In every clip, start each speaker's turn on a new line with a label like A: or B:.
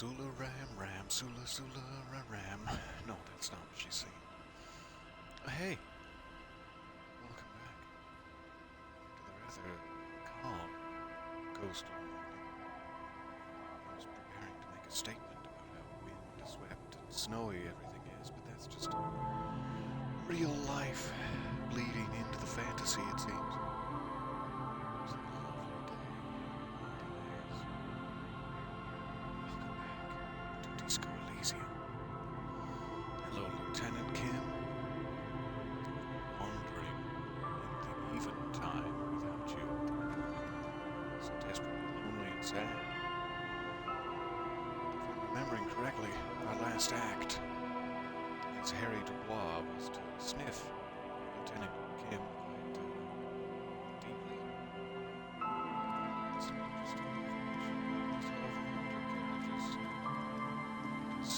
A: Sula ram ram, Sula Sula ram. No, that's not what she's saying. Hey, welcome back to the rather calm coastal morning. I was preparing to make a statement about how wind-swept and snowy everything is, but that's just real life bleeding into the fantasy, it seems. It's a lovely day. Welcome back to Disco Elysium. Hello, Lieutenant Kim. Wandering in the eventide without you. So desperately lonely and sad. If I'm remembering correctly, our last act as Harry Dubois was to sniff Lieutenant Kim quite deeply. It's an interesting information about this love of undercarriages. This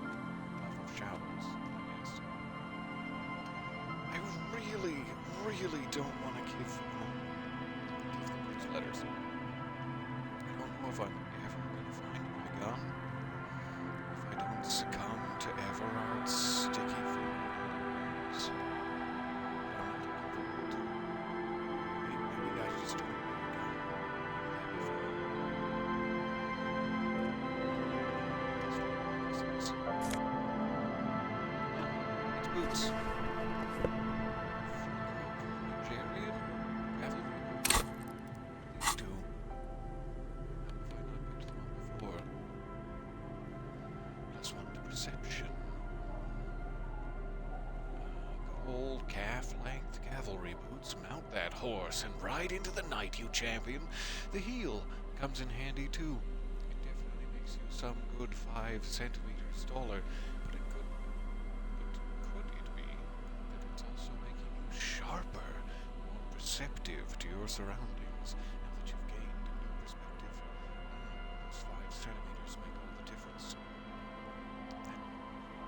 A: love of showers, I guess. I really don't want to give them these letters. I don't know if I'm ever going to find my gun. If I don't succumb to Everard's sticky fingers. I'm not looking forward to it. Maybe I just don't need a gun. Maybe that'd be fine. That's what this is. It's boots. Nigerian cavalry. Please do. How have I not picked them up before? +1 to perception. Gold calf-length cavalry boots. Mount that horse and ride into the night, you champion. The heel comes in handy too. It definitely makes you some good 5 centimeters taller, but it could it be that it's also making you sharper, more perceptive to your surroundings, and that you've gained a new perspective? Those 5 centimeters make all the difference.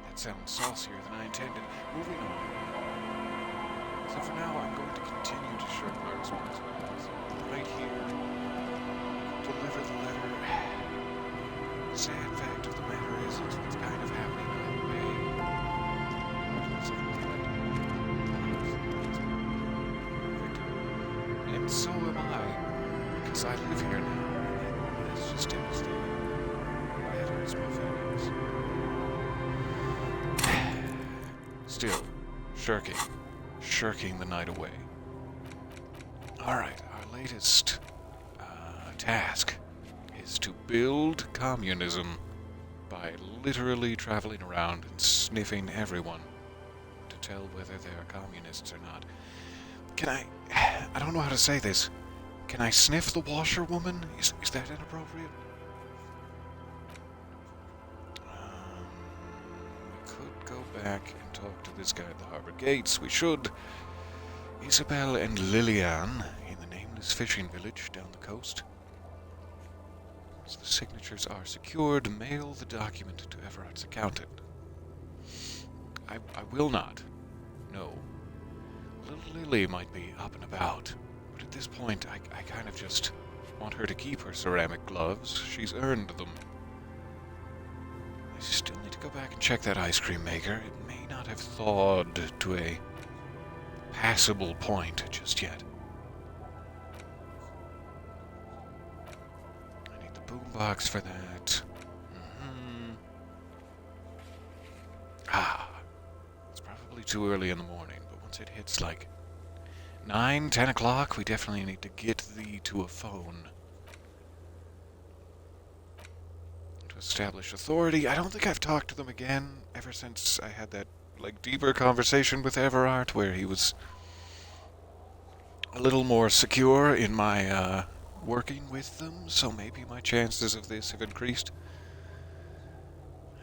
A: That sounds saucier than I intended. Moving on. So for now, I'm going to continue to shirk my responsibilities. Right here. Deliver the letter. The sad fact of the matter is, it's what's kind of happening either way. Regardless of what I do. And so am I. Because I live here now. That's just devastating. That hurts my feelings. Still, shirking the night away. Alright, our latest task is to build communism by literally traveling around and sniffing everyone to tell whether they're communists or not. Can I don't know how to say this. Can I sniff the washerwoman? Is that inappropriate? We could go back and talk to this guy at the harbor gates. We should. Isabel and Lillian in the nameless fishing village down the coast. Once the signatures are secured, mail the document to Everard's accountant. I will not. No. Little Lily might be up and about, but at this point I kind of just want her to keep her ceramic gloves. She's earned them. I still need to go back and check that ice cream maker. It may not have thawed to a passable point just yet. I need the boombox for that. It's probably too early in the morning, but once it hits like 9, 10 o'clock, we definitely need to get thee to a phone. To establish authority. I don't think I've talked to them again ever since I had that deeper conversation with Everard where he was a little more secure in my working with them, so maybe my chances of this have increased.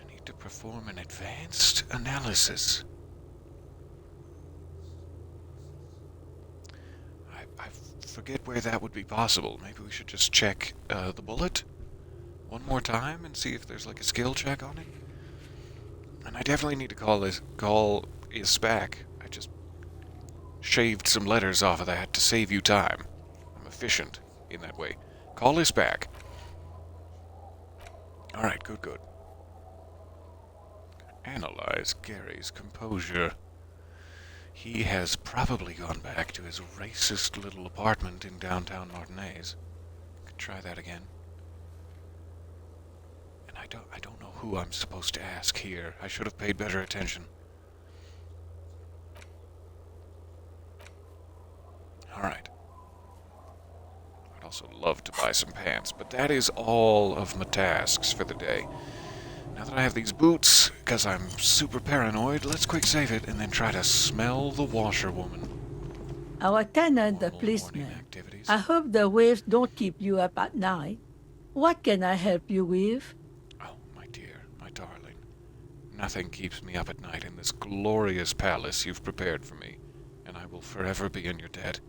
A: I need to perform an advanced analysis. I forget where that would be possible. Maybe we should just check the bullet one more time and see if there's a skill check on it. And I definitely need to call is back. I just shaved some letters off of that to save you time. I'm efficient in that way. Call is back. Alright, good, good. Analyze Gary's composure. He has probably gone back to his racist little apartment in downtown Martinez. Could try that again. And I don't know who I'm supposed to ask here. I should have paid better attention. Alright. I'd also love to buy some pants, but that is all of my tasks for the day. Now that I have these boots, because I'm super paranoid, let's quick save it and then try to smell the washerwoman.
B: Our tenant, the
A: Normal morning
B: policeman.
A: activities.
B: I hope the waves don't keep you up at night. What can I help you with?
A: Oh, my dear, my darling. Nothing keeps me up at night in this glorious palace you've prepared for me, and I will forever be in your debt.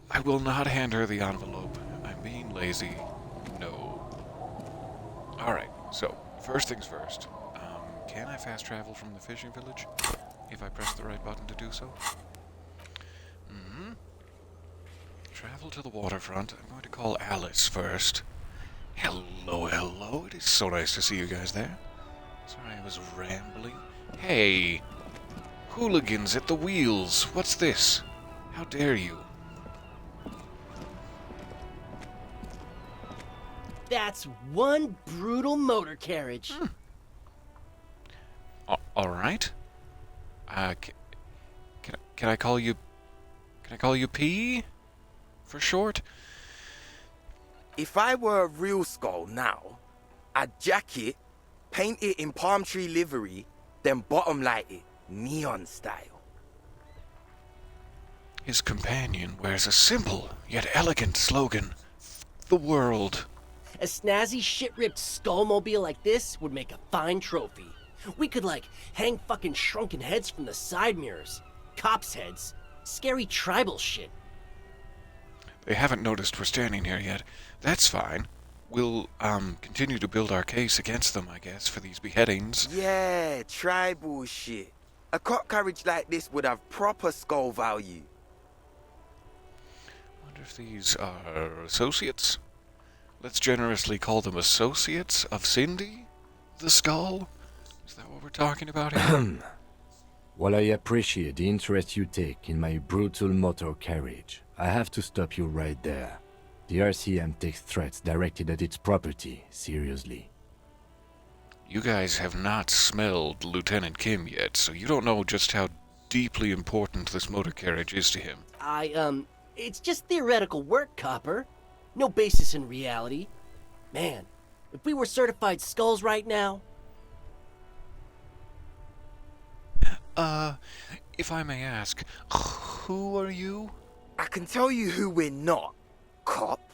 A: I will not hand her the envelope. I'm being lazy. No. Alright, so, first things first. Can I fast travel from the fishing village? If I press the right button to do so? Travel to the waterfront. I'm going to call Alice first. Hello, hello. It is so nice to see you guys there. Sorry I was rambling. Hey! Hooligans at the wheels. What's this? How dare you?
C: That's one brutal motor carriage.
A: Alright. Can I call you... Can I call you P? For short?
D: If I were a real skull now, I'd jack it, paint it in palm tree livery, then bottom light it, neon style.
A: His companion wears a simple yet elegant slogan. The world.
C: A snazzy shit-ripped skullmobile like this would make a fine trophy. We could, like, hang fucking shrunken heads from the side mirrors. Cops' heads. Scary tribal shit.
A: They haven't noticed we're standing here yet. That's fine. We'll, continue to build our case against them, I guess, for these beheadings.
D: Yeah, tribal shit. A cop carriage like this would have proper skull value.
A: Wonder if these are associates? Let's generously call them associates of Cindy? The skull? Is that what we're talking about here?
E: While I appreciate the interest you take in my brutal motor carriage, I have to stop you right there. The RCM takes threats directed at its property seriously.
A: You guys have not smelled Lieutenant Kim yet, so you don't know just how deeply important this motor carriage is to him.
C: It's just theoretical work, Copper. No basis in reality. Man, if we were certified skulls right now...
A: If I may ask, who are you?
D: I can tell you who we're not, cop.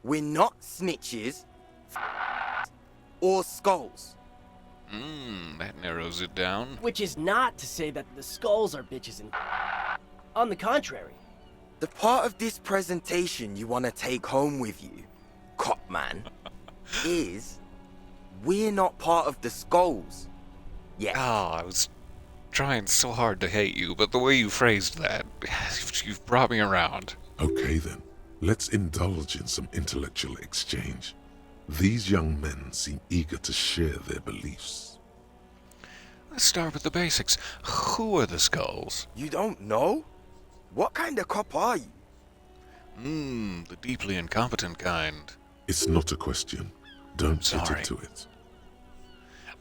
D: We're not snitches or skulls.
A: That narrows it down.
C: Which is not to say that the skulls are bitches and... On the contrary.
D: The part of this presentation you want to take home with you, cop man, is we're not part of the skulls. Yet.
A: I was trying so hard to hate you, but the way you phrased that, you've brought me around.
F: Okay then, let's indulge in some intellectual exchange. These young men seem eager to share their beliefs.
A: Let's start with the basics. Who are the skulls?
D: You don't know? What kind of cop are you?
A: The deeply incompetent kind.
F: It's not a question. Don't get
A: Sorry.
F: into it.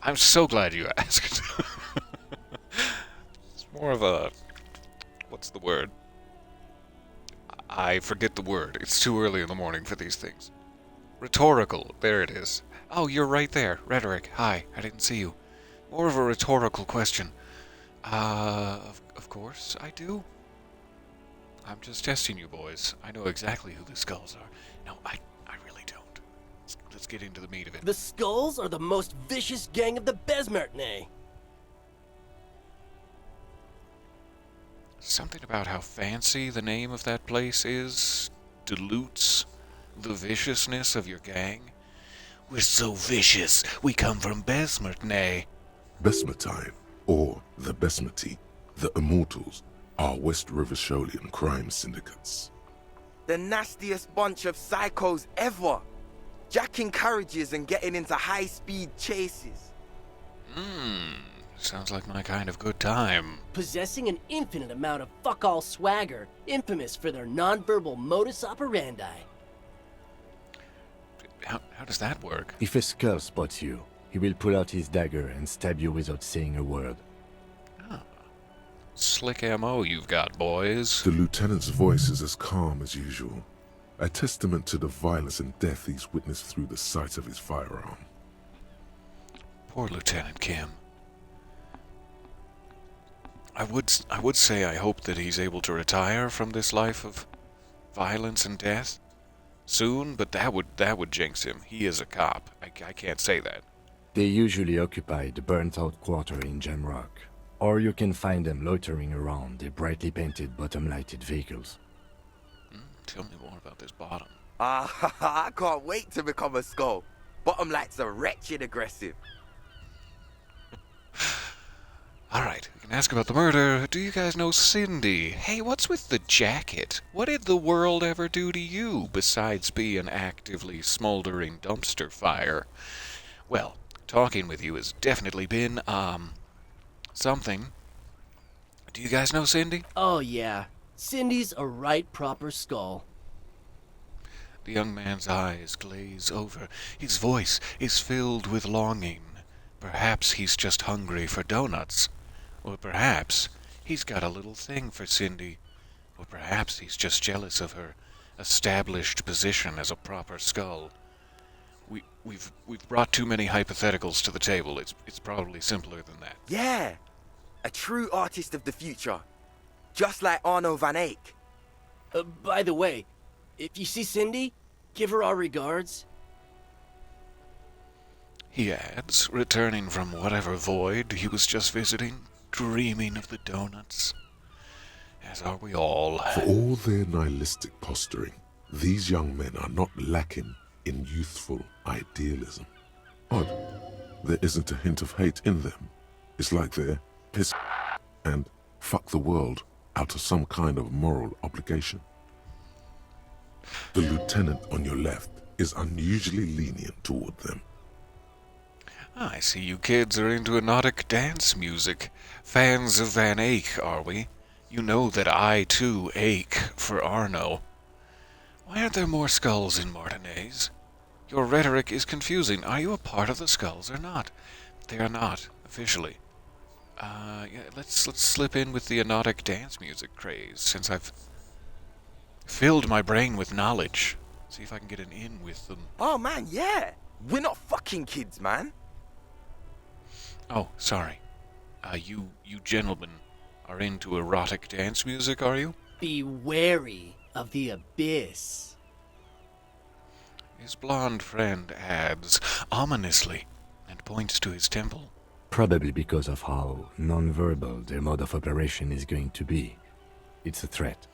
A: I'm so glad you asked. It's more of a... What's the word? I forget the word. It's too early in the morning for these things. Rhetorical. There it is. Oh, you're right there. Rhetoric. Hi. I didn't see you. More of a rhetorical question. Of course I do. I'm just testing you boys. I know exactly who the skulls are. No, I really don't. Let's get into the meat of it.
C: The skulls are the most vicious gang of the Besmertnay.
A: Something about how fancy the name of that place is dilutes the viciousness of your gang. We're so vicious, we come from Besmertnay.
F: Besmatine, or the Besmati, the Immortals, are West Rivisholian crime syndicates.
D: The nastiest bunch of psychos ever. jacking carriages and getting into high-speed chases.
A: Sounds like my kind of good time.
C: Possessing an infinite amount of fuck-all swagger, infamous for their nonverbal modus operandi.
A: How does that work?
E: If a skull spots you, he will pull out his dagger and stab you without saying a word.
A: Slick MO you've got, boys.
F: The lieutenant's voice is as calm as usual, a testament to the violence and death he's witnessed through the sight of his firearm.
A: Poor Lieutenant Kim. I would say I hope that he's able to retire from this life of violence and death soon, but that would jinx him. He is a cop. I can't say that.
E: They usually occupy the burnt-out quarter in Jamrock, or you can find them loitering around their brightly painted bottom-lighted vehicles.
A: Tell me more about this bottom.
D: I can't wait to become a skull. Bottom lights are wretched aggressive.
A: Alright, we can ask about the murder. Do you guys know Cindy? Hey, what's with the jacket? What did the world ever do to you besides be an actively smoldering dumpster fire? Well, talking with you has definitely been, something. Do you guys know Cindy?
C: Oh yeah, Cindy's a right proper skull.
A: The young man's eyes glaze over. His voice is filled with longing. Perhaps he's just hungry for donuts. Or perhaps he's got a little thing for Cindy. Or perhaps he's just jealous of her established position as a proper skull. We've brought too many hypotheticals to the table. It's probably simpler than that.
D: Yeah, a true artist of the future. Just like Arno van Eyck.
C: By the way, if you see Cindy, give her our regards.
A: He adds, returning from whatever void he was just visiting, dreaming of the donuts. As are we all.
F: For all their nihilistic posturing, these young men are not lacking in youthful idealism. Odd, there isn't a hint of hate in them. It's like they're piss and fuck the world out of some kind of moral obligation. The lieutenant on your left is unusually lenient toward them.
A: I see you kids are into hypnotic dance music. Fans of Van Eyck, are we? You know that I, too, ache for Arno. Why aren't there more skulls in Martinez? Your rhetoric is confusing. Are you a part of the skulls or not? They are not, officially. Yeah, let's slip in with the hypnotic dance music craze, since I've filled my brain with knowledge. See if I can get an in with them.
D: Oh man, yeah. We're not fucking kids, man.
A: Oh, sorry. You gentlemen are into erotic dance music, are you?
C: Be wary of the abyss.
A: His blonde friend adds, ominously, and points to his temple.
E: Probably because of how non-verbal their mode of operation is going to be. It's a threat.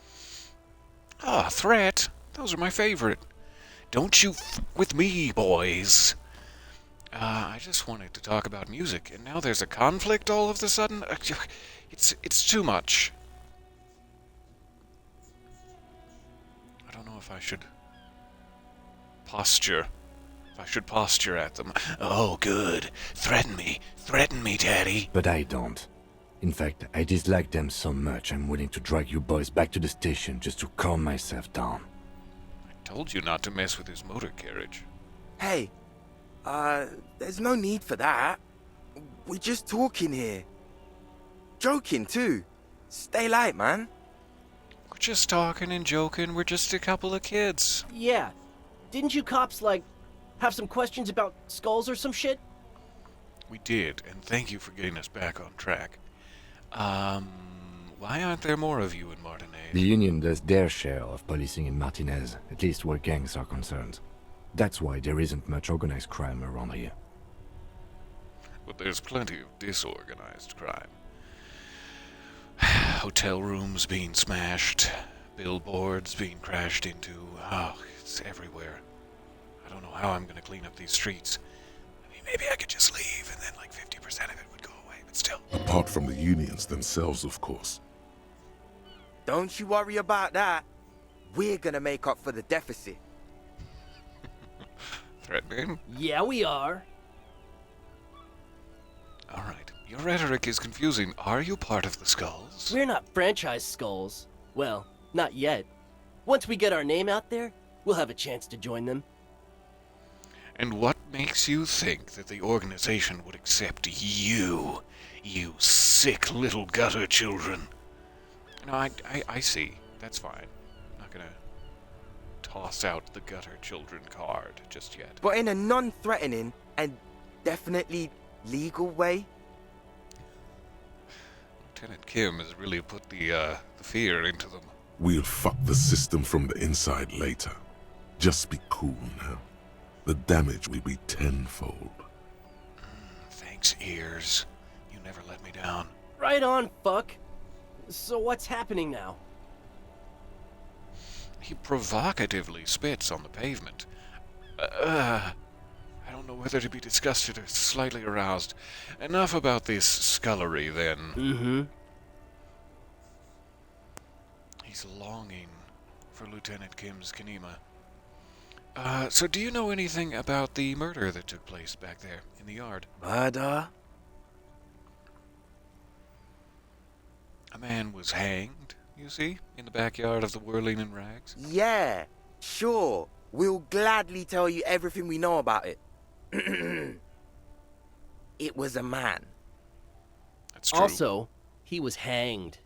A: Ah, threat? Those are my favorite. Don't you f with me, boys. I just wanted to talk about music, and now there's a conflict all of a sudden? It's too much. I don't know if I should posture. If I should posture at them. Oh, good. Threaten me, Daddy.
E: But I don't. In fact, I dislike them so much I'm willing to drag you boys back to the station just to calm myself down.
A: I told you not to mess with his motor carriage.
D: Hey, there's no need for that. We're just talking here. Joking, too. Stay light, man.
A: We're just talking and joking. We're just a couple of kids.
C: Yeah, didn't you cops, have some questions about skulls or some shit?
A: We did, and thank you for getting us back on track. Why aren't there more of you in Martinez?
E: The Union does their share of policing in Martinez, at least where gangs are concerned. That's why there isn't much organized crime around here.
A: But there's plenty of disorganized crime. Hotel rooms being smashed, billboards being crashed into. Oh, it's everywhere. I don't know how I'm gonna clean up these streets. I mean, maybe I could just leave and then 50% of it would go away, but still.
F: Apart from the unions themselves, of course.
D: Don't you worry about that. We're gonna make up for the deficit.
A: threatening.
C: Yeah, we are.
A: All right. Your rhetoric is confusing. Are you part of the Skulls?
C: We're not franchise skulls. Well, not yet. Once we get our name out there, we'll have a chance to join them.
A: And what makes you think that the organization would accept you? You sick little gutter children. No, I see. That's fine. I'm not gonna toss out the gutter children card just yet.
D: But in a non-threatening and definitely legal way.
A: Lieutenant Kim has really put the fear into them.
F: We'll fuck the system from the inside later. Just be cool now. The damage will be tenfold.
A: Thanks, ears. You never let me down.
C: Right on, fuck. So what's happening now?
A: He provocatively spits on the pavement. I don't know whether to be disgusted or slightly aroused. Enough about this scullery, then.
C: Mm-hmm.
A: He's longing for Lieutenant Kim's kinema. So do you know anything about the murder that took place back there in the yard?
D: Murder?
A: A man was hanged, you see, in the backyard of the Whirling in Rags.
D: Yeah, sure. We'll gladly tell you everything we know about it. It was a man.
A: That's true.
C: Also, he was hanged.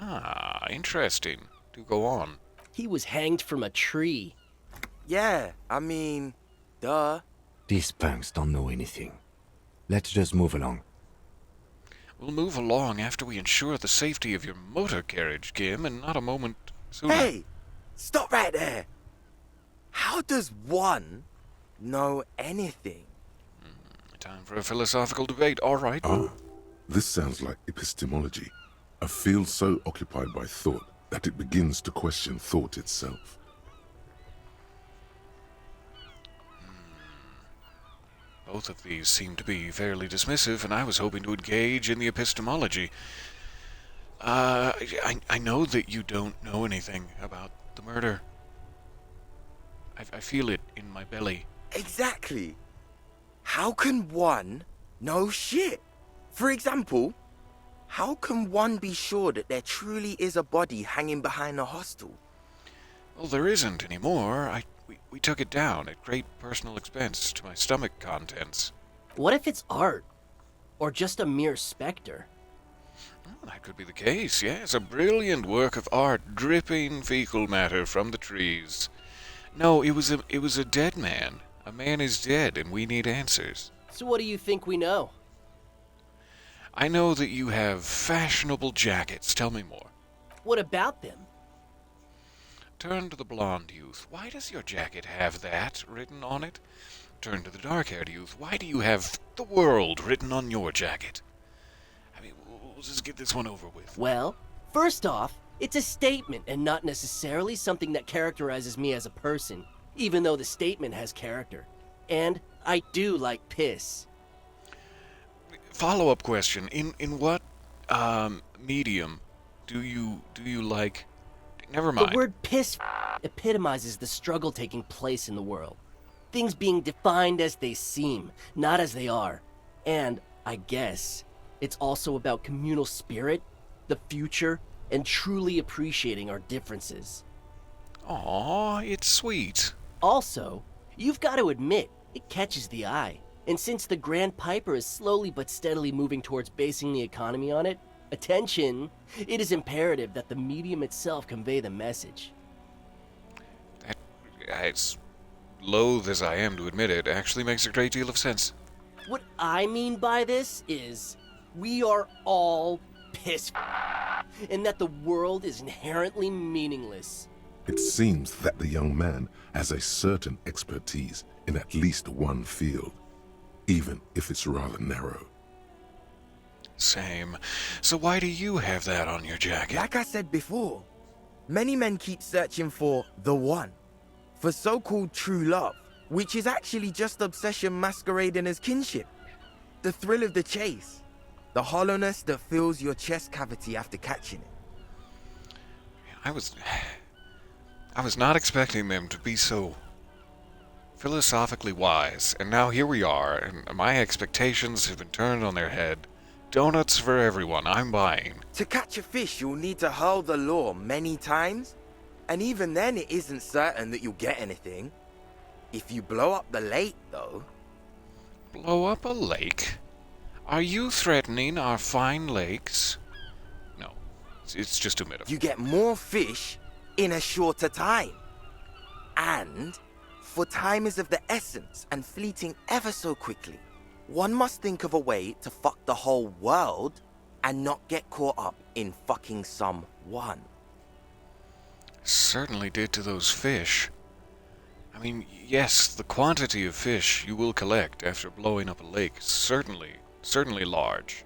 A: Ah, interesting. Do go on.
C: He was hanged from a tree.
D: Yeah, I mean, duh.
E: These punks don't know anything. Let's just move along.
A: We'll move along after we ensure the safety of your motor carriage, Kim, and not a moment sooner.
D: Hey, stop right there. How does one know anything?
A: Time for a philosophical debate, all right.
F: Ah, this sounds like epistemology. A field so occupied by thought that it begins to question thought itself.
A: Both of these seem to be fairly dismissive, and I was hoping to engage in the epistemology. I know that you don't know anything about the murder. I feel it in my belly.
D: Exactly. How can one know shit? For example, how can one be sure that there truly is a body hanging behind a hostel?
A: Well, there isn't anymore. We took it down at great personal expense to my stomach contents.
C: What if it's art? Or just a mere specter?
A: Well, that could be the case, yes. A brilliant work of art dripping fecal matter from the trees. No, it was a dead man. A man is dead, and we need answers.
C: So what do you think we know?
A: I know that you have fashionable jackets. Tell me more.
C: What about them?
A: Turn to the blonde youth. Why does your jacket have that written on it? Turn to the dark-haired youth. Why do you have the world written on your jacket? I mean, we'll just get this one over with.
C: Well, first off, it's a statement and not necessarily something that characterizes me as a person, even though the statement has character. And I do like piss.
A: Follow-up question. In what medium do you like? Never mind.
C: The word piss epitomizes the struggle taking place in the world. Things being defined as they seem, not as they are. And, I guess, it's also about communal spirit, the future, and truly appreciating our differences.
A: Aw, it's sweet.
C: Also, you've got to admit, it catches the eye. And since the Grand Piper is slowly but steadily moving towards basing the economy on it, attention, it is imperative that the medium itself convey the message.
A: That, as loath as I am to admit it, actually makes a great deal of sense.
C: What I mean by this is, we are all piss and that the world is inherently meaningless.
F: It seems that the young man has a certain expertise in at least one field, even if it's rather narrow.
A: Same. So why do you have that on your jacket?
D: Like I said before, many men keep searching for the one, for so-called true love, which is actually just obsession masquerading as kinship. The thrill of the chase, the hollowness that fills your chest cavity after catching it.
A: I was not expecting them to be so philosophically wise, and now here we are, and my expectations have been turned on their head. Donuts for everyone, I'm buying.
D: To catch a fish, you'll need to hurl the lure many times, and even then it isn't certain that you'll get anything. If you blow up the lake, though...
A: Blow up a lake? Are you threatening our fine lakes? No, it's just a metaphor.
D: you get more fish in a shorter time. And, for time is of the essence and fleeting ever so quickly, one must think of a way to fuck the whole world and not get caught up in fucking someone.
A: Certainly did to those fish. I mean, yes, the quantity of fish you will collect after blowing up a lake is certainly large.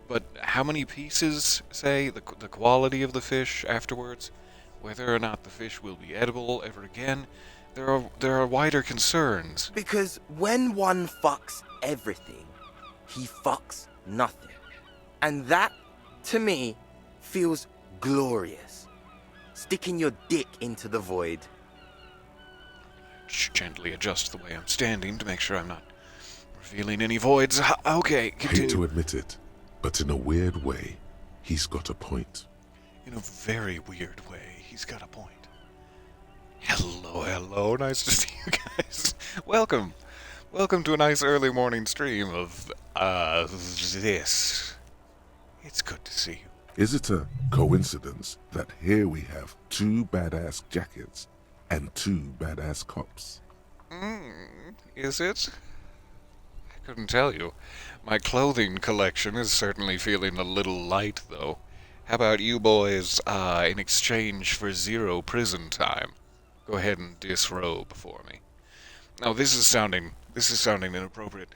A: But how many pieces, say, the quality of the fish afterwards, whether or not the fish will be edible ever again, there are wider concerns.
D: Because when one fucks everything, he fucks nothing. And that, to me, feels glorious. Sticking your dick into the void.
A: Gently adjust the way I'm standing to make sure I'm not revealing any voids. Okay,
F: Hate
A: continue.
F: to admit it, but in a weird way, he's got a point.
A: In a very weird way, he's got a point. Hello, nice to see you guys. Welcome to a nice early morning stream of, this. It's good to see you.
F: Is it a coincidence that here we have 2 badass jackets and 2 badass cops?
A: Is it? I couldn't tell you. My clothing collection is certainly feeling a little light, though. How about you boys, in exchange for 0 prison time? Go ahead and disrobe for me. No, this is sounding inappropriate.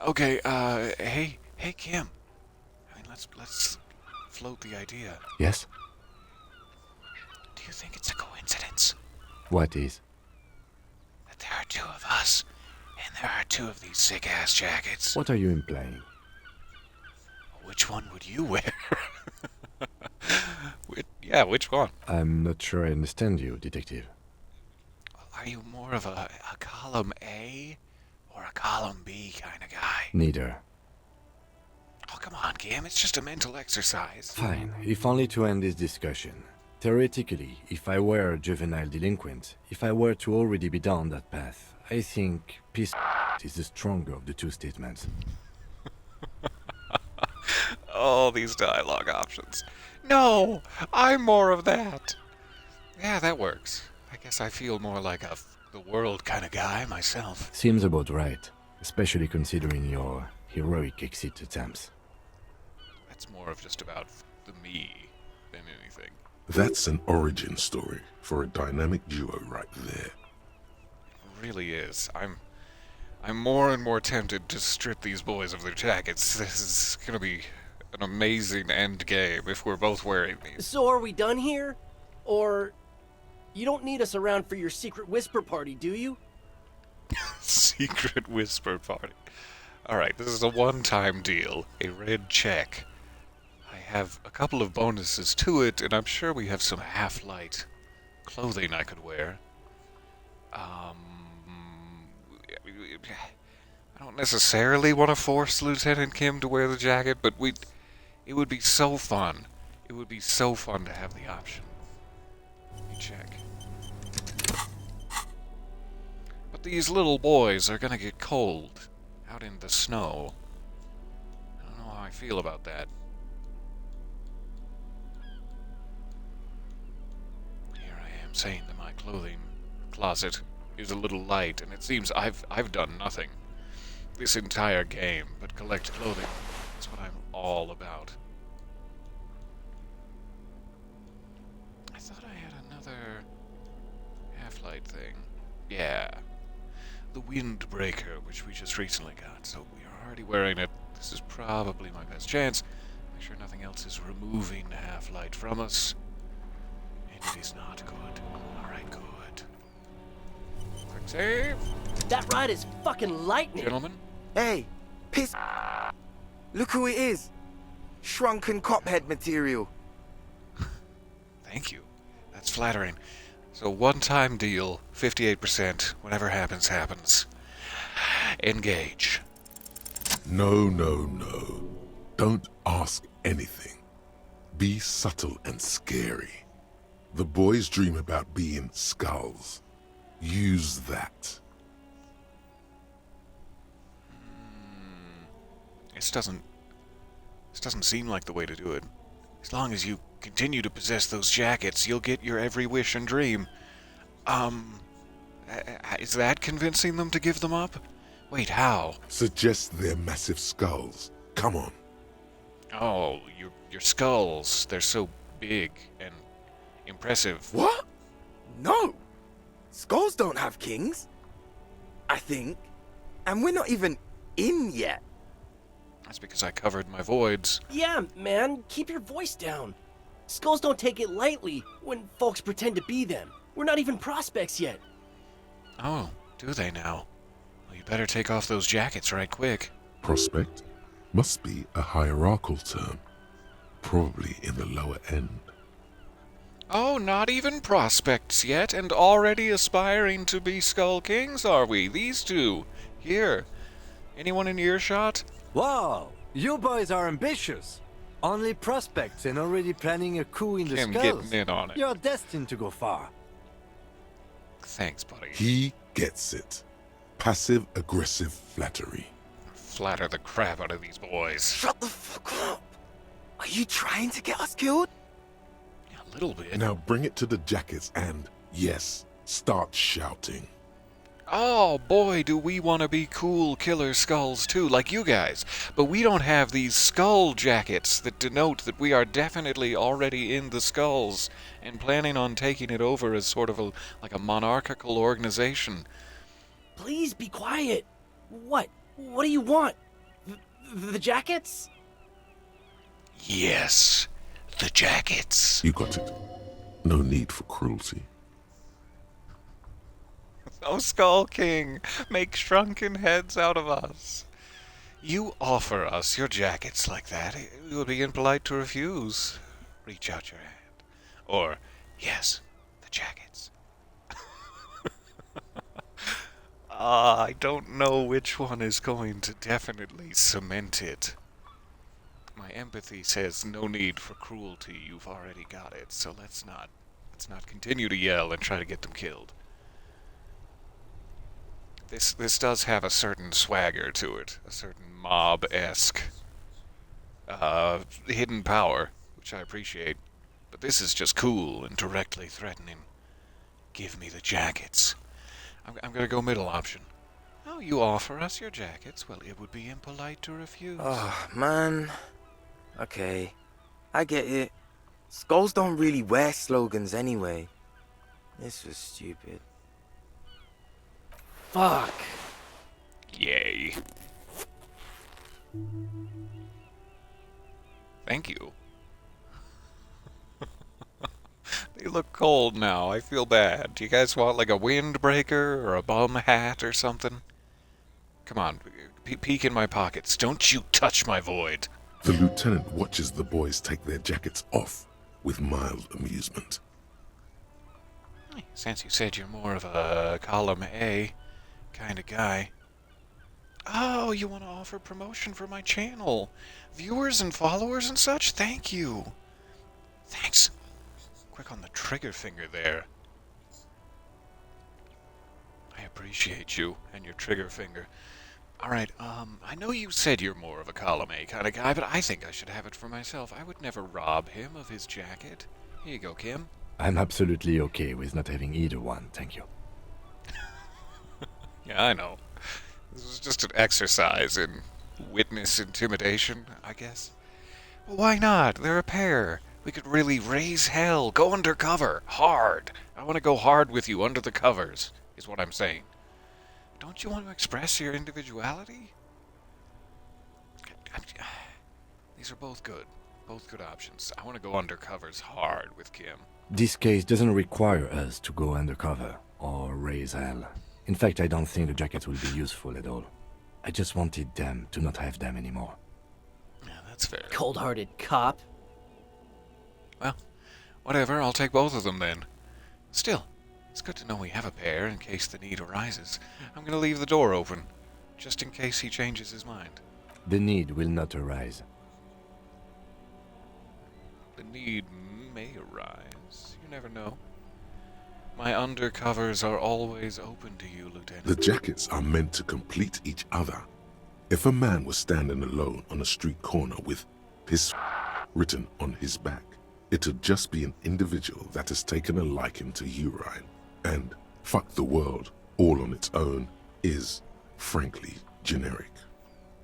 A: Okay, hey Kim. I mean, let's float the idea.
E: Yes?
A: Do you think it's a coincidence
E: What is?
A: that there are 2 of us and there are 2 of these sick-ass jackets?
E: What are you implying?
A: Which one would you wear? Which one?
E: I'm not sure I understand you, detective.
A: Are you more of a column A or a column B kind of guy?
E: Neither.
A: Oh, come on, Kim. It's just a mental exercise.
E: Fine, if only to end this discussion. Theoretically, if I were a juvenile delinquent, if I were to already be down that path, I think peace is the stronger of the 2 statements.
A: All these dialogue options. No, I'm more of that. Yeah, that works. I guess I feel more like the world kind of guy myself.
E: Seems about right, especially considering your heroic exit attempts.
A: That's more of just about the me than anything.
F: That's an origin story for a dynamic duo right there.
A: It really is. I'm more and more tempted to strip these boys of their jackets. This is gonna be an amazing end game if we're both wearing these.
C: So are we done here? Or you don't need us around for your secret whisper party, do you?
A: Secret whisper party. Alright, this is a one-time deal. A red check. I have a couple of bonuses to it, and I'm sure we have some half-light clothing I could wear. I don't necessarily want to force Lieutenant Kim to wear the jacket, but it would be so fun. It would be so fun to have the option. Let me check. But these little boys are gonna get cold out in the snow. I don't know how I feel about that. Here I am saying that my clothing closet is a little light, and it seems I've done nothing this entire game but collect clothing. That's what I'm all about. I thought I had another half-light thing. Yeah. The windbreaker, which we just recently got, so we are already wearing it. This is probably my best chance. Make sure nothing else is removing half-light from us. And it is not good. Alright, good. Quick save.
C: That ride is fucking lightning.
A: Gentlemen,
D: Hey, piss. Look who it is. Shrunken cophead material.
A: thank you. That's flattering. So one-time deal, 58%. Whatever happens, happens. Engage.
F: No, no, no. Don't ask anything. Be subtle and scary. The boys dream about being skulls. Use that.
A: This doesn't seem like the way to do it. As long as you continue to possess those jackets, you'll get your every wish and dream. Is that convincing them to give them up? Wait, how?
F: Suggest they're massive skulls. Come on.
A: Oh, your skulls. They're so big and impressive.
D: What? No! Skulls don't have kings. I think. And we're not even in yet.
A: That's because I covered my voids.
C: Yeah, man, keep your voice down. Skulls don't take it lightly when folks pretend to be them. We're not even prospects yet.
A: Oh, do they now? Well, you better take off those jackets right quick.
F: Prospect must be a hierarchical term. Probably in the lower end.
A: Oh, not even prospects yet, and already aspiring to be Skull Kings, are we? These two. Here. Anyone in earshot?
E: Wow, you boys are ambitious. Only prospects and already planning a coup in the
A: Him
E: skulls.
A: getting in on it.
E: You're destined to go far.
A: Thanks, buddy.
F: He gets it. Passive-aggressive flattery.
A: Flatter the crap out of these boys.
D: Shut the fuck up! Are you trying to get us killed?
A: Yeah, a little bit.
F: Now bring it to the jackets and, yes, start shouting.
A: Oh boy, do we want to be cool killer skulls too, like you guys. But we don't have these skull jackets that denote that we are definitely already in the skulls and planning on taking it over as sort of like a monarchical organization.
C: Please be quiet. What? What do you want? The jackets?
A: Yes, the jackets.
F: You got it. No need for cruelty.
A: Oh, Skull King, make shrunken heads out of us. You offer us your jackets like that, it would be impolite to refuse. Reach out your hand. Or, yes, the jackets. I don't know which one is going to definitely cement it. My empathy says no need for cruelty, you've already got it, so let's not continue to yell and try to get them killed. This does have a certain swagger to it, a certain mob-esque hidden power, which I appreciate. But this is just cool and directly threatening. Give me the jackets. I'm gonna go middle option. Oh, you offer us your jackets? Well, it would be impolite to refuse.
D: Oh, man. Okay. I get it. Skulls don't really wear slogans anyway. This was stupid.
C: Fuck.
A: Yay. Thank you. They look cold now. I feel bad. Do you guys want like a windbreaker or a bum hat or something? Come on, peek in my pockets. Don't you touch my void.
F: The lieutenant watches the boys take their jackets off with mild amusement.
A: Since you said you're more of a column A kind of guy. Oh, you want to offer promotion for my channel? Viewers and followers and such? Thank you. Thanks. Quick on the trigger finger there. I appreciate you and your trigger finger. Alright, I know you said you're more of a column A kind of guy, but I think I should have it for myself. I would never rob him of his jacket. Here you go, Kim.
E: I'm absolutely okay with not having either one, thank you.
A: Yeah, I know. This was just an exercise in witness intimidation, I guess. Well, why not? They're a pair. We could really raise hell, go undercover, hard. I want to go hard with you under the covers, is what I'm saying. Don't you want to express your individuality? These are both good options. I want to go undercovers hard with Kim.
E: This case doesn't require us to go undercover or raise hell. In fact, I don't think the jackets will be useful at all. I just wanted them to not have them anymore.
A: Yeah, that's fair.
C: Cold-hearted cop.
A: Well, whatever, I'll take both of them then. Still, It's good to know we have a pair in case the need arises. I'm gonna leave the door open, just in case he changes his mind.
E: The need will not arise.
A: The need may arise. You never know. My undercovers are always open to you, Lieutenant.
F: The jackets are meant to complete each other. If a man was standing alone on a street corner with his written on his back, it'd just be an individual that has taken a liking to urine. And fuck the world, all on its own, is, frankly, generic.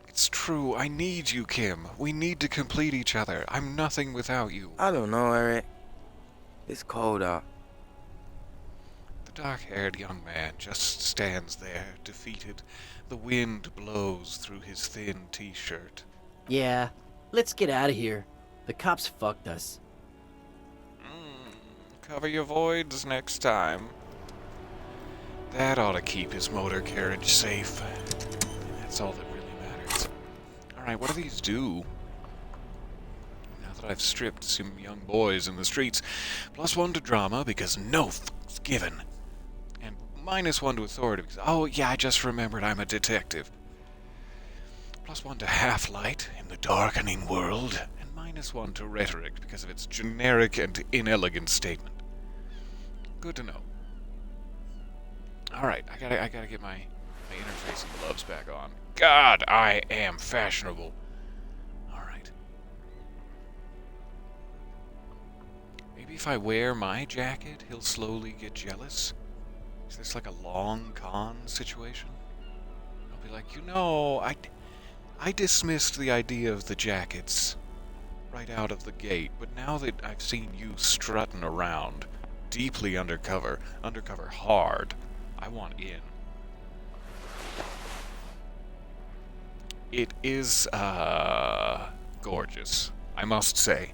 A: It's true. I need you, Kim. We need to complete each other. I'm nothing without you.
D: I don't know, Eric. It's cold out.
A: The dark-haired young man just stands there, defeated. The wind blows through his thin t-shirt.
C: Yeah, let's get out of here. The cops fucked us.
A: Cover your voids next time. That ought to keep his motor carriage safe. That's all that really matters. Alright, what do these do? Now that I've stripped some young boys in the streets, +1 to drama because no fuck's given. And -1 to authority because, oh yeah, I just remembered I'm a detective. +1 to half-light in the darkening world, and -1 to rhetoric because of its generic and inelegant statement. Good to know. Alright, I gotta get my interfacing gloves back on. God, I am fashionable. Alright. Maybe if I wear my jacket, he'll slowly get jealous? Is this like a long con situation? I'll be like, you know, I dismissed the idea of the jackets right out of the gate, but now that I've seen you strutting around, deeply undercover hard, I want in. It is, gorgeous, I must say.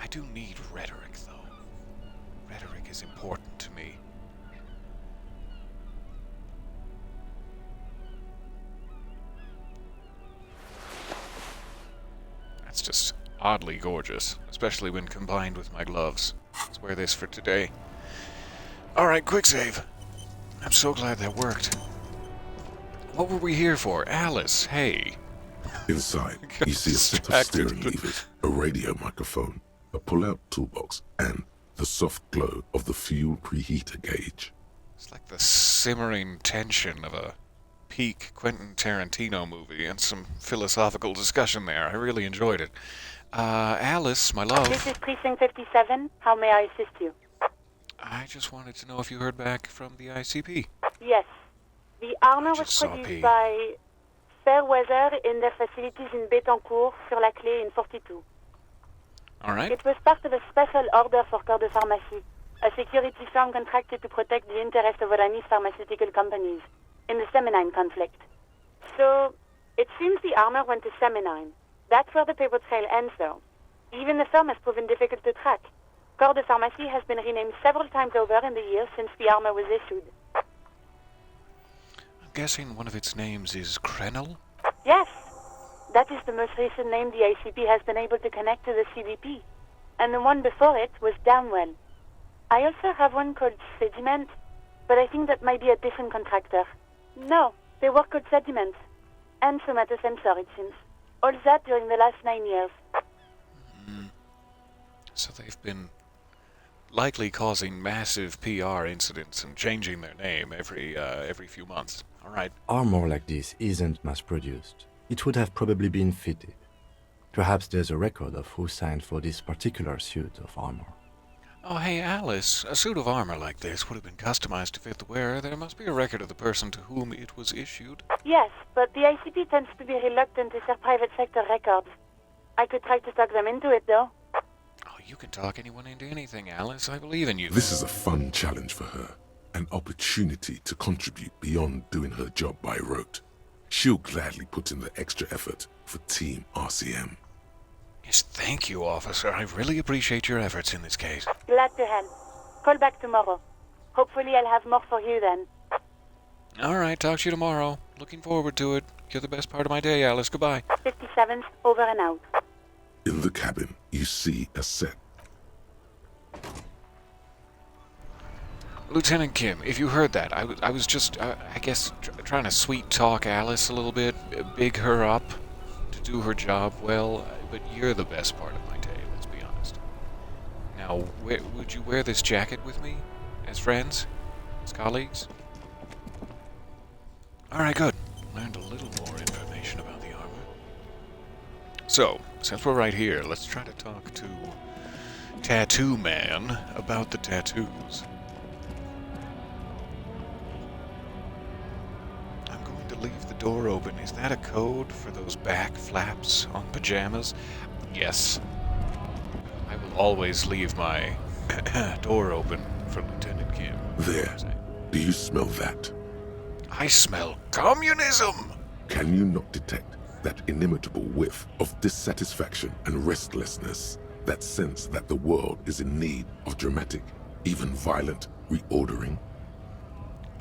A: I do need rhetoric, though. Rhetoric is important to me. That's just oddly gorgeous, especially when combined with my gloves. Let's wear this for today. Alright, quick save. I'm so glad that worked. What were we here for? Alice, hey.
F: Inside, you see a set of
A: Distracted.
F: steering levers, a radio microphone, a pull-out toolbox, and the soft glow of the fuel preheater gauge.
A: It's like the simmering tension of a peak Quentin Tarantino movie and some philosophical discussion there. I really enjoyed it. Alice, my love.
G: This is Precinct 57. How may I assist you?
A: I just wanted to know if you heard back from the ICP.
G: Yes. The armor was
A: just saw
G: produced
A: P.
G: by Fairweather in their facilities in Betancourt, sur la Clé in 42.
A: Alright.
G: It was part of a special order for Corps de Pharmacie, a security firm contracted to protect the interests of Iranese pharmaceutical companies in the Semenine conflict. So, it seems the armor went to Semenine. That's where the paper trail ends, though. Even the firm has proven difficult to track. Corps de Pharmacie has been renamed several times over in the years since the armor was issued.
A: I'm guessing one of its names is Krenel?
G: Yes, that is the most recent name the ICP has been able to connect to the CVP. And the one before it was Downwell. I also have one called Sediment, but I think that might be a different contractor. No, they were called Sediment. And Somatosensor, it seems. All that during the last 9 years.
A: So they've been likely causing massive PR incidents and changing their name every few months. Alright.
E: Armor like this isn't mass-produced. It would have probably been fitted. Perhaps there's a record of who signed for this particular suit of armor.
A: Oh, hey, Alice. A suit of armor like this would have been customized to fit the wearer. There must be a record of the person to whom it was issued.
G: Yes, but the ICP tends to be reluctant to share private sector records. I could try to talk them into it, though.
A: Oh, you can talk anyone into anything, Alice. I believe in you.
F: This is a fun challenge for her, an opportunity to contribute beyond doing her job by rote. She'll gladly put in the extra effort for Team RCM.
A: Yes, thank you, officer. I really appreciate your efforts in this case.
G: Glad to help. Call back tomorrow. Hopefully I'll have more for you then.
A: Alright, talk to you tomorrow. Looking forward to it. You're the best part of my day, Alice. Goodbye.
G: 57th, over and out.
F: In the cabin, you see a set
A: Lieutenant Kim, if you heard that, I was just, I guess, trying to sweet talk Alice a little bit, big her up to do her job well, but you're the best part of my day, let's be honest. Now, would you wear this jacket with me? As friends? As colleagues? Alright, good. Learned a little more information about the armor. So, since we're right here, let's try to talk to Tattoo Man about the tattoos. I'm going to leave the door open. Is that a code for those back flaps on pajamas? Yes. I will always leave my door open for Lieutenant Kim.
F: There. Do you smell that?
A: I smell communism!
F: Can you not detect that inimitable whiff of dissatisfaction and restlessness? That sense that the world is in need of dramatic, even violent, reordering?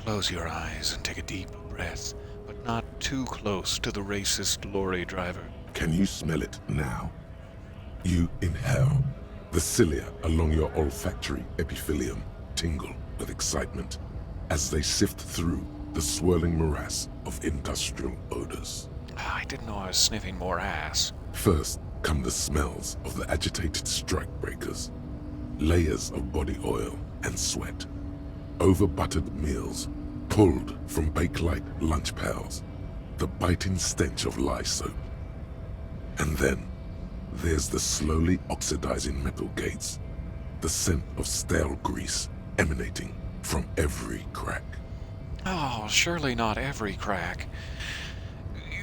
A: Close your eyes and take a deep breath, but not too close to the racist lorry driver.
F: Can you smell it now? You inhale. The cilia along your olfactory epithelium tingle with excitement as they sift through the swirling morass of industrial odors.
A: I didn't know I was sniffing more ass.
F: First come the smells of the agitated strikebreakers. Layers of body oil and sweat. Over-buttered meals pulled from bake-like lunch pails. The biting stench of lye soap. And then there's the slowly oxidizing metal gates. The scent of stale grease emanating from every crack.
A: Oh, surely not every crack.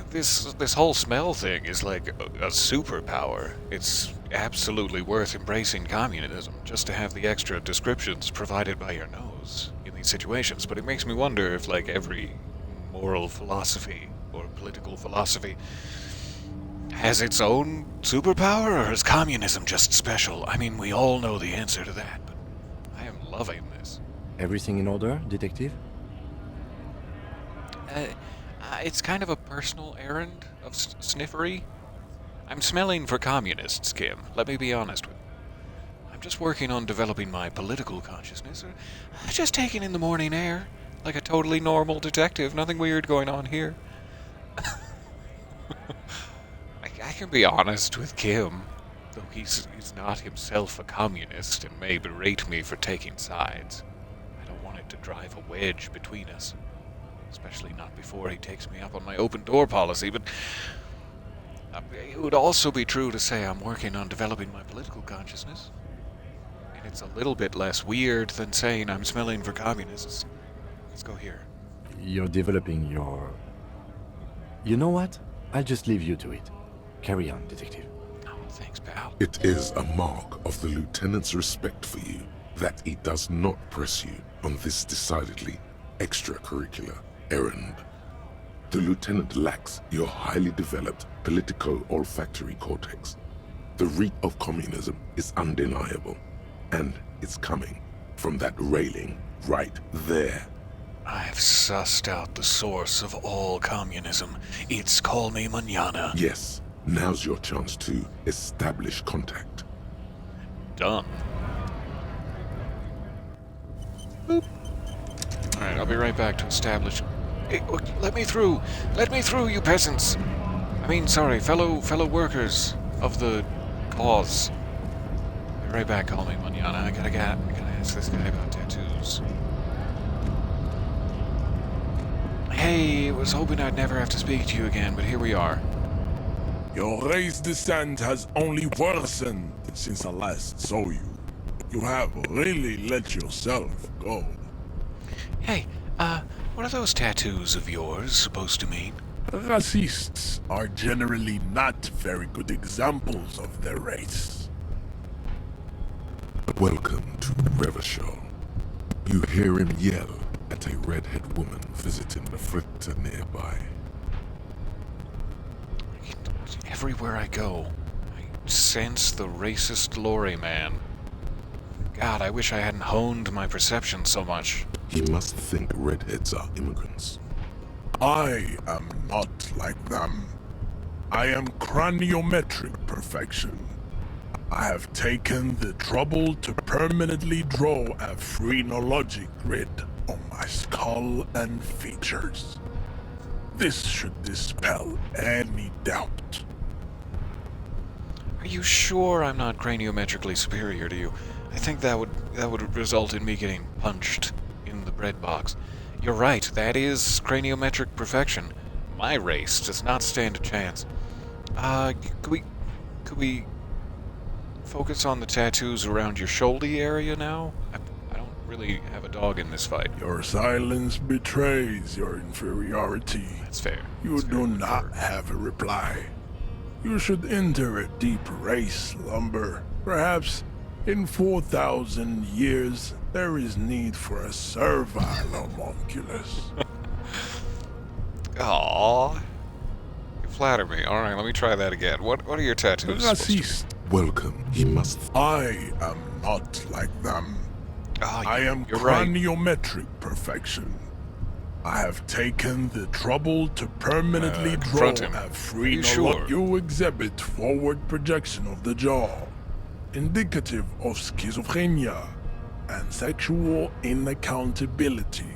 A: This whole smell thing is like a superpower. It's absolutely worth embracing communism just to have the extra descriptions provided by your nose in these situations. But it makes me wonder if, like, every moral philosophy or political philosophy has its own superpower, or is communism just special? I mean, we all know the answer to that, but I am loving this.
E: Everything in order, Detective?
A: It's kind of a personal errand of sniffery. I'm smelling for communists, Kim. Let me be honest with you. I'm just working on developing my political consciousness, or just taking in the morning air, like a totally normal detective. Nothing weird going on here. I can be honest with Kim, though he's not himself a communist and may berate me for taking sides. I don't want it to drive a wedge between us. Especially not before he takes me up on my open door policy, but it would also be true to say I'm working on developing my political consciousness. And it's a little bit less weird than saying I'm smelling for communists. Let's go here.
E: You're developing your... You know what? I'll just leave you to it. Carry on, Detective.
A: Oh, thanks, pal.
F: It is a mark of the lieutenant's respect for you that he does not press you on this decidedly extracurricular errand. The lieutenant lacks your highly developed politico-olfactory cortex. The reek of communism is undeniable, and it's coming from that railing right there.
A: I've sussed out the source of all communism. It's call me mañana.
F: Yes, now's your chance to establish contact.
A: Done. Boop. Alright, I'll be right back to establish... Hey, look, let me through! Let me through, you peasants! I mean, sorry, fellow workers of the cause. I'll be right back, call me mañana. I gotta ask this guy about tattoos. Hey, was hoping I'd never have to speak to you again, but here we are.
H: Your race descent has only worsened since I last saw you. You have really let yourself go.
A: Hey, what are those tattoos of yours supposed to mean?
H: Racists are generally not very good examples of their race.
F: Welcome to Revachol. You hear him yell at a redhead woman visiting the fritter nearby.
A: Everywhere I go, I sense the racist lorry man. God, I wish I hadn't honed my perception so much.
F: He must think redheads are immigrants.
H: I am not like them. I am craniometric perfection. I have taken the trouble to permanently draw a phrenologic grid on my skull and features. This should dispel any doubt.
A: Are you sure I'm not craniometrically superior to you? I think that would result in me getting punched in the bread box. You're right, that is craniometric perfection. My race does not stand a chance. Could we focus on the tattoos around your shoulder area now? I don't really have a dog in this fight.
H: Your silence betrays your inferiority.
A: That's fair.
H: You do not have a reply. You should enter a deep race slumber. Perhaps in 4,000 years, there is need for a servile homunculus.
A: Aww. You flatter me. Alright, let me try that again. What are your tattoos supposed to be?
H: Racist.
F: Welcome, he must.
H: I am not like them. I am
A: you're right.
H: craniometric perfection. I have taken the trouble to permanently draw
A: confront him.
H: a
A: Are you
H: phrenologic.
A: sure?
H: You exhibit forward projection of the jaw, indicative of schizophrenia and sexual inaccountability.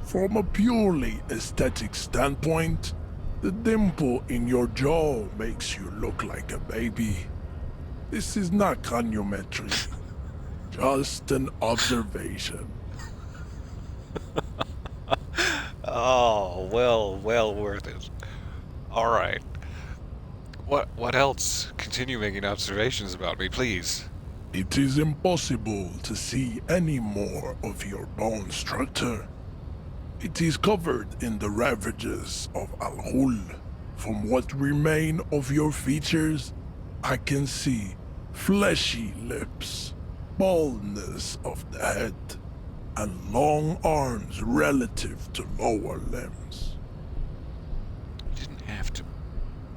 H: From a purely aesthetic standpoint, the dimple in your jaw makes you look like a baby. This is not craniometry, just an observation.
A: Oh, well worth it. Alright. What else? Continue making observations about me, please.
H: It is impossible to see any more of your bone structure. It is covered in the ravages of Al-Hul. From what remain of your features, I can see fleshy lips, baldness of the head, and long arms relative to lower limbs.
A: You didn't have to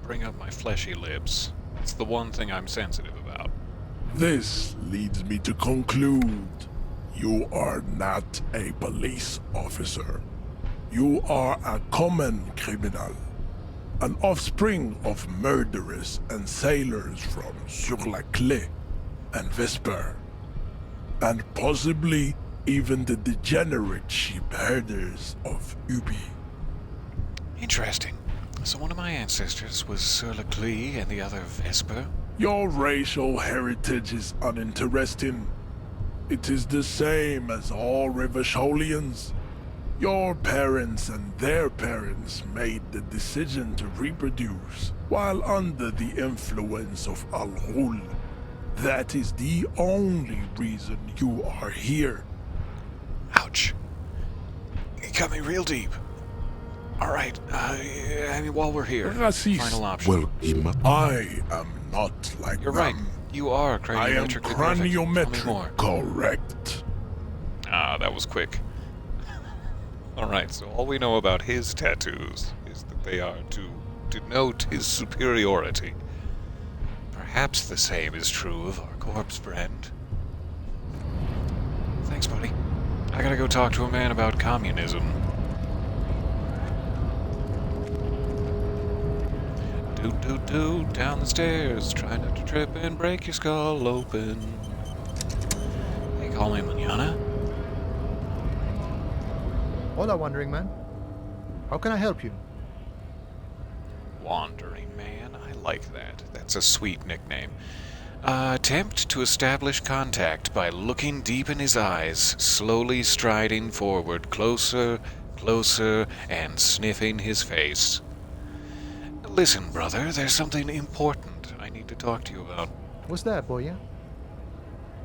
A: bring up my fleshy lips. It's the one thing I'm sensitive about.
H: This leads me to conclude you are not a police officer. You are a common criminal, an offspring of murderers and sailors from Sur-la-Clé and Vesper, and possibly even the degenerate sheep herders of Ubi.
A: Interesting. So one of my ancestors was Sur la Clé and the other Vesper?
H: Your racial heritage is uninteresting. It is the same as all Rivasholians. Your parents and their parents made the decision to reproduce while under the influence of Al-Hul. That is the only reason you are here.
A: Ouch. You cut me real deep. Alright, while we're here,
H: Racist.
A: final option.
F: Well, he must.
H: I am not like
A: You're
H: them.
A: right. You are
H: I am
A: craniometrically perfect. Tell me more.
H: craniometric correct.
A: Ah, that was quick. Alright, so all we know about his tattoos is that they are to denote his superiority. Perhaps the same is true of our corpse friend. Thanks, buddy. I gotta go talk to a man about communism. Do, down the stairs. Try not to trip and break your skull open. They call me Manana.
I: Hola, Wandering Man. How can I help you?
A: Wandering Man, I like that. That's a sweet nickname. Attempt to establish contact by looking deep in his eyes, slowly striding forward, closer, and sniffing his face. Listen, brother, there's something important I need to talk to you about.
I: What's that, Boya?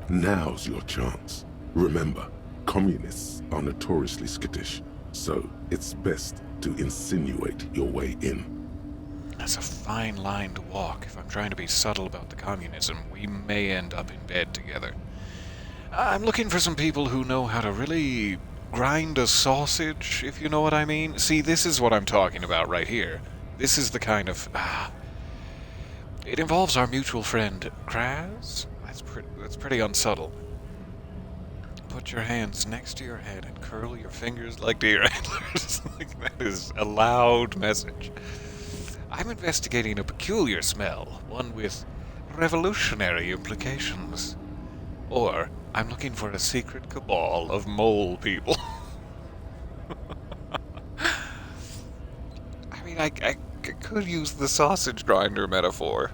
F: Now's your chance. Remember, communists are notoriously skittish, so it's best to insinuate your way in.
A: That's a fine line to walk. If I'm trying to be subtle about the communism, we may end up in bed together. I'm looking for some people who know how to really grind a sausage, if you know what I mean. See, this is what I'm talking about right here. This is the kind of... It involves our mutual friend, Kraz? That's pretty unsubtle. Put your hands next to your head and curl your fingers like deer antlers. That is a loud message. I'm investigating a peculiar smell, one with revolutionary implications. Or, I'm looking for a secret cabal of mole people. I mean, I could use the sausage grinder metaphor.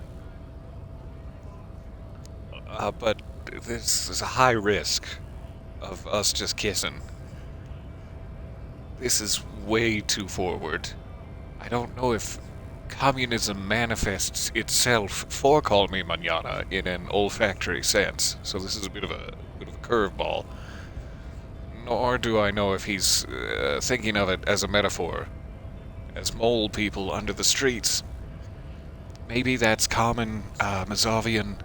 A: But this is a high risk of us just kissing. This is way too forward. I don't know if communism manifests itself for Call Me Manana in an olfactory sense, so this is a bit of a curveball. Nor do I know if he's thinking of it as a metaphor, as mole people under the streets. Maybe that's common Mazovian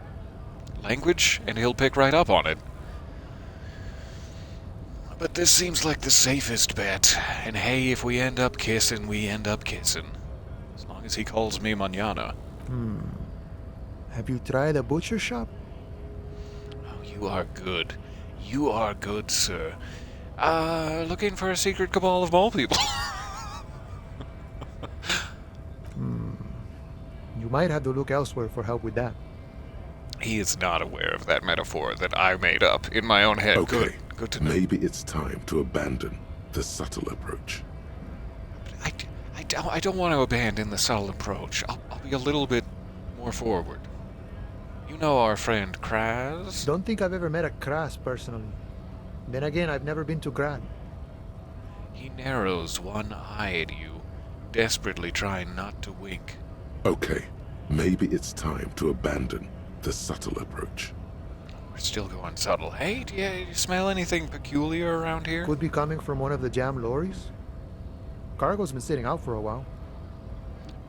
A: language, and he'll pick right up on it. But this seems like the safest bet, and hey, if we end up kissing, we end up kissing. As long as he calls me Manana.
I: Have you tried a butcher shop?
A: Oh, you are good. You are good, sir. Looking for a secret cabal of mole people.
I: You might have to look elsewhere for help with that.
A: He is not aware of that metaphor that I made up in my own head.
F: Okay,
A: Good to know.
F: maybe it's time to abandon the subtle approach.
A: I don't want to abandon the subtle approach. I'll be a little bit more forward. You know our friend Kraz?
I: Don't think I've ever met a Kras personally. Then again, I've never been to Grad.
A: He narrows one eye at you, desperately trying not to wink.
F: Okay, maybe it's time to abandon the subtle approach.
A: We're still going subtle. Hey, do you smell anything peculiar around here?
I: Could be coming from one of the jam lorries. Cargo's been sitting out for a while.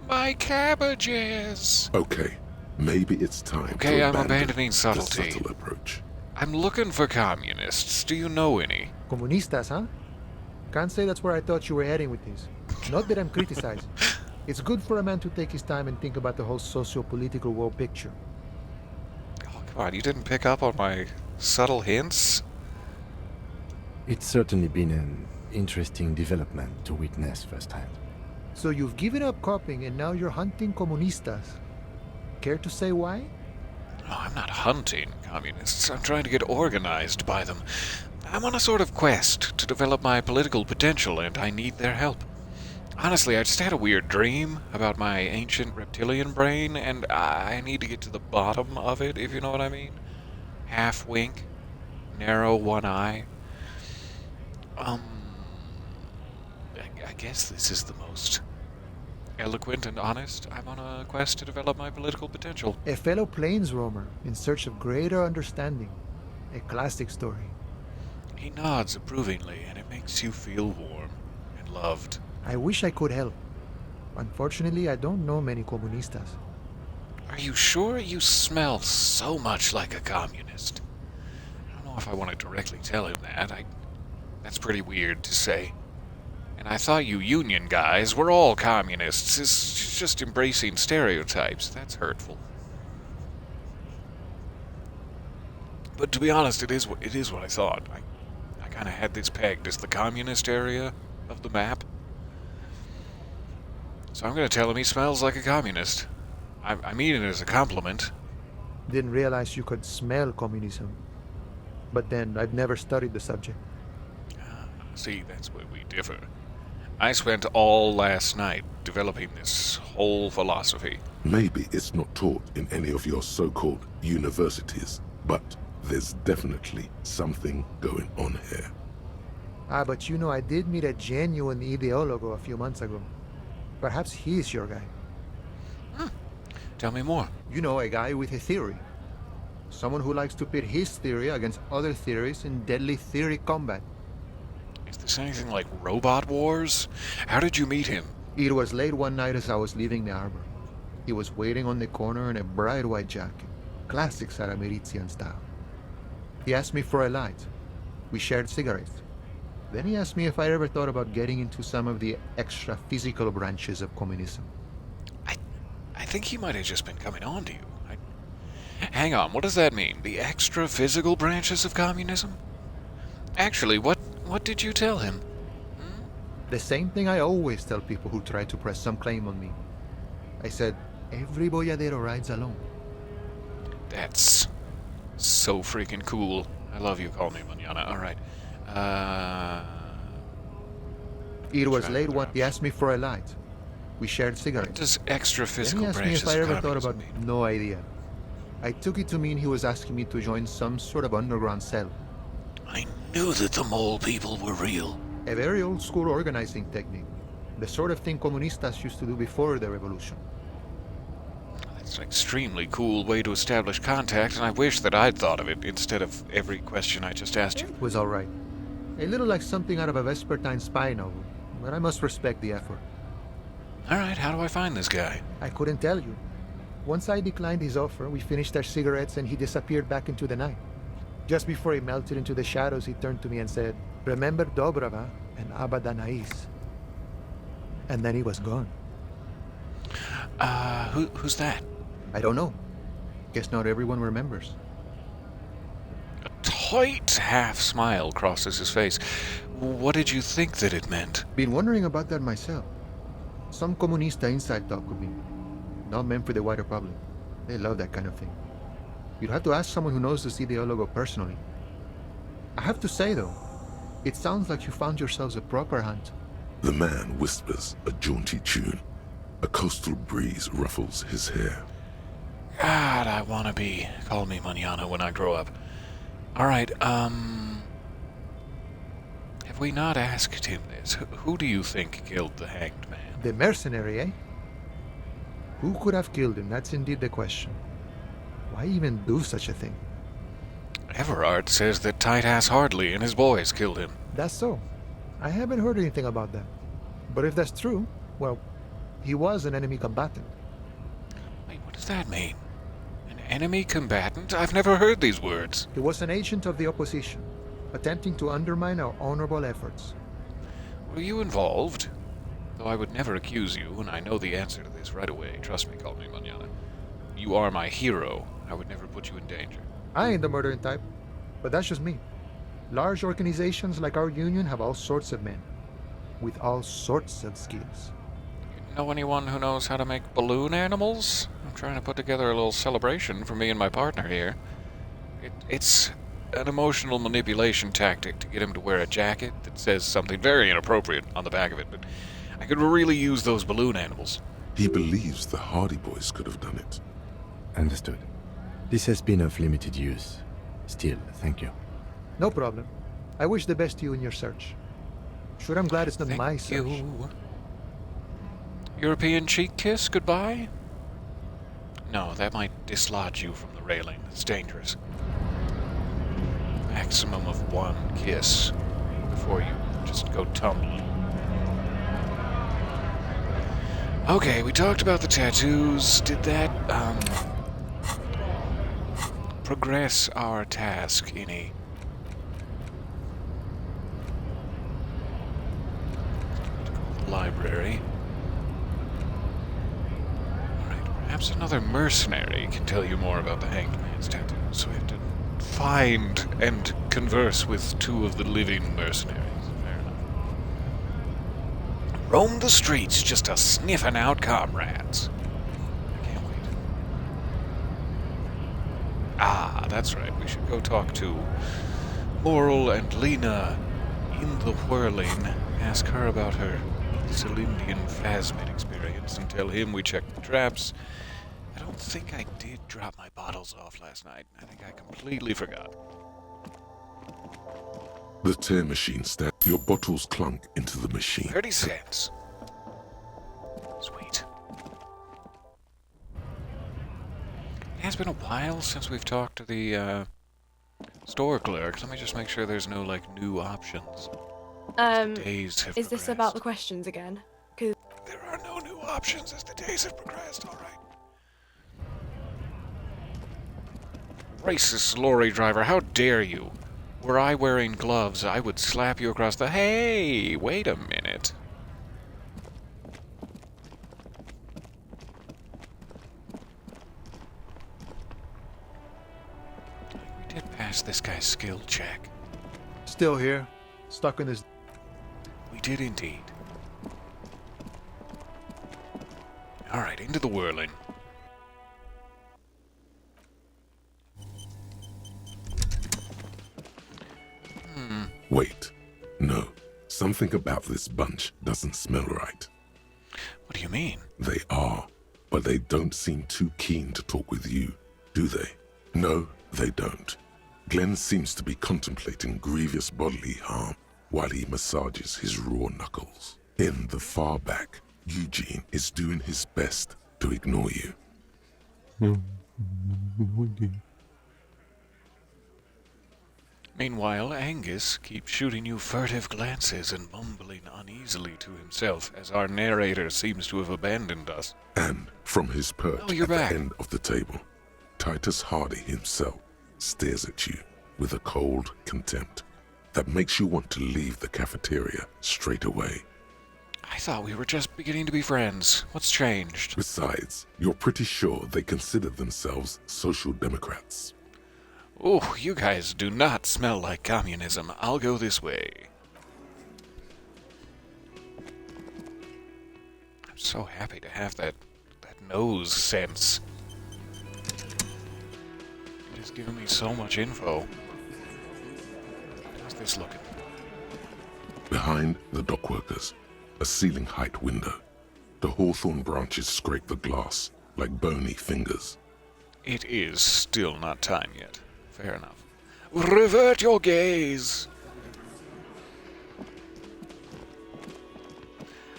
A: My cabbages!
F: Okay, maybe it's time
A: Okay,
F: to
A: I'm
F: abandon
A: abandoning
F: the
A: subtlety.
F: subtle approach.
A: I'm looking for communists. Do you know any?
I: Comunistas, huh? Can't say that's where I thought you were heading with this. Not that I'm criticizing. It's good for a man to take his time and think about the whole socio-political world picture.
A: Oh, come on, you didn't pick up on my subtle hints?
E: It's certainly been an interesting development to witness firsthand.
I: So you've given up copying and now you're hunting comunistas. Care to say why?
A: No, I'm not hunting communists. I'm trying to get organized by them. I'm on a sort of quest to develop my political potential, and I need their help. Honestly, I just had a weird dream about my ancient reptilian brain, and I need to get to the bottom of it, if you know what I mean. Half wink, narrow one eye. I guess this is the most eloquent and honest. I'm on a quest to develop my political potential.
I: A fellow plains roamer in search of greater understanding. A classic story.
A: He nods approvingly, and it makes you feel warm and loved.
I: I wish I could help. Unfortunately, I don't know many comunistas.
A: Are you sure you smell so much like a communist? I don't know if I want to directly tell him that. That's pretty weird to say. And I thought you union guys were all communists. It's just embracing stereotypes. That's hurtful. But to be honest, it is what I thought. I kind of had this pegged as the communist area of the map. So I'm going to tell him he smells like a communist. I mean it as a compliment.
I: Didn't realize you could smell communism. But then, I've never studied the subject.
A: See, that's where we differ. I spent all last night developing this whole philosophy.
F: Maybe it's not taught in any of your so-called universities, but there's definitely something going on here.
I: But you know, I did meet a genuine ideologo a few months ago. Perhaps he's your guy.
A: Tell me more.
I: You know, a guy with a theory. Someone who likes to pit his theory against other theories in deadly theory combat.
A: Is this anything like Robot Wars? How did you meet him?
I: It was late one night as I was leaving the arbor. He was waiting on the corner in a bright white jacket. Classic Sarameritian style. He asked me for a light. We shared cigarettes. Then he asked me if I ever thought about getting into some of the extra physical branches of communism.
A: I think he might have just been coming on to you. Hang on, what does that mean? The extra physical branches of communism? Actually, what did you tell him?
I: The same thing I always tell people who try to press some claim on me. I said, every boyadero rides alone.
A: That's so freaking cool. I love you, call me manana. Alright.
I: It was
A: Try
I: late
A: another
I: one. He
A: option.
I: asked me for a light. We shared
A: What
I: cigarettes.
A: does extra
I: Then
A: physical
I: he asked me
A: branches
I: if I
A: of
I: ever thought about.
A: communism mean?
I: No idea. I took it to mean he was asking me to join some sort of underground cell.
A: I knew that the mole people were real.
I: A very old school organizing technique. The sort of thing comunistas used to do before the revolution.
A: That's an extremely cool way to establish contact, and I wish that I'd thought of it instead of every question I just asked you.
I: It was alright. A little like something out of a Vespertine spy novel, but I must respect the effort.
A: Alright, how do I find this guy?
I: I couldn't tell you. Once I declined his offer, we finished our cigarettes and he disappeared back into the night. Just before he melted into the shadows, he turned to me and said, "Remember Dobrava and Abadanais." And then he was gone.
A: Who's that?
I: I don't know. Guess not everyone remembers.
A: A tight half smile crosses his face. What did you think that it meant?
I: Been wondering about that myself. Some comunista inside talk with me. Not meant for the wider public. They love that kind of thing. You'd have to ask someone who knows the ideologo personally. I have to say though, it sounds like you found yourselves a proper hunt.
F: The man whispers a jaunty tune. A coastal breeze ruffles his hair.
A: God, I wanna be call me manana when I grow up. Alright, have we not asked him this? Who do you think killed the hanged man?
I: The mercenary, eh? Who could have killed him? That's indeed the question. Why even do such a thing?
A: Everard says that tight-ass Hardley and his boys killed him.
I: That's so. I haven't heard anything about that. But if that's true, well, he was an enemy combatant.
A: Wait, what does that mean? An enemy combatant? I've never heard these words.
I: He was an agent of the opposition, attempting to undermine our honorable efforts.
A: Were you involved? Though I would never accuse you, and I know the answer to this right away. Trust me, call me manana. You are my hero. I would never put you in danger.
I: I ain't the murdering type, but that's just me. Large organizations like our union have all sorts of men, with all sorts of skills.
A: You know anyone who knows how to make balloon animals? I'm trying to put together a little celebration for me and my partner here. It's an emotional manipulation tactic to get him to wear a jacket that says something very inappropriate on the back of it, but I could really use those balloon animals.
F: He believes the Hardy Boys could have done it.
E: Understood. This has been of limited use. Still, thank you.
I: No problem. I wish the best to you in your search. Sure, I'm glad it's not my
A: Thank
I: search.
A: you. European cheek kiss goodbye? No, that might dislodge you from the railing. It's dangerous. Maximum of one kiss before you just go tumbling. Okay, we talked about the tattoos. Did that, progress our task any? Library. Alright, perhaps another mercenary can tell you more about the Hanged Man's tattoos. So we have to find and converse with two of the living mercenaries. Fair enough. Roam the streets just a sniffing out comrades. I can't wait. Ah, that's right. We should go talk to Moral and Lena in the Whirling. Ask her about her Celindian phasmid experience and tell him we checked the traps. I don't think I did drop my bottles off last night. I think I completely forgot.
F: The tear machine stands. Your bottles clunk into the machine.
A: 30 cents. Sweet. It has been a while since we've talked to the store clerk. Let me just make sure there's no new options. Days have
J: Is this
A: progressed.
J: about the questions again?
A: There are no new options as the days have progressed, alright. Racist lorry driver, how dare you? Were I wearing gloves, I would slap you across the... Hey, wait a minute. We did pass this guy's skill check.
I: Still here, stuck in this.
A: We did indeed. Alright, into the whirling.
F: Wait. No. Something about this bunch doesn't smell right.
A: What do you mean?
F: They are, but they don't seem too keen to talk with you, do they? No, they don't. Glenn seems to be contemplating grievous bodily harm while he massages his raw knuckles. In the far back, Eugene is doing his best to ignore you.
A: Meanwhile, Angus keeps shooting you furtive glances and mumbling uneasily to himself as our narrator seems to have abandoned us.
F: And from his perch
A: Oh, you're
F: at
A: back.
F: the end of the table, Titus Hardy himself stares at you with a cold contempt that makes you want to leave the cafeteria straight away.
A: I thought we were just beginning to be friends. What's changed?
F: Besides, you're pretty sure they consider themselves social democrats.
A: Oh, you guys do not smell like communism. I'll go this way. I'm so happy to have that nose sense. It has given me so much info. How's this looking?
F: Behind the dockworkers, a ceiling-height window. The hawthorn branches scrape the glass like bony fingers.
A: It is still not time yet. Fair enough. Revert your gaze!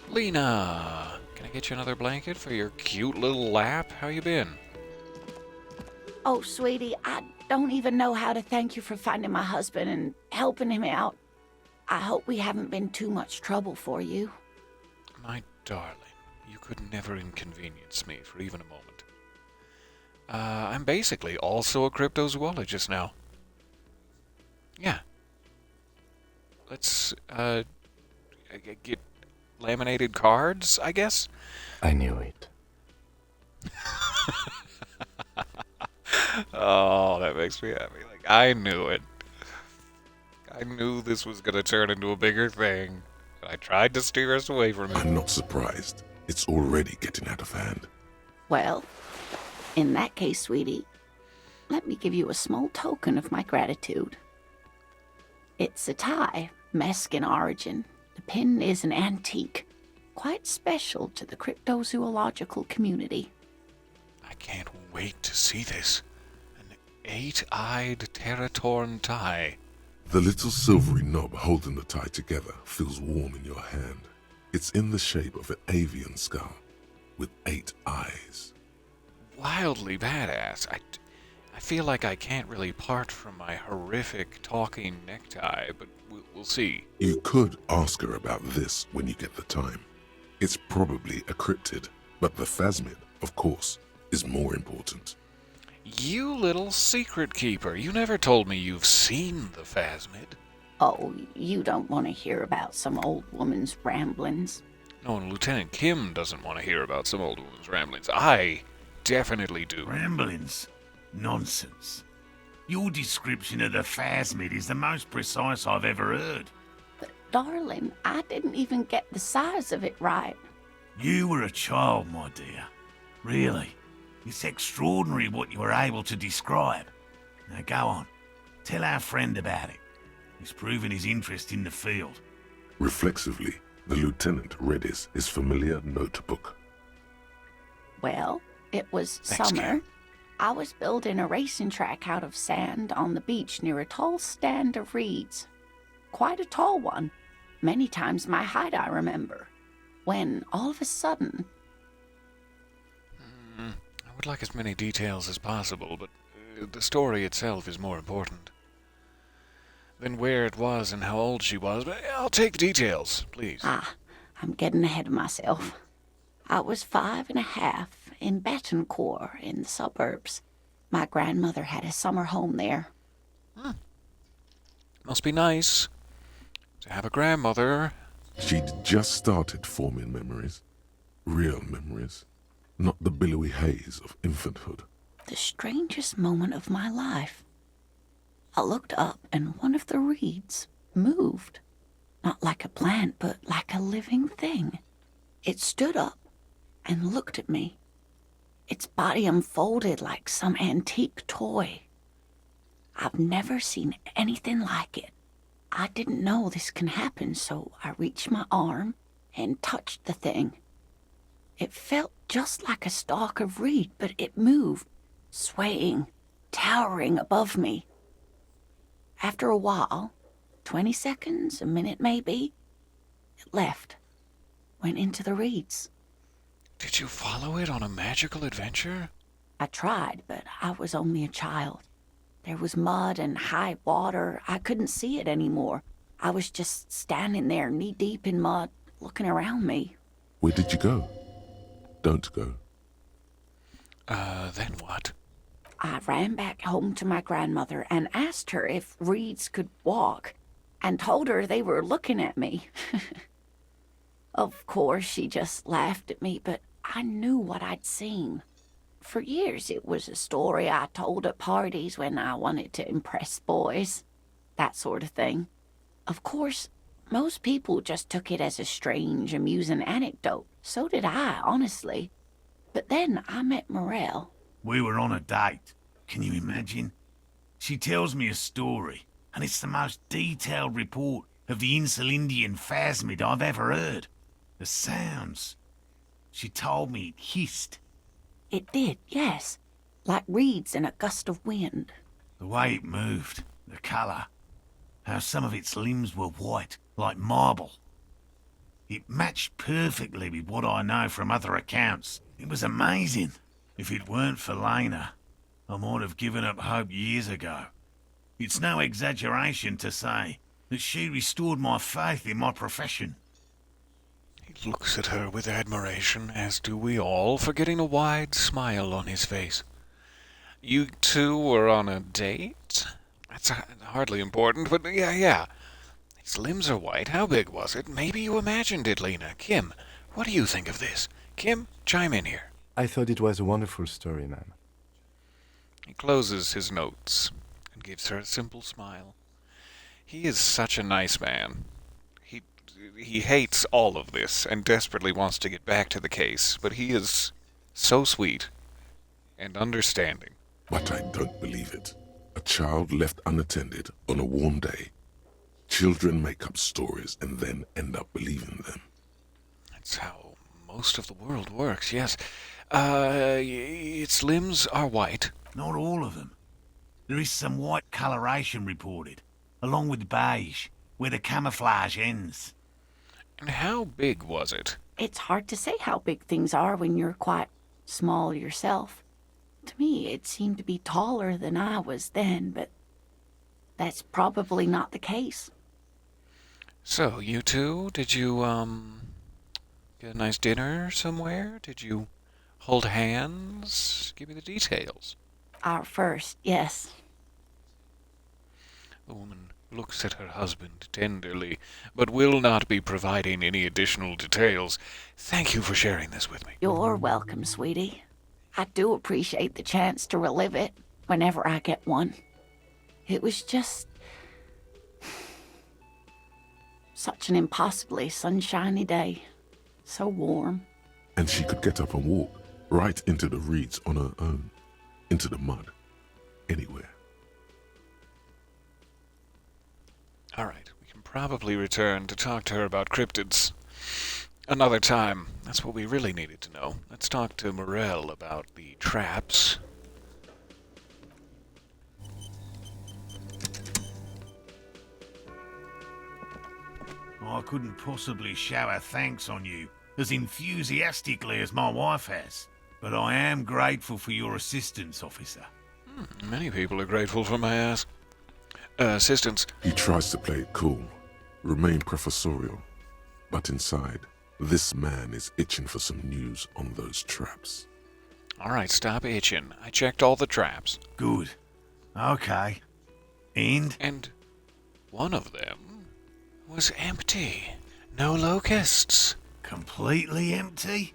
A: Lena, can I get you another blanket for your cute little lap? How you been?
J: Oh, sweetie, I don't even know how to thank you for finding my husband and helping him out. I hope we haven't been too much trouble for you.
A: My darling, you could never inconvenience me for even a moment. I'm basically also a cryptozoologist now. Yeah. Let's, get laminated cards, I guess?
E: I knew it.
A: Oh, that makes me happy. Like, I knew it. I knew this was gonna turn into a bigger thing. I tried to steer us away from it.
F: I'm not surprised. It's already getting out of hand.
J: Well, in that case, sweetie, let me give you a small token of my gratitude. It's a tie, Mexican origin. The pin is an antique, quite special to the cryptozoological community.
A: I can't wait to see this. An 8-eyed Terratorn tie.
F: The little silvery knob holding the tie together feels warm in your hand. It's in the shape of an avian skull with 8 eyes.
A: Wildly badass. I feel like I can't really part from my horrific talking necktie, but we'll see.
F: You could ask her about this when you get the time. It's probably a cryptid, but the phasmid, of course, is more important.
A: You little secret keeper, you never told me you've seen the phasmid.
J: Oh, you don't want to hear about some old woman's ramblings.
A: No, and Lieutenant Kim doesn't want to hear about some old woman's ramblings. I definitely do.
K: Ramblings? Nonsense. Your description of the phasmid is the most precise I've ever heard.
J: But, darling, I didn't even get the size of it right.
K: You were a child, my dear. Really. It's extraordinary what you were able to describe. Now go on. Tell our friend about it. He's proven his interest in the field.
F: Reflexively, the lieutenant readies his familiar notebook.
J: Well, it was
A: Thanks,
J: summer.
A: Kim.
J: I was building a racing track out of sand on the beach near a tall stand of reeds. Quite a tall one. Many times my height, I remember. When, all of a sudden...
A: I would like as many details as possible, but the story itself is more important than where it was and how old she was. But I'll take the details, please.
J: I'm getting ahead of myself. I was 5.5 in Betancourt in the suburbs. My grandmother had a summer home there.
A: Must be nice to have a grandmother.
F: She'd just started forming memories. Real memories. Not the billowy haze of infanthood.
J: The strangest moment of my life. I looked up and one of the reeds moved. Not like a plant, but like a living thing. It stood up and looked at me. Its body unfolded like some antique toy. I've never seen anything like it. I didn't know this can happen, so I reached my arm and touched the thing. It felt just like a stalk of reed, but it moved, swaying, towering above me. After a while, 20 seconds, a minute maybe, it left, went into the reeds.
A: Did you follow it on a magical adventure?
J: I tried, but I was only a child. There was mud and high water. I couldn't see it anymore. I was just standing there knee-deep in mud, looking around me.
F: Where did you go? Don't go.
A: Then what?
J: I ran back home to my grandmother and asked her if reeds could walk, and told her they were looking at me. Of course, she just laughed at me, but I knew what I'd seen. For years, it was a story I told at parties when I wanted to impress boys. That sort of thing. Of course, most people just took it as a strange, amusing anecdote. So did I, honestly. But then I met Morel.
K: We were on a date. Can you imagine? She tells me a story, and it's the most detailed report of the Insulindian phasmid I've ever heard. The sounds. She told me it hissed.
J: It did, yes. Like reeds in a gust of wind.
K: The way it moved, the colour, how some of its limbs were white, like marble. It matched perfectly with what I know from other accounts. It was amazing. If it weren't for Lena, I might have given up hope years ago. It's no exaggeration to say that she restored my faith in my profession.
A: He looks at her with admiration, as do we all, forgetting a wide smile on his face. You two were on a date? That's hardly important, but yeah. His limbs are white. How big was it? Maybe you imagined it, Lena. Kim, what do you think of this? Kim, chime in here.
E: I thought it was a wonderful story, ma'am.
A: He closes his notes and gives her a simple smile. He is such a nice man. He hates all of this and desperately wants to get back to the case, but he is so sweet and understanding.
F: But I don't believe it. A child left unattended on a warm day. Children make up stories and then end up believing them.
A: That's how most of the world works, yes. Its limbs are white.
K: Not all of them. There is some white coloration reported, along with beige, where the camouflage ends.
A: And how big was it?
J: It's hard to say how big things are when you're quite small yourself. To me, it seemed to be taller than I was then, but that's probably not the case.
A: So, you two, did you, get a nice dinner somewhere? Did you hold hands? Give me the details.
J: Our first, yes.
A: The woman looks at her husband tenderly, but will not be providing any additional details. Thank you for sharing this with me.
J: You're welcome, sweetie. I do appreciate the chance to relive it whenever I get one. It was just such an impossibly sunshiny day. So warm.
F: And she could get up and walk right into the reeds on her own, into the mud, anywhere.
A: All right, we can probably return to talk to her about cryptids another time. That's what we really needed to know. Let's talk to Morel about the traps.
K: I couldn't possibly shower thanks on you as enthusiastically as my wife has, but I am grateful for your assistance, officer.
A: Many people are grateful for my assistance.
F: He tries to play it cool, remain professorial, but inside, this man is itching for some news on those traps.
A: All right, stop itching. I checked all the traps.
K: Good. Okay.
A: And one of them was empty. No locusts.
K: Completely empty?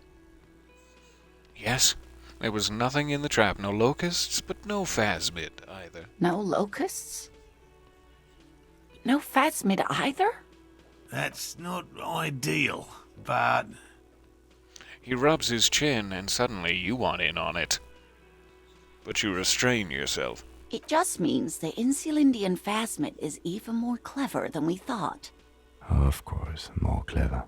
A: Yes, there was nothing in the trap. No locusts, but no phasmid either.
J: No locusts? No phasmid either?
K: That's not ideal, but...
A: He rubs his chin, and suddenly you want in on it. But you restrain yourself.
J: It just means the Insulindian phasmid is even more clever than we thought.
E: Of course, more clever.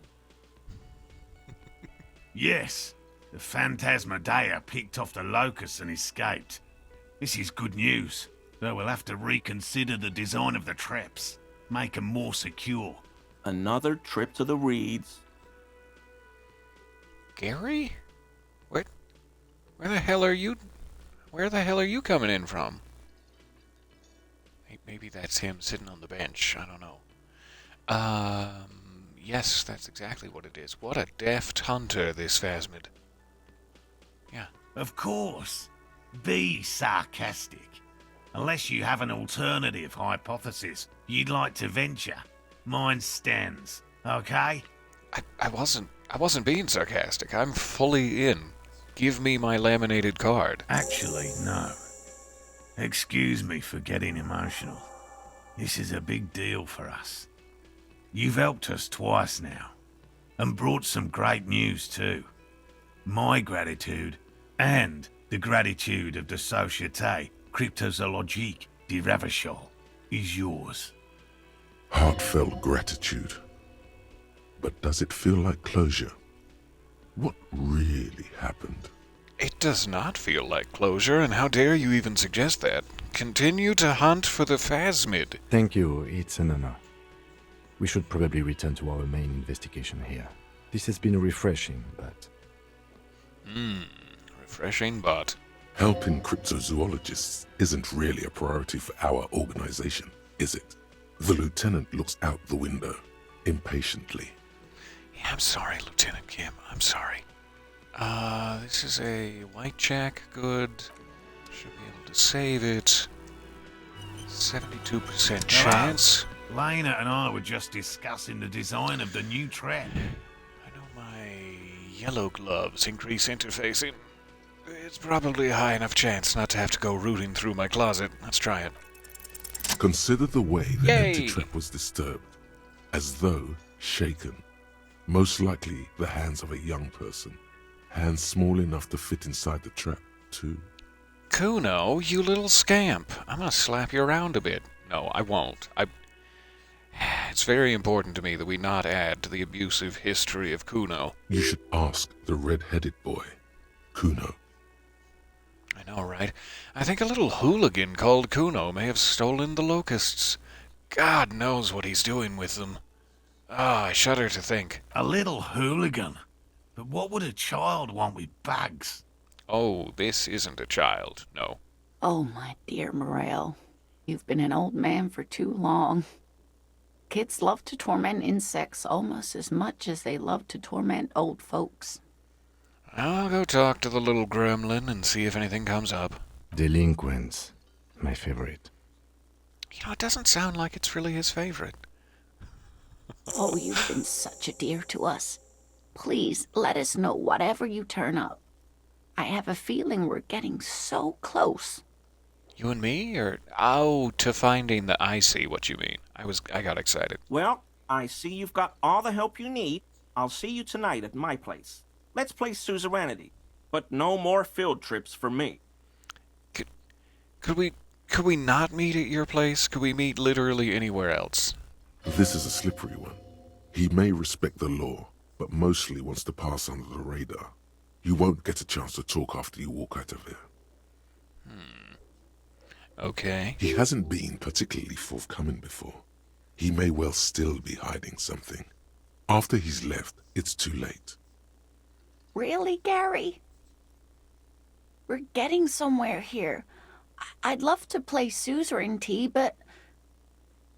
K: Yes, the Phantasmadeia picked off the locusts and escaped. This is good news, though we'll have to reconsider the design of the traps, make them more secure.
L: Another trip to the Reeds.
A: Gary? Where the hell are you? Where the hell are you coming in from? Maybe that's him sitting on the bench. I don't know. Yes, that's exactly what it is. What a deft hunter, this phasmid. Yeah.
K: Of course. Be sarcastic. Unless you have an alternative hypothesis you'd like to venture, mine stands. Okay?
A: I wasn't being sarcastic. I'm fully in. Give me my laminated card.
K: Actually, no. Excuse me for getting emotional. This is a big deal for us. You've helped us twice now, and brought some great news too. My gratitude, and the gratitude of the Société Cryptozoologique de Ravachol, is yours.
F: Heartfelt gratitude. But does it feel like closure? What really happened?
A: It does not feel like closure, and how dare you even suggest that? Continue to hunt for the phasmid.
E: Thank you, it's an honor. We should probably return to our main investigation here. This has been refreshing, but...
A: Refreshing, but...
F: Helping cryptozoologists isn't really a priority for our organization, is it? The lieutenant looks out the window, impatiently.
A: Yeah, I'm sorry, Lieutenant Kim. I'm sorry. This is a white check. Good. Should be able to save it. 72% chance.
K: Lena and I were just discussing the design of the new trap.
A: I know my yellow gloves increase interfacing. It's probably a high enough chance not to have to go rooting through my closet. Let's try it.
F: Consider the way the
A: Yay!
F: empty trap was disturbed, as though shaken. Most likely the hands of a young person. Hands small enough to fit inside the trap, too.
A: Kuno, you little scamp. I'm gonna slap you around a bit. No, I won't. It's very important to me that we not add to the abusive history of Kuno.
F: You should ask the red-headed boy, Kuno.
A: I know, right? I think a little hooligan called Kuno may have stolen the locusts. God knows what he's doing with them. I shudder to think.
K: A little hooligan? But what would a child want with bugs?
A: Oh, this isn't a child, no.
J: Oh, my dear Morel. You've been an old man for too long. Kids love to torment insects almost as much as they love to torment old folks.
A: I'll go talk to the little gremlin and see if anything comes up.
E: Delinquents. My favorite.
A: You know, it doesn't sound like it's really his favorite.
J: Oh, you've been such a dear to us. Please, let us know whatever you turn up. I have a feeling we're getting so close.
A: You and me? Or, oh, to finding the I see what you mean. I got excited.
L: Well, I see you've got all the help you need. I'll see you tonight at my place. Let's play suzerainty, but no more field trips for me.
A: Could we not meet at your place? Could we meet literally anywhere else?
F: This is a slippery one. He may respect the law, but mostly wants to pass under the radar. You won't get a chance to talk after you walk out of here.
A: Okay.
F: He hasn't been particularly forthcoming before. He may well still be hiding something. After he's left, it's too late.
J: Really, Gary? We're getting somewhere here. I'd love to play suzerainty, but...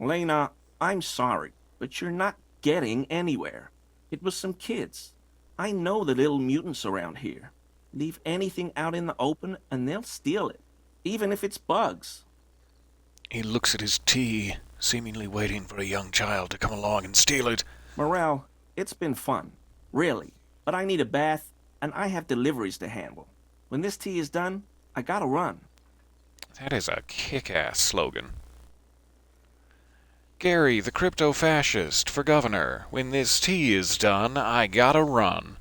L: Lena, I'm sorry, but you're not getting anywhere. It was some kids. I know the little mutants around here. Leave anything out in the open and they'll steal it, even if it's bugs.
A: He looks at his tea, seemingly waiting for a young child to come along and steal it.
L: Morel, it's been fun, really, but I need a bath and I have deliveries to handle. When this tea is done, I gotta run.
A: That is a kick-ass slogan. Gary, the crypto-fascist, for governor. When this tea is done, I gotta run.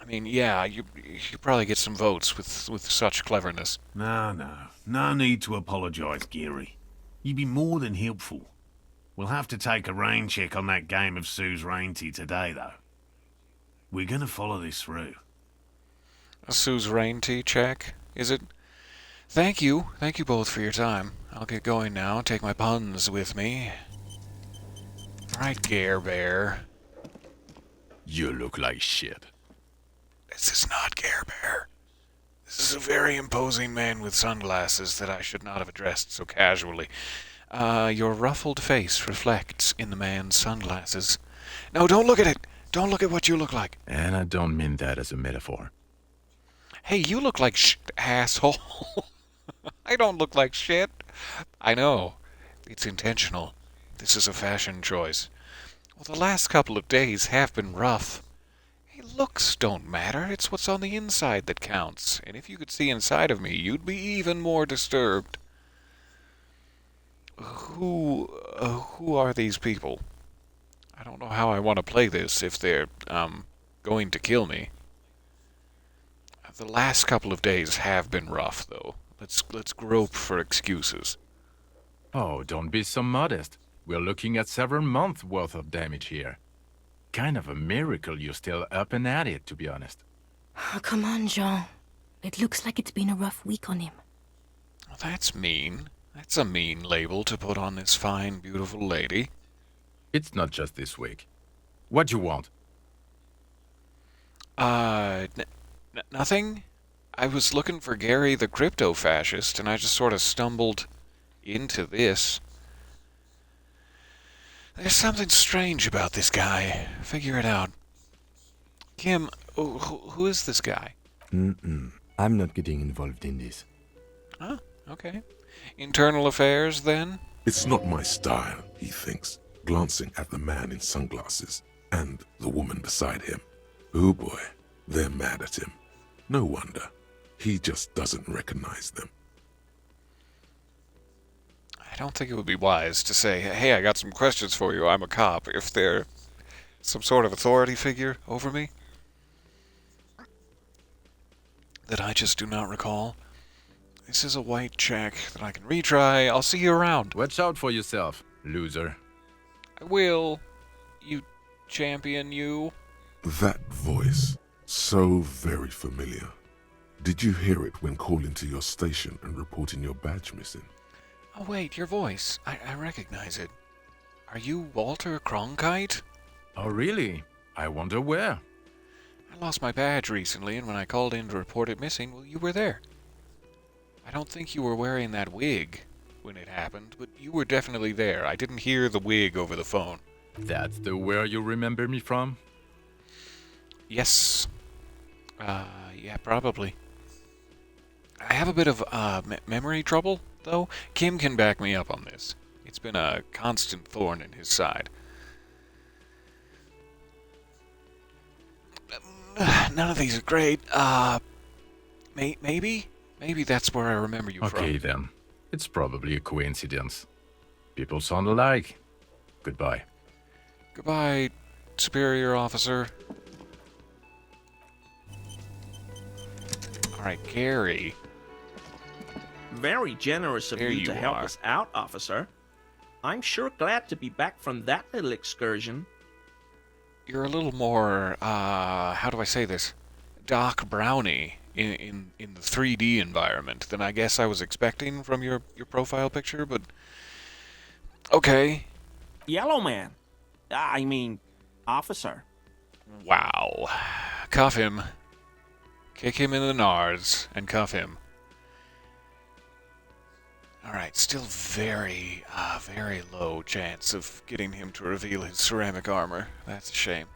A: mean, yeah, you probably get some votes with such cleverness.
K: No need to apologise, Geary. You've been more than helpful. We'll have to take a rain check on that game of Sue's Rainty today, though. We're gonna follow this through.
A: A Sue's Rain tea check, is it? Thank you both for your time. I'll get going now, take my puns with me. Right, Gare Bear.
E: You look like shit.
A: This is not Gare Bear. This is a very imposing man with sunglasses that I should not have addressed so casually. Your ruffled face reflects in the man's sunglasses. No, don't look at it! Don't look at what you look like.
E: And I don't mean that as a metaphor.
A: Hey, you look like asshole. I don't look like shit. I know. It's intentional. This is a fashion choice. Well, the last couple of days have been rough. Hey, looks don't matter. It's what's on the inside that counts. And if you could see inside of me, you'd be even more disturbed. Who are these people? I don't know how I want to play this if they're, going to kill me. The last couple of days have been rough, though. Let's grope for excuses.
E: Oh, don't be so modest. We're looking at several months' worth of damage here. Kind of a miracle you're still up and at it, to be honest.
M: Oh, come on, Jean. It looks like it's been a rough week on him.
A: Well, that's mean. That's a mean label to put on this fine, beautiful lady.
E: It's not just this week. What you want?
A: Nothing? I was looking for Gary the crypto-fascist, and I just sort of stumbled into this. There's something strange about this guy. Figure it out. Kim, who is this guy?
E: I'm not getting involved in this.
A: Huh, okay. Internal affairs, then?
F: It's not my style, he thinks, glancing at the man in sunglasses and the woman beside him. Oh boy, they're mad at him. No wonder. He just doesn't recognize them.
A: I don't think it would be wise to say, hey, I got some questions for you, I'm a cop, if they're some sort of authority figure over me that I just do not recall. This is a white check that I can retry. I'll see you around.
E: Watch out for yourself, loser.
A: I will, you champion, you.
F: That voice, so very familiar. Did you hear it when calling to your station and reporting your badge missing?
A: Oh wait, your voice. I recognize it. Are you Walter Cronkite?
E: Oh, really? I wonder where.
A: I lost my badge recently, and when I called in to report it missing, well, you were there. I don't think you were wearing that wig when it happened, but you were definitely there. I didn't hear the wig over the phone.
E: That's the where you remember me from?
A: Yes. Yeah, probably. I have a bit of, memory trouble, though. Kim can back me up on this. It's been a constant thorn in his side. None of these are great. Maybe? Maybe that's where I remember you from.
E: Okay, then. It's probably a coincidence. People sound alike. Goodbye.
A: Goodbye, superior officer. Alright, Gary.
L: Very generous of
A: There
L: you
A: you
L: to help
A: are.
L: us out, officer. I'm sure glad to be back from that little excursion.
A: You're a little more, how do I say this? Doc Brownie in the 3D environment than I guess I was expecting from your profile picture, but okay.
L: Yellow man. I mean, officer.
A: Wow. Cuff him. Kick him in the nards and cuff him. Alright, still very low chance of getting him to reveal his ceramic armor. That's a shame.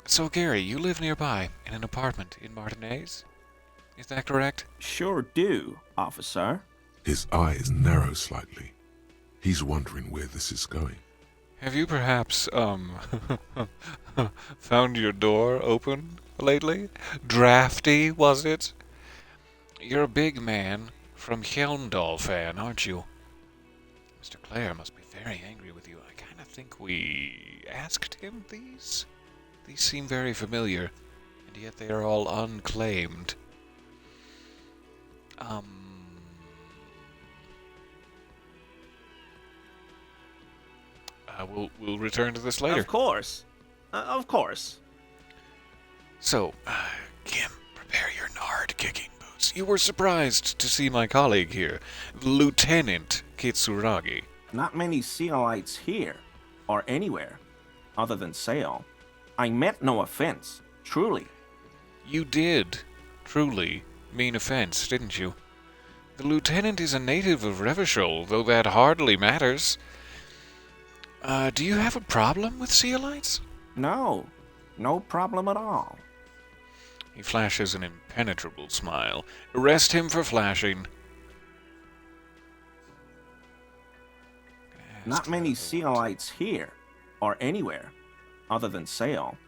A: So, Gary, you live nearby, in an apartment in Martinez? Is that correct?
L: Sure do, officer.
F: His eyes narrow slightly. He's wondering where this is going.
A: Have you perhaps, found your door open lately? Drafty, was it? You're a big man from Hjelmdal, aren't you? Mr. Clare must be very angry with you. I kind of think we asked him these. These seem very familiar, and yet they are all unclaimed. We'll return to this later.
L: Of course. Of course.
A: So, Kim, prepare your nard-kicking boots. You were surprised to see my colleague here, Lieutenant Kitsuragi.
L: Not many Sealites here, or anywhere, other than Sail. I meant no offense, truly.
A: You did, truly, mean offense, didn't you? The lieutenant is a native of Revachol, though that hardly matters. Do you have a problem with Sealites?
L: No, no problem at all.
A: He flashes an impenetrable smile. Arrest him for flashing.
L: Not many Sealites here, or anywhere, other than Sail.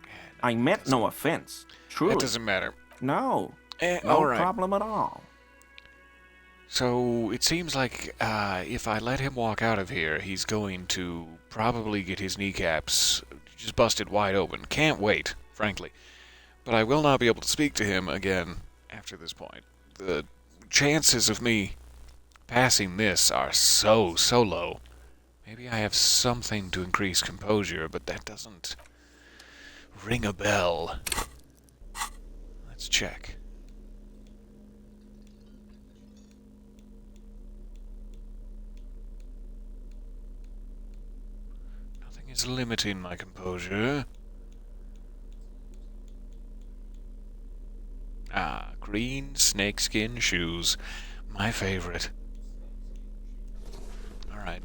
L: I meant no offense, truly.
A: That doesn't matter.
L: No, no
A: all right.
L: problem at all.
A: So, it seems like if I let him walk out of here, he's going to probably get his kneecaps just busted wide open. Can't wait, frankly. But I will not be able to speak to him again after this point. The chances of me passing this are so low. Maybe I have something to increase composure, but that doesn't ring a bell. Let's check. Nothing is limiting my composure. Ah, green snakeskin shoes. My favorite. Alright.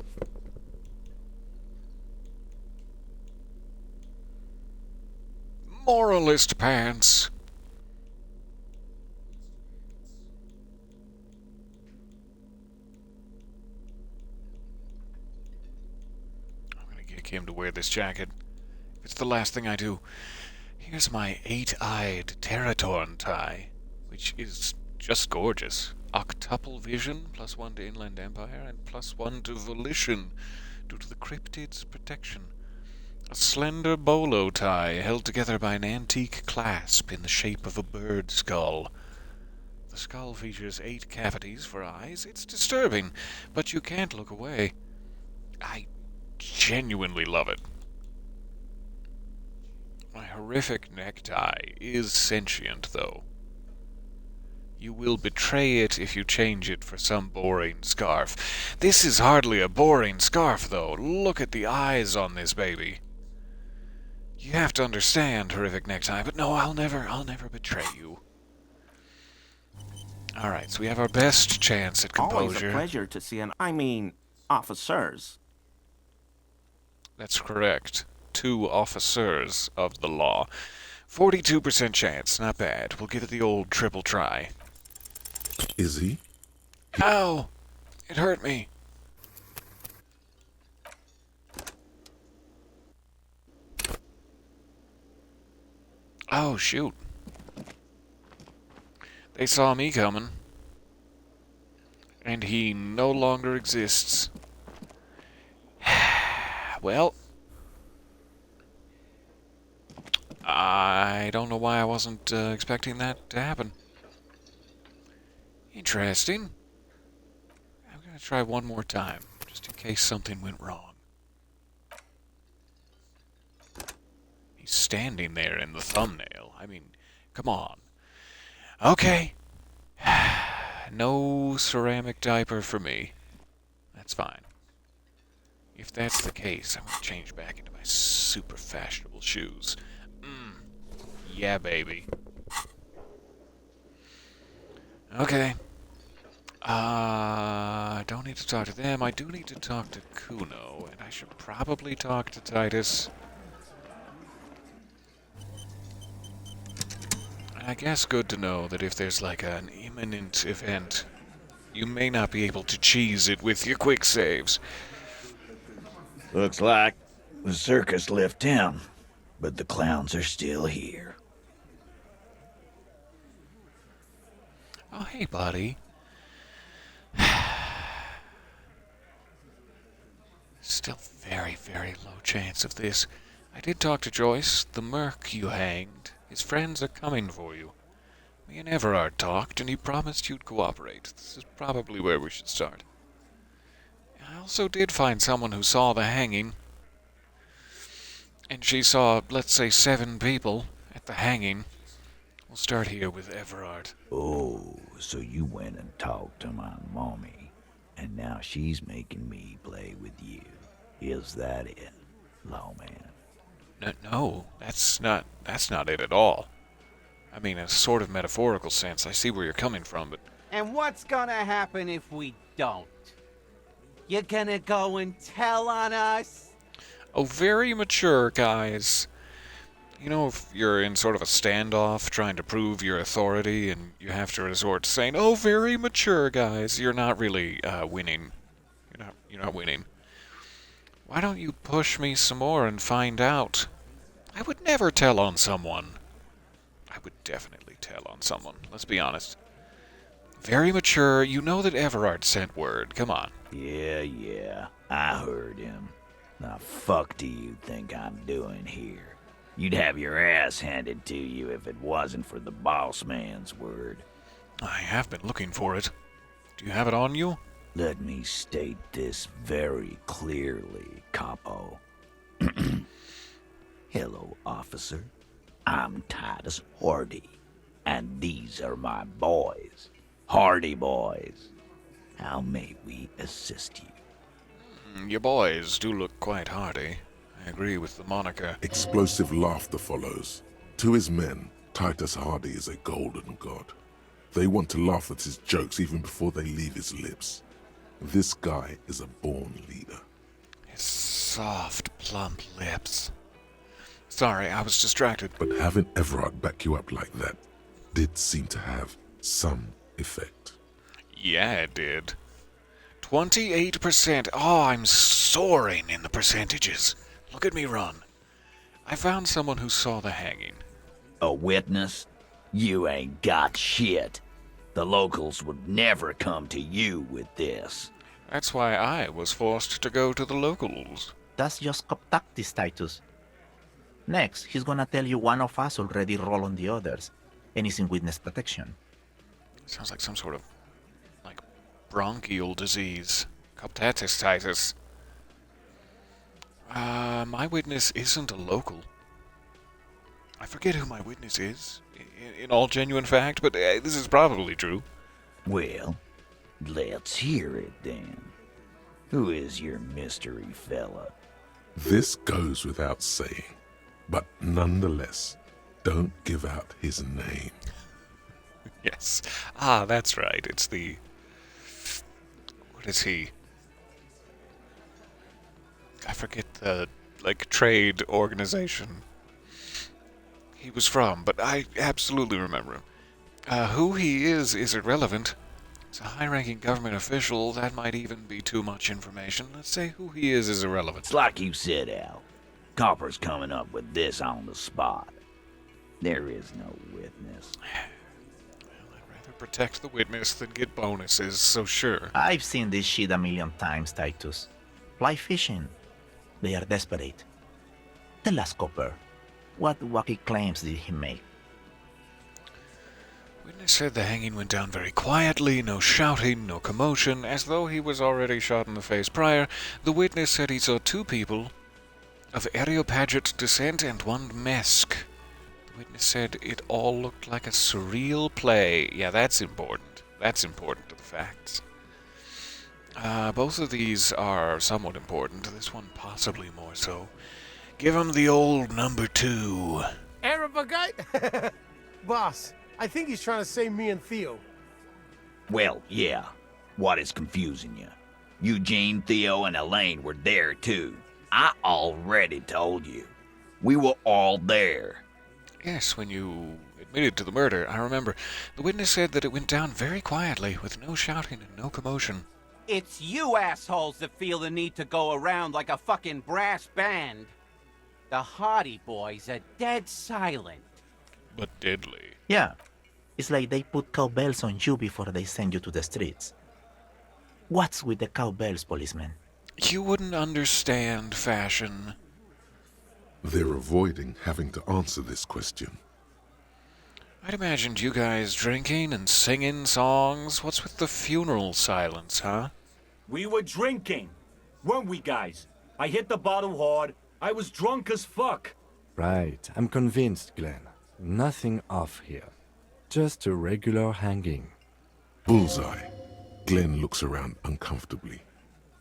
A: Moralist pants. I'm gonna get Kim to wear this jacket. It's the last thing I do. Here's my 8-eyed Teratorn tie, which is just gorgeous. Octuple vision, +1 to Inland Empire, and +1 to Volition, due to the cryptid's protection. A slender bolo tie held together by an antique clasp in the shape of a bird skull. The skull features 8 cavities for eyes. It's disturbing, but you can't look away. I genuinely love it. My horrific necktie is sentient, though. You will betray it if you change it for some boring scarf. This is hardly a boring scarf, though. Look at the eyes on this baby. You have to understand, horrific necktie, but no, I'll never betray you. Alright, so we have our best chance at composure.
L: Always a pleasure to see officers.
A: That's correct. 2 officers of the law. 42% chance, not bad. We'll give it the old triple try.
F: Is he?
A: Ow! It hurt me. Oh, shoot. They saw me coming. And he no longer exists. Well, I don't know why I wasn't expecting that to happen. Interesting. I'm going to try one more time, just in case something went wrong. He's standing there in the thumbnail. I mean, come on. Okay. No ceramic diaper for me. That's fine. If that's the case, I'm going to change back into my super fashionable shoes. Yeah, baby. Okay. Don't need to talk to them. I do need to talk to Kuno, and I should probably talk to Titus. I guess good to know that if there's like an imminent event, you may not be able to cheese it with your quick saves.
N: Looks like the circus left town, but the clowns are still here.
A: Oh, hey, buddy. Still very, very low chance of this. I did talk to Joyce. The merc you hanged His friends are coming for you. Me and Everard talked, and he promised you'd cooperate. This is probably where we should start. I also did find someone who saw the hanging. And she saw, let's say, 7 people at the hanging. We'll start here with Everard.
N: Oh, so you went and talked to my mommy, and now she's making me play with you. Is that it, lawman?
A: No, that's not it at all. I mean, in a sort of metaphorical sense. I see where you're coming from, but...
O: And what's gonna happen if we don't? You gonna go and tell on us?
A: Oh, very mature, guys. You know, if you're in sort of a standoff trying to prove your authority and you have to resort to saying, "Oh, very mature, guys," you're not really winning. You're not winning. Why don't you push me some more and find out? I would never tell on someone. I would definitely tell on someone, let's be honest. Very mature, you know that Everard sent word. Come on.
N: Yeah, I heard him. The fuck do you think I'm doing here? You'd have your ass handed to you if it wasn't for the boss man's word.
A: I have been looking for it. Do you have it on you?
N: Let me state this very clearly, Capo. Hello, officer. I'm Titus Hardy, and these are my boys. Hardy boys. How may we assist you?
A: Your boys do look quite hardy. I agree with the moniker.
F: Explosive laughter follows. To his men, Titus Hardy is a golden god. They want to laugh at his jokes even before they leave his lips. This guy is a born leader.
A: His soft, plump lips. Sorry, I was distracted.
F: But having Everard back you up like that did seem to have some effect.
A: Yeah, it did. 28%. Oh, I'm soaring in the percentages. Look at me run. I found someone who saw the hanging.
N: A witness? You ain't got shit. The locals would never come to you with this.
A: That's why I was forced to go to the locals.
P: That's just cop tactics, Titus. Next, he's gonna tell you one of us already roll on the others, and he's in witness protection.
A: Sounds like some sort of, bronchial disease. Coptatitis. My witness isn't a local. I forget who my witness is, in all genuine fact, but this is probably true.
N: Well, let's hear it then. Who is your mystery fella?
F: This goes without saying, but nonetheless, don't give out his name.
A: Yes. Ah, that's right. It's the... What is he? I forget the, trade organization he was from, but I absolutely remember him. Who he is irrelevant. He's a high-ranking government official. That might even be too much information. Let's say who he is irrelevant.
N: It's like you said, Al. Copper's coming up with this on the spot. There is no witness.
A: I'd rather protect the witness than get bonuses, so sure.
P: I've seen this shit a million times, Titus. Fly fishing. They are desperate. Tell us, Copper, what wacky claims did he make?
A: Witness said the hanging went down very quietly, no shouting, no commotion, as though he was already shot in the face prior. The witness said he saw 2 people of Areopagite descent and 1 Mesk. The witness said it all looked like a surreal play. Yeah, that's important. That's important to the facts. Both of these are somewhat important. This one possibly more so. Give him the old number 2.
Q: Arabagite? Boss, I think he's trying to say me and Theo.
N: Well, yeah. What is confusing you? Eugene, Theo, and Elaine were there too. I already told you. We were all there.
A: Yes, when you admitted to the murder, I remember. The witness said that it went down very quietly, with no shouting and no commotion.
O: It's you assholes that feel the need to go around like a fucking brass band. The Hardy boys are dead silent.
A: But deadly.
P: Yeah, it's like they put cowbells on you before they send you to the streets. What's with the cowbells, policeman?
A: You wouldn't understand fashion.
F: They're avoiding having to answer this question.
A: I'd imagined you guys drinking and singing songs. What's with the funeral silence, huh?
R: We were drinking, weren't we, guys? I hit the bottle hard. I was drunk as fuck.
E: Right, I'm convinced, Glenn. Nothing off here. Just a regular hanging.
F: Bullseye. Glenn looks around uncomfortably.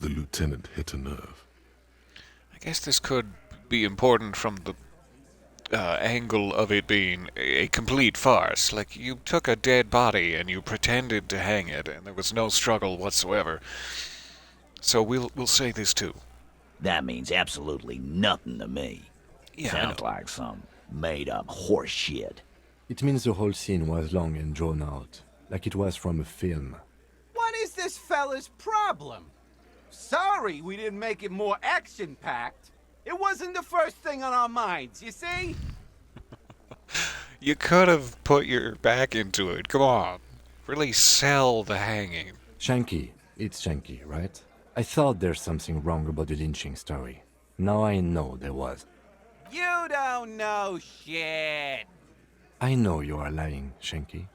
F: The lieutenant hit a nerve.
A: I guess this could be important from the angle of it being a complete farce. Like, you took a dead body and you pretended to hang it, and there was no struggle whatsoever. So we'll say this too.
N: That means absolutely nothing to me.
A: Yeah,
N: Sounds like some made-up horse shit.
E: It means the whole scene was long and drawn out, like it was from a film.
O: What is this fella's problem? Sorry we didn't make it more action-packed. It wasn't the first thing on our minds, you see?
A: You could have put your back into it. Come on. Really sell the hanging.
E: Shanky. It's Shanky, right? I thought there's something wrong about the lynching story. Now I know there was.
O: You don't know shit.
E: I know you are lying, Shanky.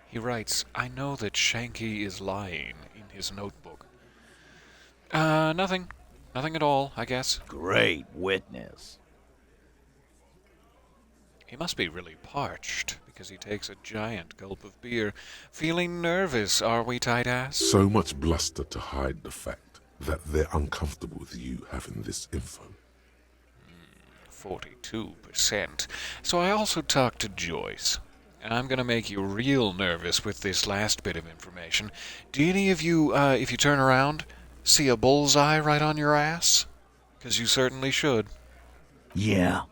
A: He writes, I know that Shanky is lying in his notebook. Nothing. Nothing at all, I guess.
N: Great witness.
A: He must be really parched, because he takes a giant gulp of beer. Feeling nervous, are we, tight ass?
F: So much bluster to hide the fact that they're uncomfortable with you having this info.
A: 42%. So I also talked to Joyce. And I'm gonna make you real nervous with this last bit of information. Do any of you, if you turn around, see a bullseye right on your ass? 'Cause you certainly should.
N: Yeah.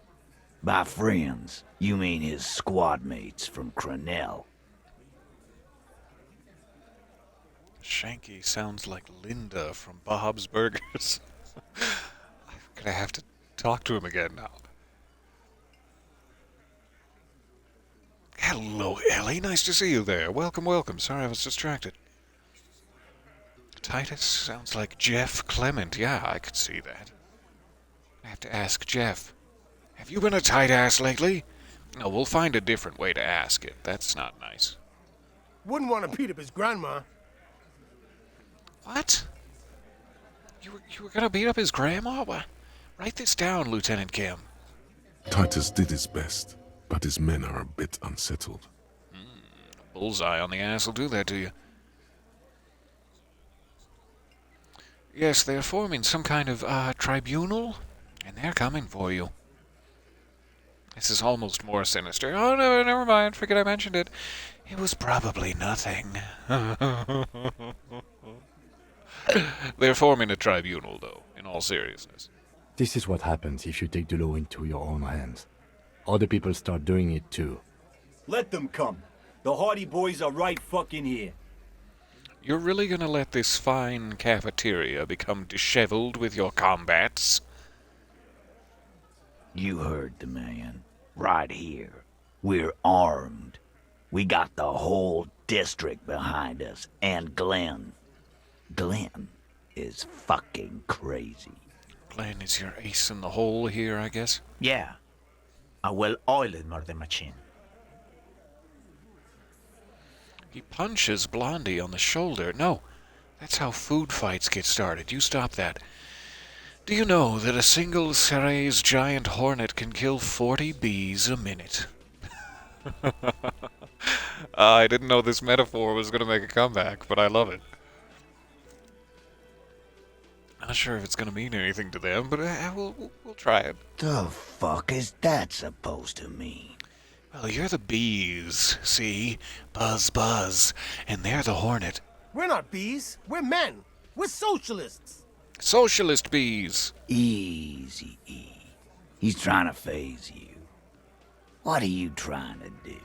N: By friends, you mean his squad mates from Crenell.
A: Shanky sounds like Linda from Bob's Burgers. I'm gonna have to talk to him again now. Hello, Ellie. Nice to see you there. Welcome, welcome. Sorry I was distracted. Titus sounds like Jeff Clement. Yeah, I could see that. I have to ask Jeff. Have you been a tight ass lately? No, we'll find a different way to ask it. That's not nice.
Q: Wouldn't want to beat up his grandma.
A: What? You were gonna beat up his grandma? What? Write this down, Lieutenant Kim.
F: Titus did his best, but his men are a bit unsettled.
A: A bullseye on the ass will do that to you. Yes, they're forming some kind of, tribunal, and they're coming for you. This is almost more sinister. Oh, no, never mind. Forget I mentioned it. It was probably nothing. They're forming a tribunal, though, in all seriousness.
E: This is what happens if you take the law into your own hands. Other people start doing it too.
R: Let them come. The Hardy Boys are right fucking here.
A: You're really gonna let this fine cafeteria become disheveled with your combats?
N: You heard the man. Right here. We're armed. We got the whole district behind us, and Glenn. Glenn is fucking crazy.
A: Glenn is your ace in the hole here, I guess?
P: Yeah. A well-oiled murder machine.
A: He punches Blondie on the shoulder. No, that's how food fights get started. You stop that. Do you know that a single Ceres giant hornet can kill 40 bees a minute? I didn't know this metaphor was going to make a comeback, but I love it. Not sure if it's going to mean anything to them, but we'll try it.
N: The fuck is that supposed to mean?
A: Well, you're the bees, see? Buzz, buzz. And they're the hornet.
Q: We're not bees. We're men. We're socialists.
A: Socialist bees.
N: Easy, E. He's trying to phase you. What are you trying to do?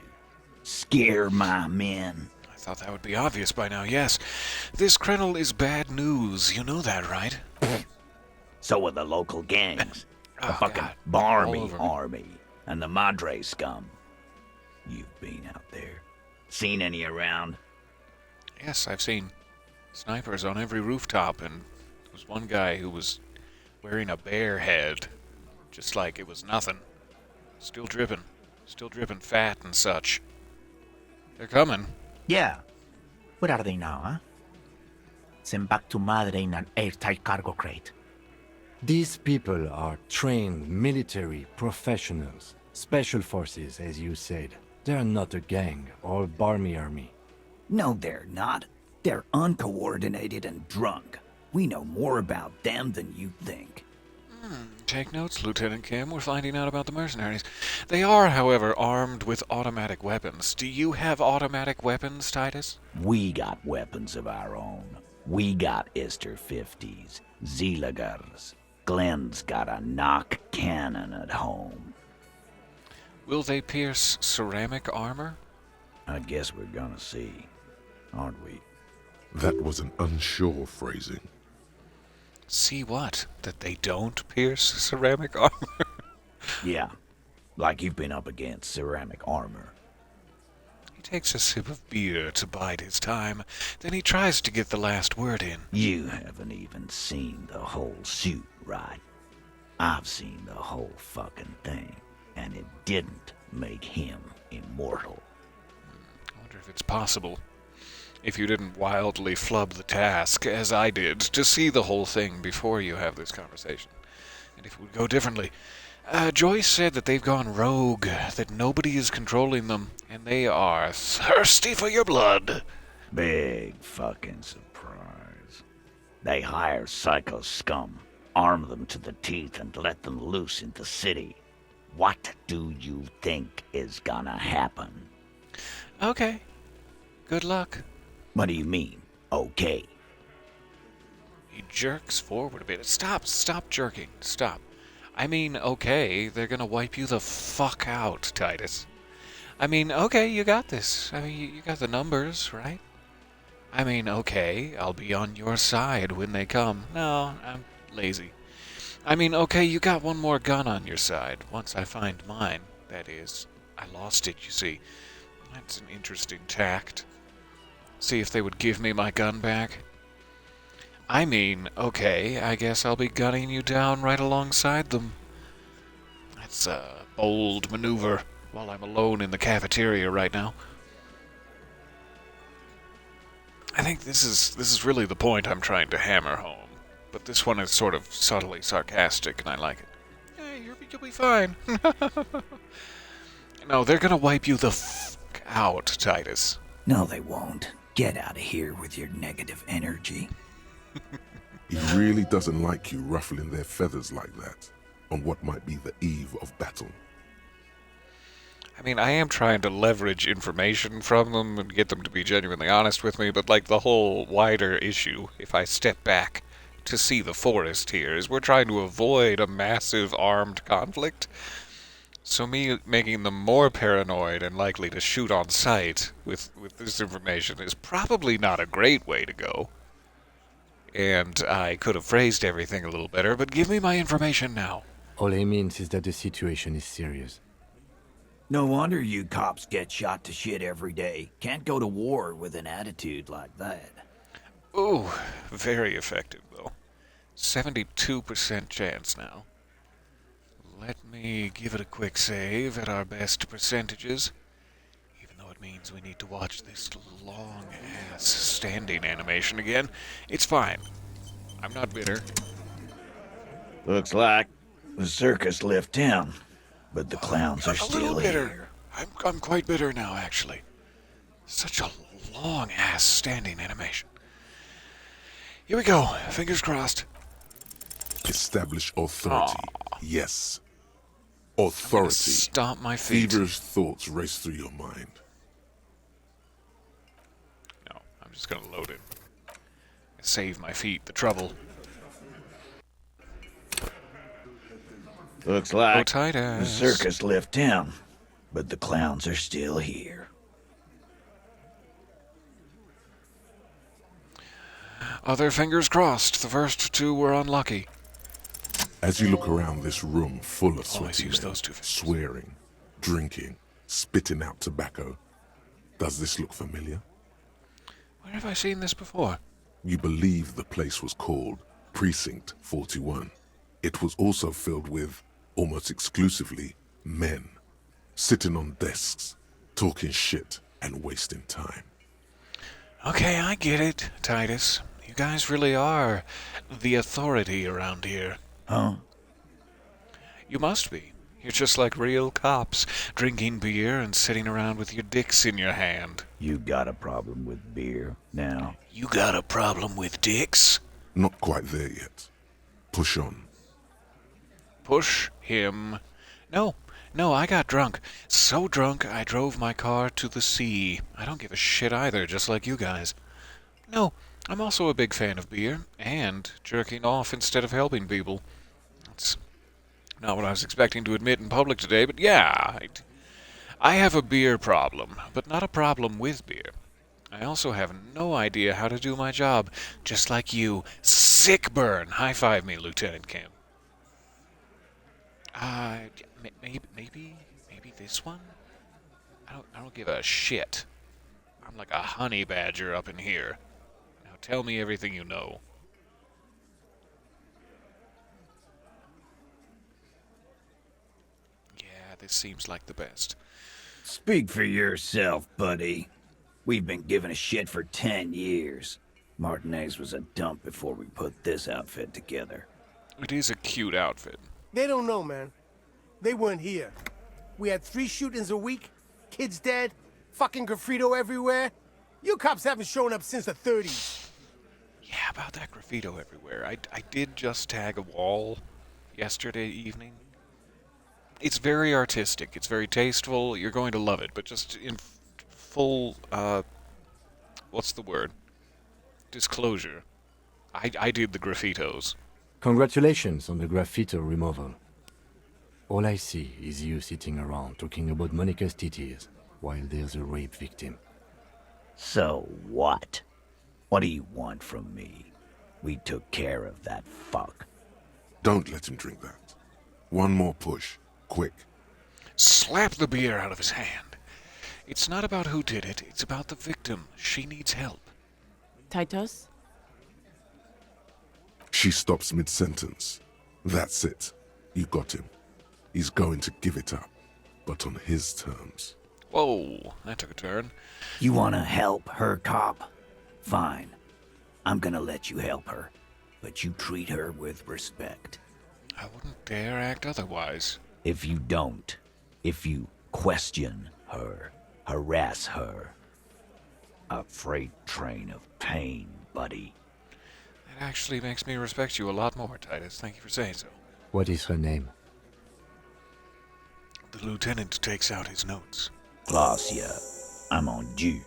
N: Scare my men?
A: I thought that would be obvious by now, yes. This Krennel is bad news. You know that, right?
N: So are the local gangs. The
A: Oh,
N: fucking
A: God. All
N: Barmy
A: over me.
N: army and the Madre scum. You've been out there. Seen any around?
A: Yes, I've seen snipers on every rooftop, and there was one guy who was wearing a bear head, just like it was nothing. Still dripping. Still dripping fat and such. They're coming.
P: Yeah. Where are they now, huh? Sent back to Madre in an airtight cargo crate.
E: These people are trained military professionals. Special forces, as you said. They're not a gang or barmy army.
N: No, they're not. They're uncoordinated and drunk. We know more about them than you think.
A: Take notes, Lieutenant Kim. We're finding out about the mercenaries. They are, however, armed with automatic weapons. Do you have automatic weapons, Titus?
N: We got weapons of our own. We got Ister 50s, Zeeligers. Glenn's got a knock cannon at home.
A: Will they pierce ceramic armor?
N: I guess we're gonna see, aren't we?
F: That was an unsure phrasing.
A: See what? That they don't pierce ceramic armor?
N: Yeah, like you've been up against ceramic armor.
A: He takes a sip of beer to bide his time, then he tries to get the last word in.
N: You haven't even seen the whole suit, right? I've seen the whole fucking thing, and it didn't make him immortal.
A: I wonder if it's possible. If you didn't wildly flub the task, as I did, to see the whole thing before you have this conversation. And if it would go differently. Joyce said that they've gone rogue, that nobody is controlling them, and they are thirsty for your blood.
N: Big fucking surprise. They hire psycho scum, arm them to the teeth, and let them loose in the city. What do you think is gonna happen?
A: Okay. Good luck.
N: What do you mean, okay?
A: He jerks forward a bit. Stop jerking. Stop. I mean, okay, they're gonna wipe you the fuck out, Titus. I mean, okay, you got this. I mean, you got the numbers, right? I mean, okay, I'll be on your side when they come. No, I'm lazy. I mean, okay, you got one more gun on your side. Once I find mine, that is. I lost it, you see. That's an interesting tact. See if they would give me my gun back. I mean, okay, I guess I'll be gunning you down right alongside them. That's a bold maneuver while I'm alone in the cafeteria right now. I think this is really the point I'm trying to hammer home. But this one is sort of subtly sarcastic, and I like it. Hey, you'll be fine. No, they're gonna wipe you the fuck out, Titus.
N: No, they won't. Get out of here with your negative energy.
F: He really doesn't like you ruffling their feathers like that on what might be the eve of battle.
A: I mean, I am trying to leverage information from them and get them to be genuinely honest with me, but like the whole wider issue, if I step back to see the forest here, is we're trying to avoid a massive armed conflict. So me making them more paranoid and likely to shoot on sight with this information is probably not a great way to go. And I could have phrased everything a little better, but give me my information now.
E: All he means is that the situation is serious.
N: No wonder you cops get shot to shit every day. Can't go to war with an attitude like that.
A: Ooh, very effective, though. 72% chance now. Let me give it a quick save at our best percentages. Even though it means we need to watch this long-ass standing animation again. It's fine. I'm not bitter.
N: Looks like the circus left town, but the clowns are
A: A
N: still
A: little
N: here.
A: bitter. I'm quite bitter now, actually. Such a long-ass standing animation. Here we go. Fingers crossed.
F: Establish authority. Yes. Authority.
A: Stomp my feet.
F: Feverish thoughts race through your mind.
A: No, I'm just gonna load it. Save my feet the trouble.
N: Looks like
A: Go tight
N: the
A: ass.
N: circus left town, but the clowns are still here.
A: Other fingers crossed. The first two were unlucky.
F: As you look around this room full of
A: Always
F: sweaty
A: use
F: men,
A: those two fingers.
F: swearing, drinking, spitting out tobacco, does this look familiar?
A: Where have I seen this before?
F: You believe the place was called Precinct 41. It was also filled with, almost exclusively, men. Sitting on desks, talking shit and wasting time.
A: Okay, I get it, Titus. You guys really are the authority around here.
N: Huh?
A: You must be. You're just like real cops, drinking beer and sitting around with your dicks in your hand.
N: You got a problem with beer now?
A: You got a problem with dicks?
F: Not quite there yet. Push on.
A: Push him. No, I got drunk. So drunk I drove my car to the sea. I don't give a shit either, just like you guys. No, I'm also a big fan of beer, and jerking off instead of helping people. That's not what I was expecting to admit in public today, but yeah, I have a beer problem, but not a problem with beer. I also have no idea how to do my job, just like you. Sick burn! High five me, Lieutenant Kim. Maybe this one? I don't give a shit. I'm like a honey badger up in here. Now tell me everything you know. Yeah, this seems like the best.
N: Speak for yourself, buddy. We've been giving a shit for 10 years. Martinez was a dump before we put this outfit together.
A: It is a cute outfit.
Q: They don't know, man. They weren't here. We had 3 shootings a week, kids dead, fucking graffito everywhere. You cops haven't shown up since the 30s.
A: Yeah, about that graffito everywhere. I did just tag a wall yesterday evening. It's very artistic. It's very tasteful. You're going to love it, but just in full, what's the word? Disclosure. I did the graffitos.
E: Congratulations on the graffito removal. All I see is you sitting around talking about Monica's titties while there's a rape victim.
N: So what? What do you want from me? We took care of that fuck.
F: Don't let him drink that. One more push. Quick.
A: Slap the beer out of his hand. It's not about who did it, it's about the victim. She needs help.
S: Titus?
F: She stops mid-sentence. That's it. You got him. He's going to give it up, but on his terms.
A: Whoa, that took a turn.
N: You wanna help her, cop? Fine. I'm gonna let you help her, but you treat her with respect.
A: I wouldn't dare act otherwise.
N: If you don't, if you question her, harass her, a freight train of pain, buddy.
A: That actually makes me respect you a lot more, Titus. Thank you for saying so.
E: What is her name?
A: The lieutenant takes out his notes.
N: Glacia, I'm on due.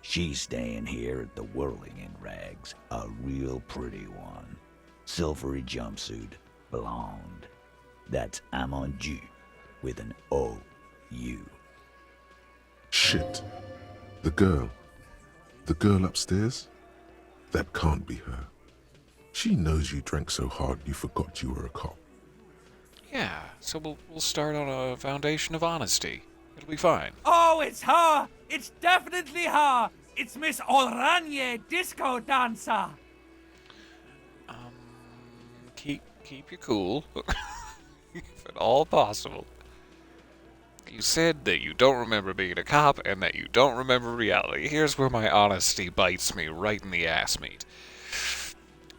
N: She's staying here at the Whirling in Rags, a real pretty one. Silvery jumpsuit, blonde. That's Amonju, with an O-U.
F: Shit. The girl. The girl upstairs? That can't be her. She knows you drank so hard you forgot you were a cop.
A: Yeah, so we'll start on a foundation of honesty. It'll be fine.
T: Oh, it's her! It's definitely her! It's Miss Oranje, disco dancer!
A: Keep your cool. If at all possible. You said that you don't remember being a cop and that you don't remember reality. Here's where my honesty bites me right in the ass meat.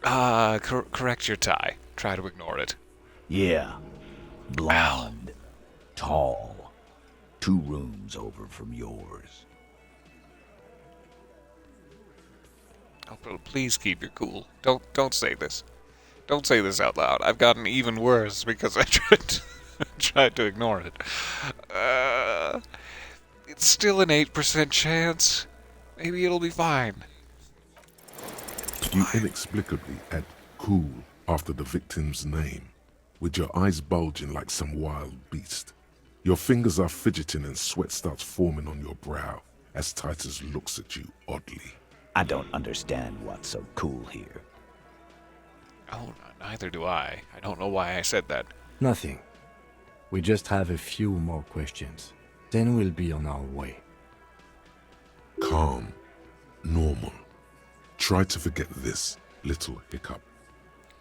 A: Correct your tie. Try to ignore it.
N: Yeah. Blonde. Tall. 2 rooms over from yours.
A: Oh, please keep your cool. Don't say this. Don't say this out loud. I've gotten even worse because I tried to ignore it. It's still an 8% chance. Maybe it'll be fine.
F: You inexplicably add cool after the victim's name, with your eyes bulging like some wild beast. Your fingers are fidgeting and sweat starts forming on your brow as Titus looks at you oddly.
N: I don't understand what's so cool here.
A: Oh, neither do I. I don't know why I said that.
E: Nothing. We just have a few more questions. Then we'll be on our way.
F: Calm. Normal. Try to forget this little hiccup.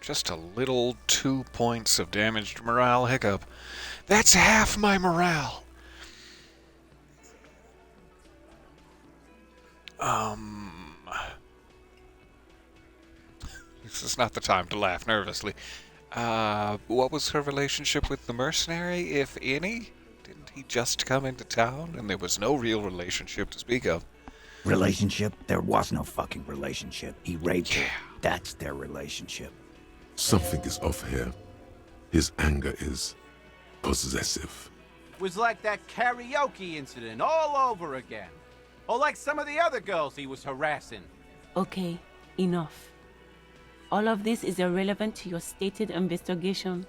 A: Just a little 2 points of damaged morale hiccup. That's half my morale. This is not the time to laugh nervously. What was her relationship with the mercenary, if any? Didn't he just come into town and there was no real relationship to speak of?
N: Relationship? There was no fucking relationship. He raped her. That's their relationship.
F: Something is off here. His anger is possessive.
O: Was like that karaoke incident all over again. Or like some of the other girls he was harassing.
S: Okay, enough. All of this is irrelevant to your stated investigation.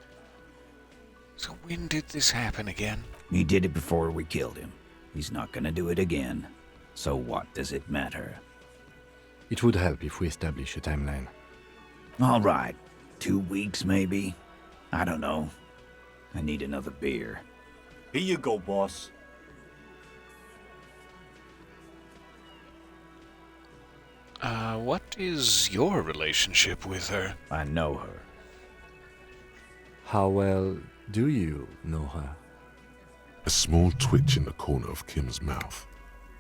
A: So when did this happen again?
N: He did it before we killed him. He's not gonna do it again. So what does it matter?
E: It would help if we establish a timeline.
N: All right. 2 weeks, maybe? I don't know. I need another beer.
R: Here you go, boss.
A: What is your relationship with her?
N: I know her.
E: How well do you know her?
F: A small twitch in the corner of Kim's mouth.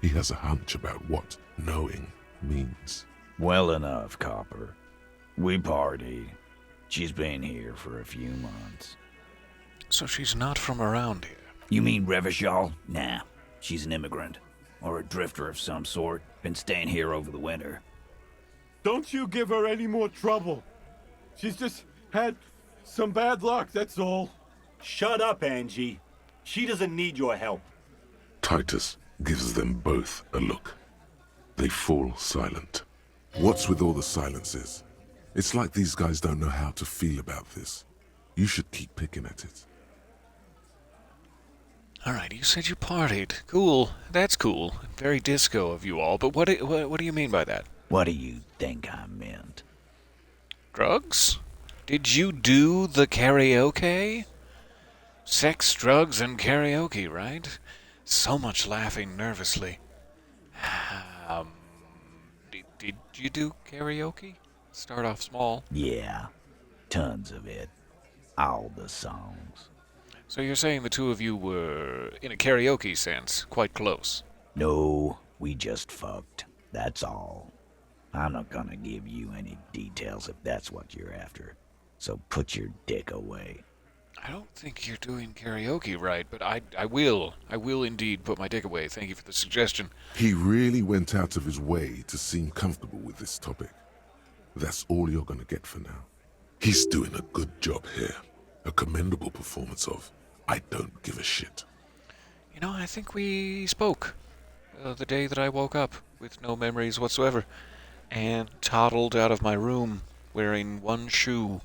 F: He has a hunch about what knowing means.
N: Well enough, Copper. We party. She's been here for a few months.
A: So she's not from around here?
N: You mean Revachol? Nah, she's an immigrant. Or a drifter of some sort. Been staying here over the winter.
R: Don't you give her any more trouble. She's just had some bad luck, that's all. Shut up, Angie. She doesn't need your help.
F: Titus gives them both a look. They fall silent. What's with all the silences? It's like these guys don't know how to feel about this. You should keep picking at it.
A: Alright, you said you partied. Cool. That's cool. Very disco of you all, but what do you mean by that?
N: What do you think I meant?
A: Drugs? Did you do the karaoke? Sex, drugs, and karaoke, right? So much laughing nervously. Did you do karaoke? Start off small.
N: Yeah, tons of it. All the songs.
A: So you're saying the two of you were, in a karaoke sense, quite close?
N: No, we just fucked. That's all. I'm not gonna give you any details if that's what you're after. So put your dick away.
A: I don't think you're doing karaoke right, but I will. I will indeed put my dick away. Thank you for the suggestion.
F: He really went out of his way to seem comfortable with this topic. That's all you're gonna get for now. He's doing a good job here. A commendable performance of I don't give a shit.
A: You know, I think we spoke the day that I woke up with no memories whatsoever and toddled out of my room wearing one shoe.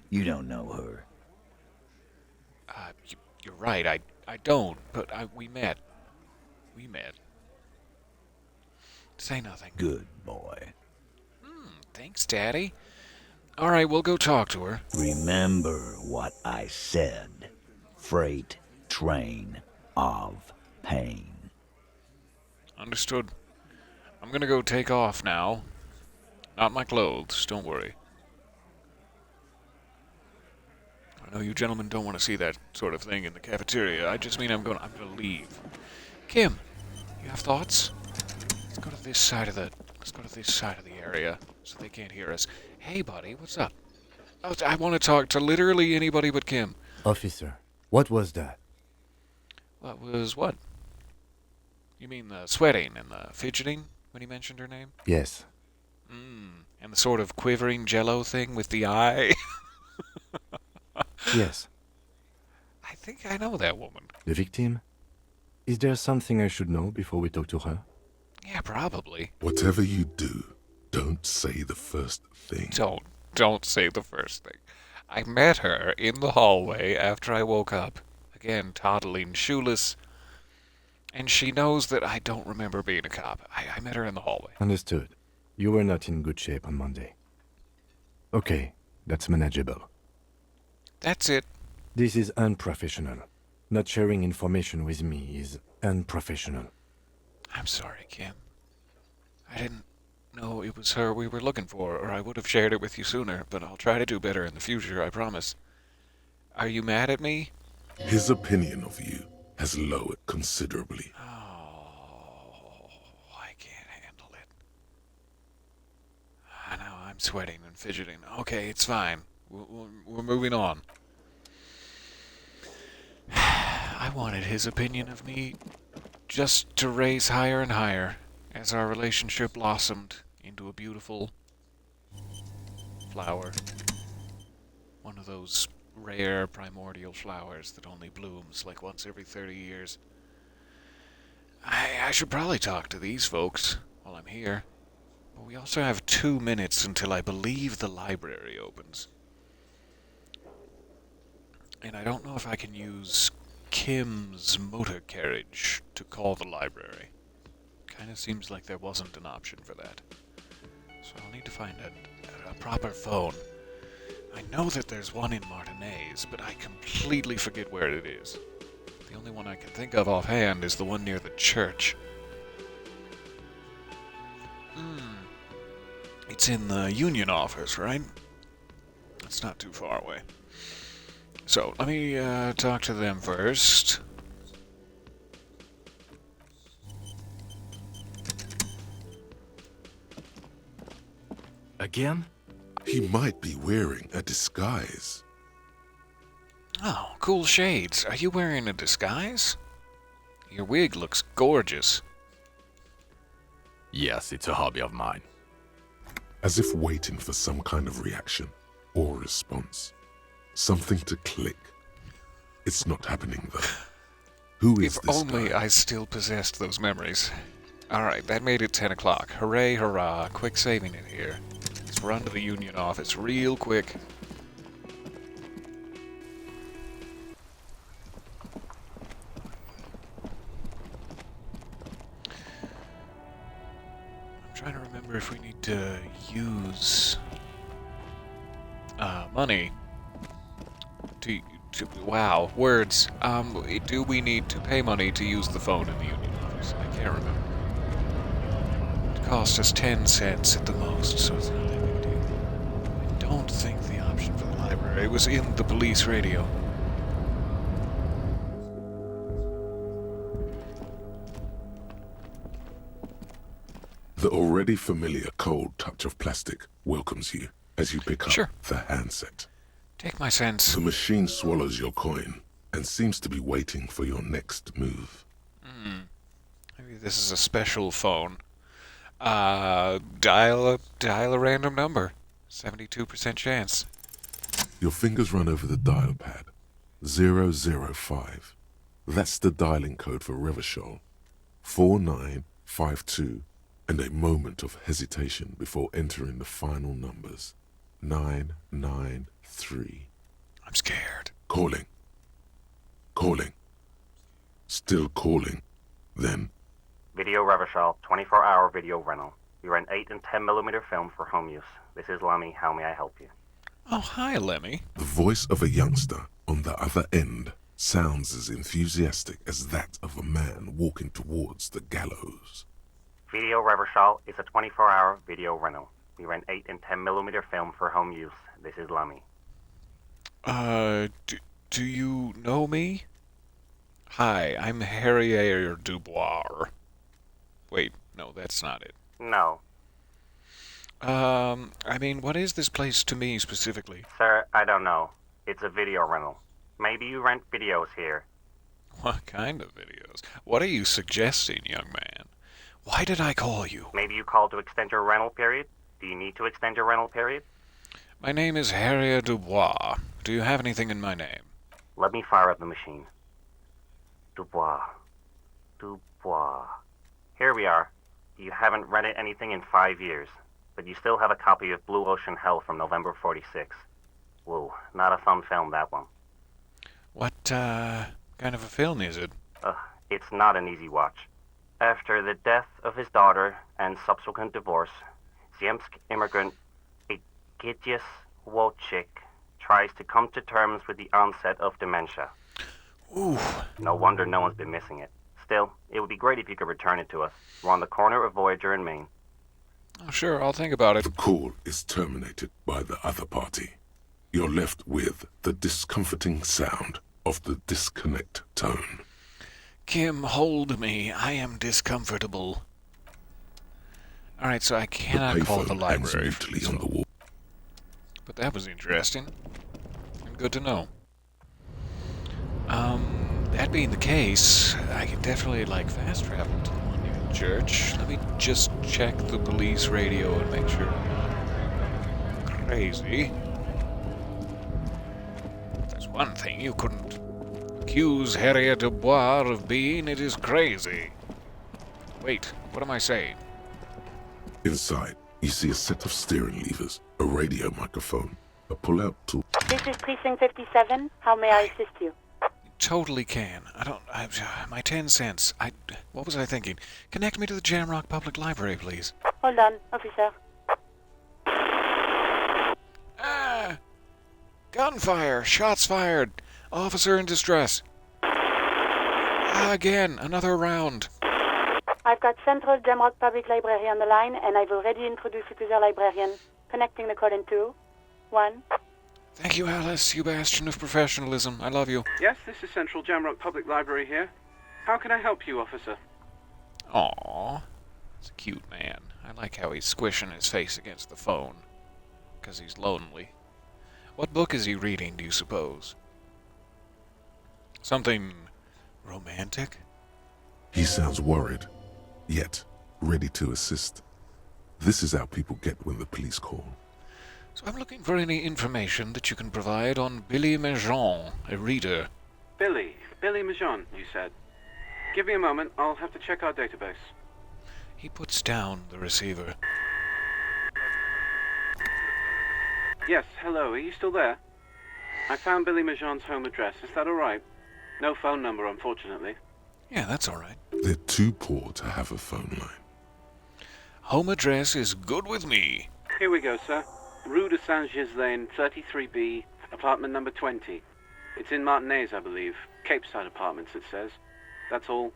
N: You don't know her.
A: You're right, I don't, but we met. We met. Say nothing.
N: Good boy.
A: Thanks, Daddy. Alright, we'll go talk to her.
N: Remember what I said. Freight train of pain.
A: Understood. I'm gonna go take off now. Not my clothes, don't worry. I know you gentlemen don't want to see that sort of thing in the cafeteria. I just mean I'm gonna leave. Kim, you have thoughts? Let's go to this side of the area so they can't hear us. Hey, buddy, what's up? Oh, I want to talk to literally anybody but Kim.
E: Officer, what was that?
A: What was what? You mean the sweating and the fidgeting when he mentioned her name?
E: Yes.
A: And the sort of quivering jello thing with the eye?
E: Yes.
A: I think I know that woman.
E: The victim? Is there something I should know before we talk to her?
A: Yeah, probably.
F: Whatever you do, don't say the first thing.
A: Don't say the first thing. I met her in the hallway after I woke up. Again, toddling, shoeless. And she knows that I don't remember being a cop. I met her in the hallway.
E: Understood. You were not in good shape on Monday. Okay, that's manageable.
A: That's it.
E: This is unprofessional. Not sharing information with me is unprofessional.
A: I'm sorry, Kim. I didn't know it was her we were looking for, or I would have shared it with you sooner, but I'll try to do better in the future, I promise. Are you mad at me?
F: His opinion of you has lowered considerably.
A: Oh, I can't handle it. sweating and fidgeting. Okay, it's fine. We're moving on. I wanted his opinion of me just to raise higher and higher as our relationship blossomed into a beautiful flower. One of those rare primordial flowers that only blooms like once every 30 years. I should probably talk to these folks while I'm here. But we also have 2 minutes until I believe the library opens. And I don't know if I can use Kim's motor carriage to call the library. Kinda seems like there wasn't an option for that. So I'll need to find a proper phone. I know that there's one in Martinez, but I completely forget where it is. The only one I can think of offhand is the one near the church. It's in the union office, right? It's not too far away. So, let me talk to them first.
F: Again? He might be wearing a disguise.
A: Oh, cool shades. Are you wearing a disguise? Your wig looks gorgeous.
F: Yes, it's a hobby of mine. As if waiting for some kind of reaction or response. Something to click. It's not happening, though. Who is
A: If
F: this
A: only
F: guy?
A: I still possessed those memories. Alright, that made it 10 o'clock. Hooray, hurrah. Quick saving it here. Let's run to the union office real quick. I'm trying to remember if we need to use money to wow, words. Do we need to pay money to use the phone in the union office? I can't remember. It cost us 10 cents at the most, so it's not that big a deal. I don't think the option for the library was in the police radio.
F: The already familiar cold touch of plastic welcomes you as you pick up the handset.
A: Take my sense.
F: The machine swallows your coin and seems to be waiting for your next move.
A: Maybe this is a special phone. Dial a random number. 72% chance.
F: Your fingers run over the dial pad. 005. That's the dialing code for Revachol. 4952. And a moment of hesitation before entering the final numbers. 993.
A: I'm scared.
F: Calling. Calling. Still calling. Then.
U: Video Revachol, 24-hour video rental. We rent 8 and 10mm film for home use. This is Lemmy. How may I help you?
A: Oh, hi, Lemmy.
F: The voice of a youngster on the other end sounds as enthusiastic as that of a man walking towards the gallows.
U: Video Revachol is a 24-hour video rental. We rent 8 and 10mm film for home use. This is Lemmy.
A: Do you know me? Hi, I'm Harrier Dubois. Wait, no, that's not it.
U: No.
A: I mean, what is this place to me specifically?
U: Sir, I don't know. It's a video rental. Maybe you rent videos here.
A: What kind of videos? What are you suggesting, young man? Why did I call you?
U: Maybe you called to extend your rental period? Do you need to extend your rental period?
A: My name is Harrier Dubois. Do you have anything in my name?
U: Let me fire up the machine. Dubois. Dubois. Here we are. You haven't rented anything in 5 years, but you still have a copy of Blue Ocean Hell from November 46. Whoa, not a fun film, that one.
A: What, kind of a film is it?
U: It's not an easy watch. After the death of his daughter and subsequent divorce, Ziemsk immigrant Egidius Wojcik tries to come to terms with the onset of dementia.
A: Ooh.
U: No wonder no one's been missing it. Still, it would be great if you could return it to us. We're on the corner of Voyager and Main.
A: Oh, sure, I'll think about it.
F: The call is terminated by the other party. You're left with the discomforting sound of the disconnect tone.
A: Kim, hold me. I am discomfortable. Alright, so I cannot call the library.
F: On the wall.
A: But that was interesting. And good to know. That being the case, I can definitely, fast travel to the one near the church. Let me just check the police radio and make sure I'm not crazy. If there's one thing you couldn't accuse Harriet Dubois of being, it is crazy. Wait, what am I saying?
F: Inside, you see a set of steering levers, a radio microphone, a pull-out tool.
G: This is Precinct 57. How may I assist you?
A: Totally can. My 10 cents. What was I thinking? Connect me to the Jamrock Public Library, please.
G: Hold on, officer.
A: Ah! Gunfire! Shots fired! Officer in distress. Again, another round.
G: I've got Central Jamrock Public Library on the line, and I've already introduced you to their librarian. Connecting the call in 2, 1.
A: Thank you, Alice, you bastion of professionalism. I love you.
B: Yes, this is Central Jamrock Public Library here. How can I help you, officer?
A: Aww. He's a cute man. I like how he's squishing his face against the phone. 'Cause he's lonely. What book is he reading, do you suppose? Something romantic?
F: He sounds worried, yet ready to assist. This is how people get when the police call.
A: So I'm looking for any information that you can provide on Billy Majon, a reader.
B: Billy Majon, you said. Give me a moment, I'll have to check our database.
A: He puts down the receiver.
B: Yes, hello, are you still there? I found Billy Majon's home address, is that alright? No phone number, unfortunately.
A: Yeah, that's alright.
F: They're too poor to have a phone line.
A: Home address is good with me.
B: Here we go, sir. Rue de Saint-Ghislain, 33B, apartment number 20. It's in Martinez, I believe. Capeside Apartments, it says. That's all.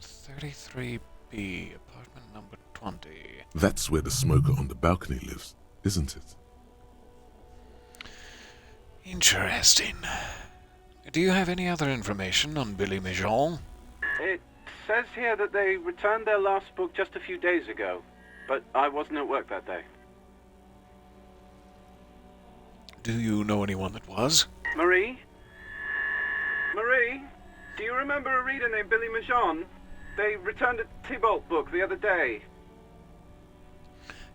A: 33B, apartment number 20.
F: That's where the smoker on the balcony lives, isn't it?
A: Interesting. Do you have any other information on Billy Majon?
B: It says here that they returned their last book just a few days ago, but I wasn't at work that day.
A: Do you know anyone that was?
B: Marie? Marie? Do you remember a reader named Billy Majon? They returned a Tybalt book the other day.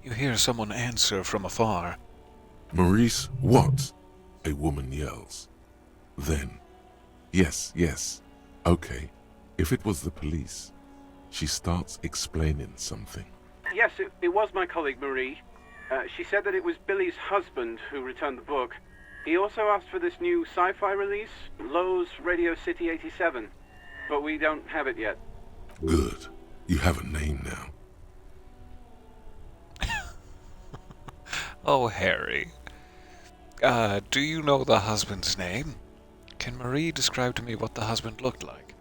A: You hear someone answer from afar.
F: Maurice, what? A woman yells. Then, yes, okay. If it was the police, she starts explaining something.
B: Yes, it was my colleague Marie. She said that it was Billy's husband who returned the book. He also asked for this new sci-fi release, Lowe's Radio City 87, but we don't have it yet.
F: Good. You have a name now.
A: Oh, Harry. Do you know the husband's name? Can Marie describe to me what the husband looked like?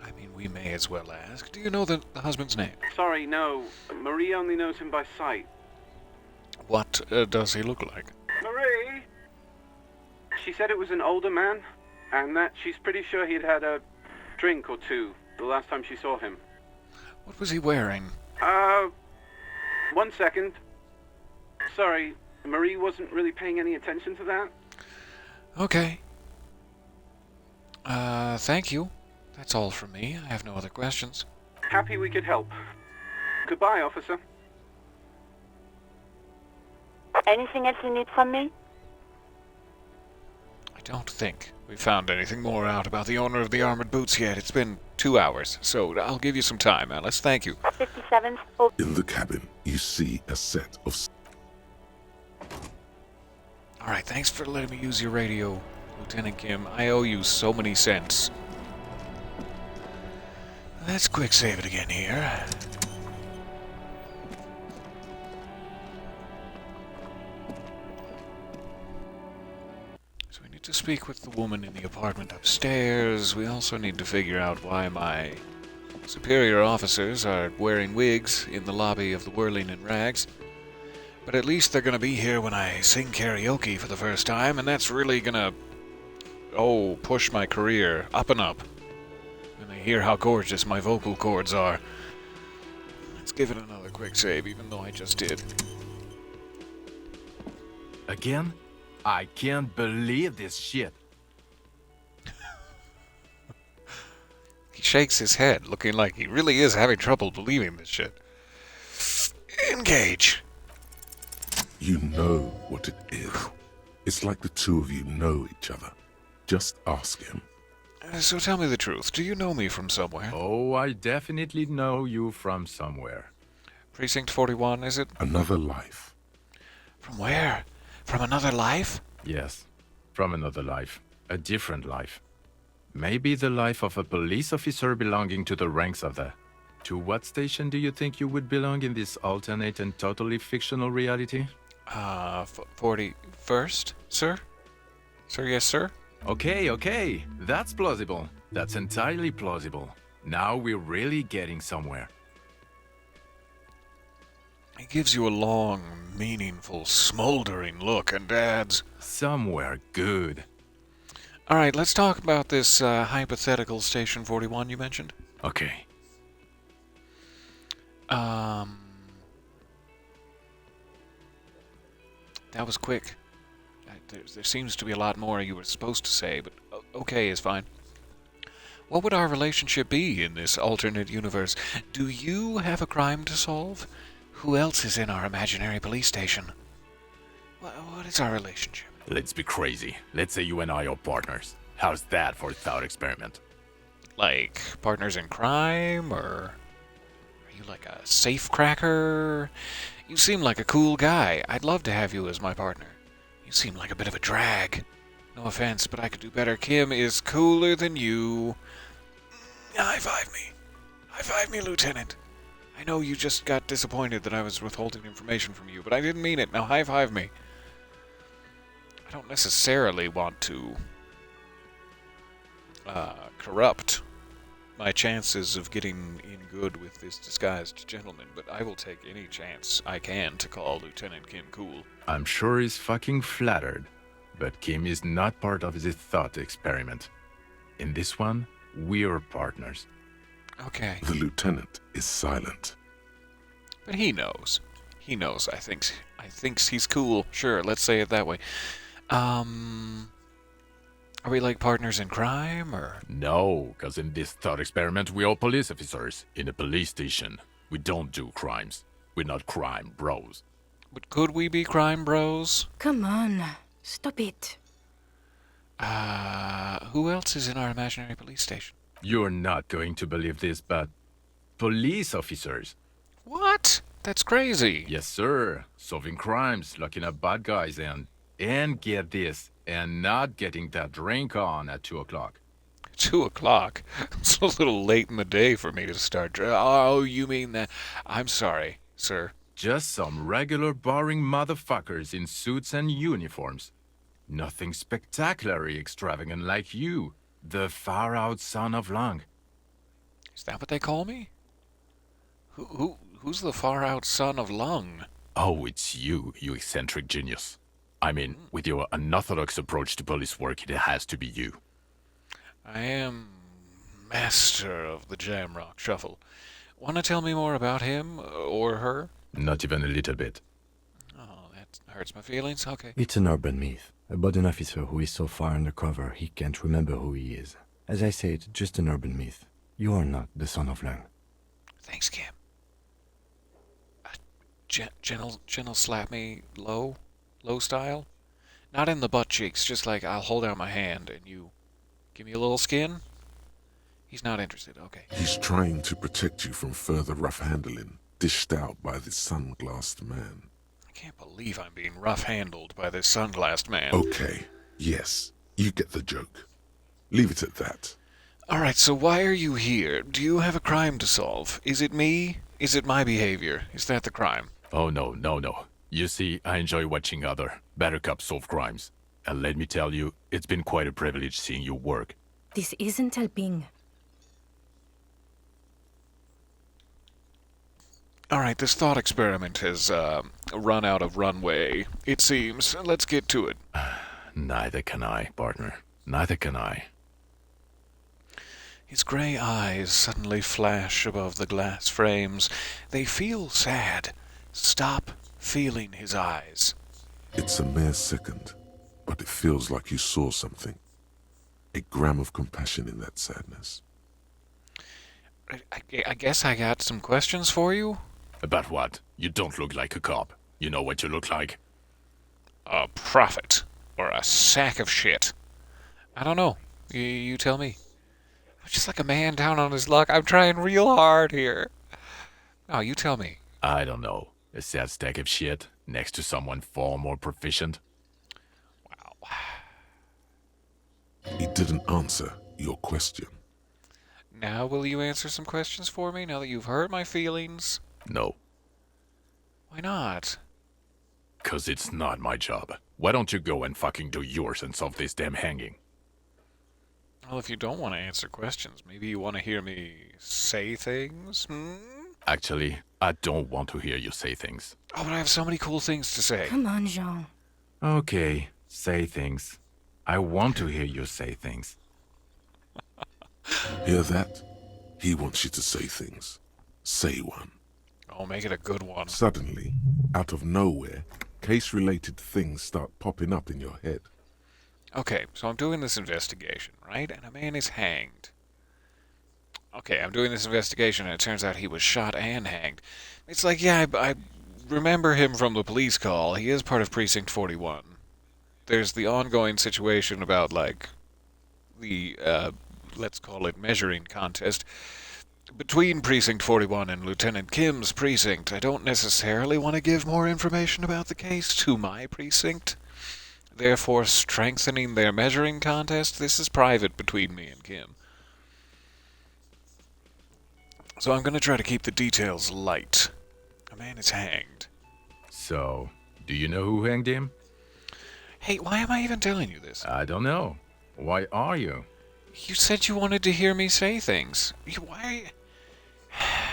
A: I mean, we may as well ask. Do you know the husband's name?
B: Sorry, no. Marie only knows him by sight.
A: What does he look like?
B: Marie! She said it was an older man, and that she's pretty sure he'd had a drink or two the last time she saw him.
A: What was he wearing?
B: 1 second. Sorry, Marie wasn't really paying any attention to that.
A: Okay. Thank you. That's all from me. I have no other questions.
B: Happy we could help. Goodbye, officer.
G: Anything else you need from me?
A: I don't think we found anything more out about the owner of the armored boots yet. It's been 2 hours, so I'll give you some time, Alice. Thank you.
G: 57.
F: In the cabin, you see a set of...
A: Alright, thanks for letting me use your radio, Lieutenant Kim. I owe you so many cents. Let's quick save it again here. So we need to speak with the woman in the apartment upstairs. We also need to figure out why my superior officers are wearing wigs in the lobby of the Whirling in Rags. But at least they're gonna be here when I sing karaoke for the first time, and that's really gonna, push my career up and up. When they hear how gorgeous my vocal cords are. Let's give it another quick save, even though I just did.
E: Again? I can't believe this shit.
A: He shakes his head, looking like he really is having trouble believing this shit. Engage.
F: You know what it is. It's like the two of you know each other. Just ask him.
A: So tell me the truth. Do you know me from somewhere?
E: Oh, I definitely know you from somewhere.
A: Precinct 41, is it?
F: Another life.
A: From where? From another life?
E: Yes, from another life. A different life. Maybe the life of a police officer belonging to the ranks of the... To what station do you think you would belong in this alternate and totally fictional reality?
A: 41st, sir? Sir, yes, sir?
E: Okay. That's plausible. That's entirely plausible. Now we're really getting somewhere.
A: He gives you a long, meaningful, smoldering look and adds,
E: somewhere good.
A: All right, let's talk about this hypothetical Station 41 you mentioned.
E: Okay.
A: That was quick. There seems to be a lot more you were supposed to say, but okay is fine. What would our relationship be in this alternate universe? Do you have a crime to solve? Who else is in our imaginary police station? What is our relationship?
E: Let's be crazy. Let's say you and I are partners. How's that for a thought experiment?
A: Like partners in crime, or are you like a safecracker? You seem like a cool guy. I'd love to have you as my partner. You seem like a bit of a drag. No offense, but I could do better. Kim is cooler than you. High five me. High five me, Lieutenant. I know you just got disappointed that I was withholding information from you, but I didn't mean it. Now high five me. I don't necessarily want to corrupt my chances of getting in good with this disguised gentleman, but I will take any chance I can to call Lieutenant Kim cool.
E: I'm sure he's fucking flattered, but Kim is not part of this thought experiment. In this one, we're partners.
A: Okay.
F: The lieutenant is silent.
A: But he knows. He knows. I think he's cool. Sure, let's say it that way. Are we like partners in crime, or?
E: No, because in this thought experiment, we're all police officers in a police station. We don't do crimes. We're not crime bros.
A: But could we be crime bros?
M: Come on, stop it.
A: Who else is in our imaginary police station?
E: You're not going to believe this, but police officers.
A: What? That's crazy.
E: Yes, sir. Solving crimes, locking up bad guys, and get this, and not getting that drink on at 2 o'clock.
A: 2 o'clock? It's a little late in the day for me to start. Oh, you mean that? I'm sorry, sir.
E: Just some regular boring motherfuckers in suits and uniforms. Nothing spectacularly extravagant like you, the far-out son of Lang.
A: Is that what they call me? Who's the far-out son of Lung?
E: Oh, it's you eccentric genius. I mean, with your unorthodox approach to police work, it has to be you.
A: I am master of the Jamrock Shuffle. Want to tell me more about him, or her?
E: Not even a little bit.
A: Oh, that hurts my feelings. Okay.
E: It's an urban myth about an officer who is so far undercover he can't remember who he is. As I say, it's just an urban myth. You are not the son of Lang.
A: Thanks, Kim. Gentle slap me low style? Not in the butt cheeks, just like I'll hold out my hand and you give me a little skin? He's not interested, okay.
F: He's trying to protect you from further rough handling, dished out by this sunglassed man.
A: I can't believe I'm being rough-handled by this sunglassed man.
F: Okay, yes, you get the joke. Leave it at that.
A: Alright, so why are you here? Do you have a crime to solve? Is it me? Is it my behavior? Is that the crime?
E: Oh, no. You see, I enjoy watching other better cops solve crimes. And let me tell you, it's been quite a privilege seeing you work.
M: This isn't helping.
A: Alright, this thought experiment has run out of runway, it seems. Let's get to it.
E: Neither can I, partner. Neither can I.
A: His gray eyes suddenly flash above the glass frames. They feel sad. Stop feeling his eyes.
F: It's a mere second, but it feels like you saw something. A gram of compassion in that sadness.
A: I guess I got some questions for you.
E: About what? You don't look like a cop. You know what you look like?
A: A prophet. Or a sack of shit. I don't know. You tell me. I'm just like a man down on his luck. I'm trying real hard here. Oh, you tell me.
E: I don't know. A sad stack of shit next to someone far more proficient.
F: He didn't answer your question.
A: Now will you answer some questions for me, now that you've hurt my feelings?
E: No.
A: Why not?
E: 'Cause it's not my job. Why don't you go and fucking do yours and solve this damn hanging?
A: Well, if you don't want to answer questions, maybe you want to hear me say things?
E: Actually, I don't want to hear you say things.
A: Oh, but I have so many cool things to say.
M: Come on, Jean.
E: Okay, say things. I want to hear you say things.
F: Hear that? He wants you to say things. Say one.
A: Oh, make it a good one.
F: Suddenly, out of nowhere, case-related things start popping up in your head.
A: Okay, so I'm doing this investigation, right? And a man is hanged. Okay, I'm doing this investigation, and it turns out he was shot and hanged. It's like, yeah, I remember him from the police call. He is part of Precinct 41. There's the ongoing situation about, like, the, let's call it measuring contest between Precinct 41 and Lieutenant Kim's precinct. I don't necessarily want to give more information about the case to my precinct, therefore strengthening their measuring contest. This is private between me and Kim. So I'm going to try to keep the details light. A man is hanged.
E: So, do you know who hanged him?
A: Hey, why am I even telling you this?
E: I don't know. Why are you?
A: You said you wanted to hear me say things. Why?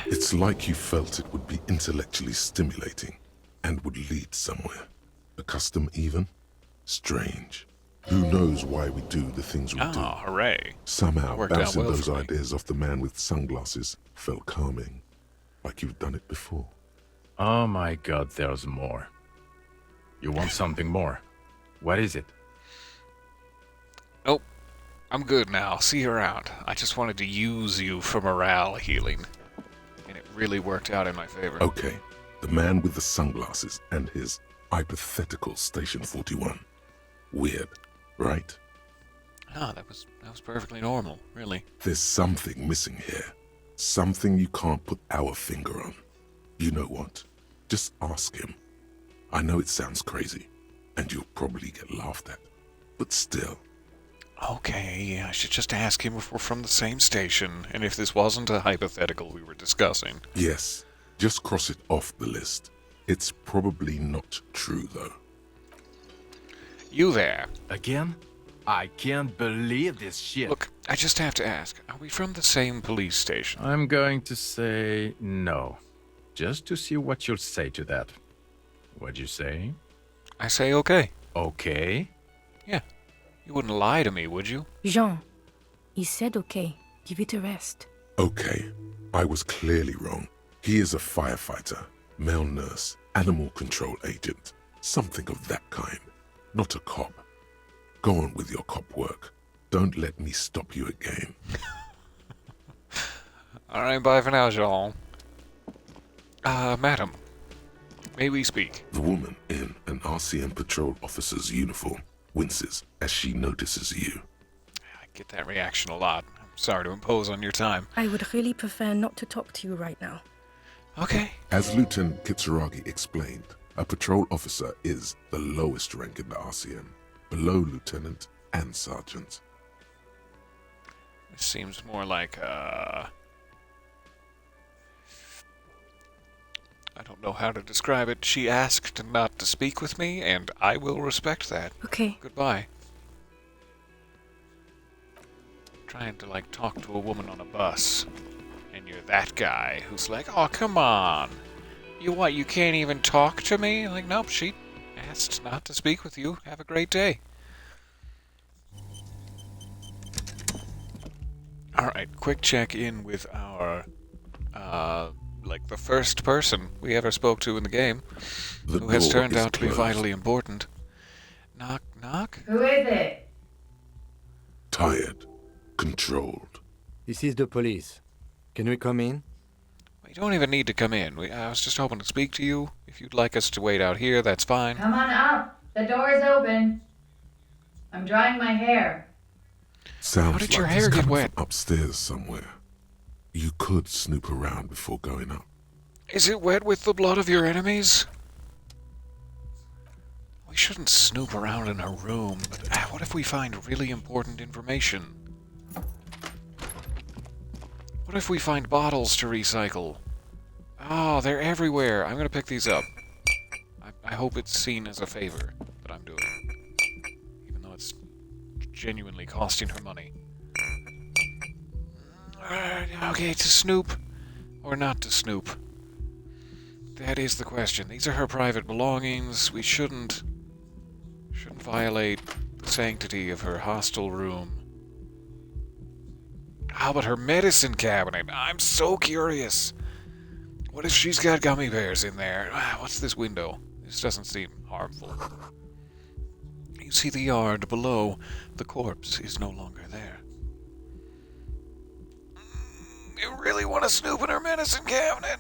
F: It's like you felt it would be intellectually stimulating and would lead somewhere. A custom even? Strange. Who knows why we do the things we do?
A: Ah, hooray.
F: Somehow,
A: Worked out
F: bouncing
A: well
F: those
A: for me.
F: ideas off the man with sunglasses felt calming. Like you've done it before.
E: Oh my god, there's more. You want something more? What is it?
A: Nope. I'm good now. See you around. I just wanted to use you for morale healing. And it really worked out in my favor.
F: Okay, the man with the sunglasses and his hypothetical Station 41. Weird, right?
A: No, that was perfectly normal, really.
F: There's something missing here. Something you can't put our finger on. You know what? Just ask him. I know it sounds crazy, and you'll probably get laughed at. But still.
A: Okay, I should just ask him if we're from the same station, and if this wasn't a hypothetical we were discussing.
F: Yes, just cross it off the list. It's probably not true, though.
A: You there.
E: Again? I can't believe this shit.
A: Look, I just have to ask, are we from the same police station?
E: I'm going to say no. Just to see what you'll say to that. What'd you say?
A: I say okay.
E: Okay?
A: Yeah. You wouldn't lie to me, would you?
M: Jean, he said okay. Give it a rest.
F: Okay, I was clearly wrong. He is a firefighter, male nurse, animal control agent, something of that kind. Not a cop. Go on with your cop work. Don't let me stop you again.
A: Alright, bye for now, Jean. Madam, may we speak?
F: The woman in an RCM patrol officer's uniform winces as she notices you.
A: I get that reaction a lot. I'm sorry to impose on your time.
M: I would really prefer not to talk to you right now.
A: Okay.
F: As Lieutenant Kitsuragi explained, a patrol officer is the lowest rank in the RCM, below lieutenant and sergeant.
A: This seems more like, I don't know how to describe it. She asked not to speak with me, and I will respect that.
M: Okay.
A: Goodbye. Trying to, like, talk to a woman on a bus, and you're that guy who's like, oh, come on. You what, you can't even talk to me? Like, nope, she asked not to speak with you. Have a great day. Alright, quick check-in with our, like the first person we ever spoke to in the game,
F: The
A: who has
F: door
A: turned
F: is
A: out to be
F: closed.
A: vitally important. Knock, knock?
D: Who is it?
F: Tired. Controlled.
V: This is the police. Can we come in?
A: We don't even need to come in. I was just hoping to speak to you. If you'd like us to wait out here, that's fine.
D: Come on up. The door is open. I'm drying my hair.
F: Sounds
A: How did
F: like
A: your
F: it's
A: hair get
F: coming
A: wet?
F: from upstairs somewhere. You could snoop around before going up.
A: Is it wet with the blood of your enemies? We shouldn't snoop around in her room, but what if we find really important information? What if we find bottles to recycle? Oh, they're everywhere. I'm gonna pick these up. I hope it's seen as a favor that I'm doing. Even though it's genuinely costing her money. Okay, to snoop or not to snoop? That is the question. These are her private belongings. We shouldn't violate the sanctity of her hostel room. How about her medicine cabinet? I'm so curious. What if she's got gummy bears in there? What's this window? This doesn't seem harmful. You see the yard below. The corpse is no longer there. You really want to snoop in her medicine cabinet?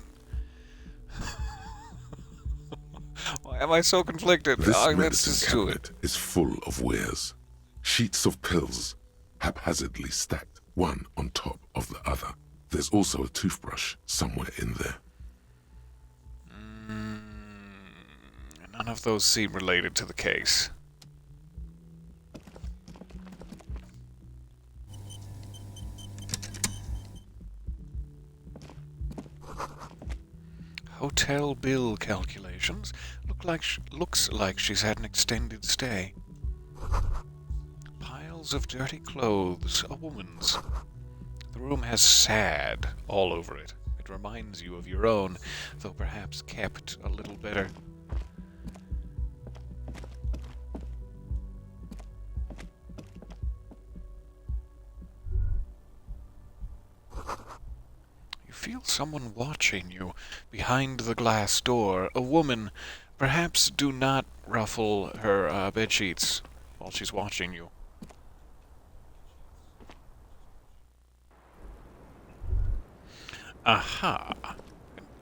A: Why am I so conflicted?
F: This
A: That's
F: medicine
A: just do it.
F: cabinet is full of wares. Sheets of pills, haphazardly stacked, one on top of the other. There's also a toothbrush somewhere in there.
A: None of those seem related to the case. Hotel bill calculations. Looks like she's had an extended stay. Piles of dirty clothes. A woman's. The room has sad all over it. It reminds you of your own, though perhaps kept a little better. You feel someone watching you behind the glass door. A woman. Perhaps do not ruffle her bedsheets while she's watching you. Aha! I'm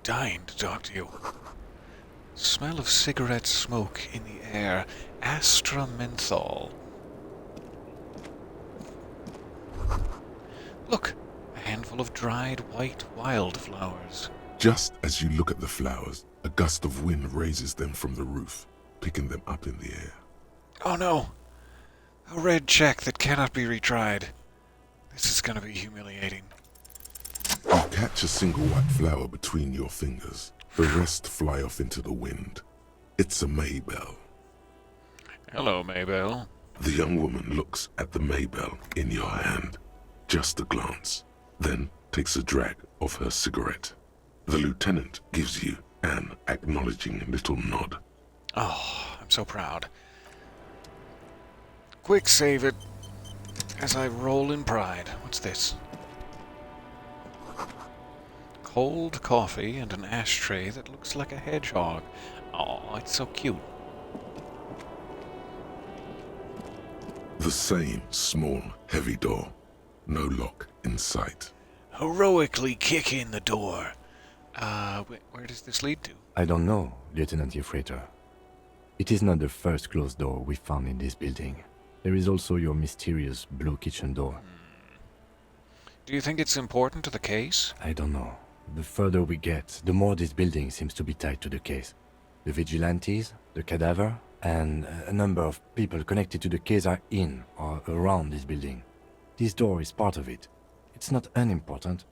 A: dying to talk to you. Smell of cigarette smoke in the air. Astra menthol. Look! A handful of dried white wildflowers.
F: Just as you look at the flowers, a gust of wind raises them from the roof, picking them up in the air.
A: Oh no! A red check that cannot be retried. This is gonna be humiliating.
F: You catch a single white flower between your fingers. The rest fly off into the wind. It's a Maybell.
A: Hello, Maybell.
F: The young woman looks at the Maybell in your hand. Just a glance. Then takes a drag of her cigarette. The lieutenant gives you an acknowledging little nod.
A: Oh, I'm so proud. Quick, save it. As I roll in pride. What's this? Cold coffee and an ashtray that looks like a hedgehog. Oh, it's so cute.
F: The same small, heavy door. No lock in sight.
A: Heroically kick in the door. Where does this lead to?
V: I don't know, Lieutenant Yefreiter. It is not the first closed door we found in this building. There is also your mysterious blue kitchen door.
A: Do you think it's important to the case?
V: I don't know. The further we get, the more this building seems to be tied to the case. The vigilantes, the cadaver, and a number of people connected to the case are in or around this building. This door is part of it. It's not unimportant.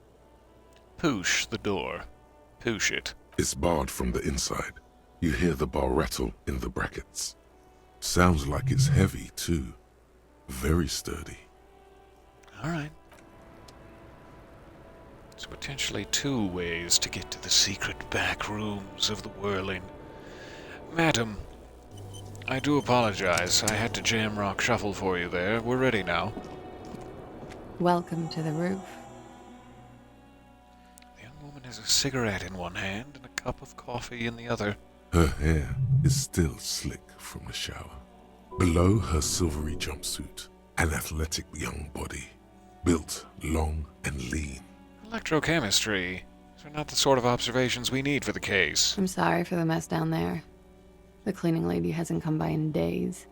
A: Push the door. Push it.
F: It's barred from the inside. You hear the bar rattle in the brackets. Sounds like it's heavy, too. Very sturdy.
A: All right. There's potentially two ways to get to the secret back rooms of the whirling. Madam, I do apologize. I had to jam rock shuffle for you there. We're ready now.
W: Welcome to the roof.
A: The young woman has a cigarette in one hand and a cup of coffee in the other.
F: Her hair is still slick from the shower. Below her silvery jumpsuit, an athletic young body, built long and lean.
A: Electrochemistry. These are not the sort of observations we need for the case.
C: I'm sorry for the mess down there. The cleaning lady hasn't come by in days.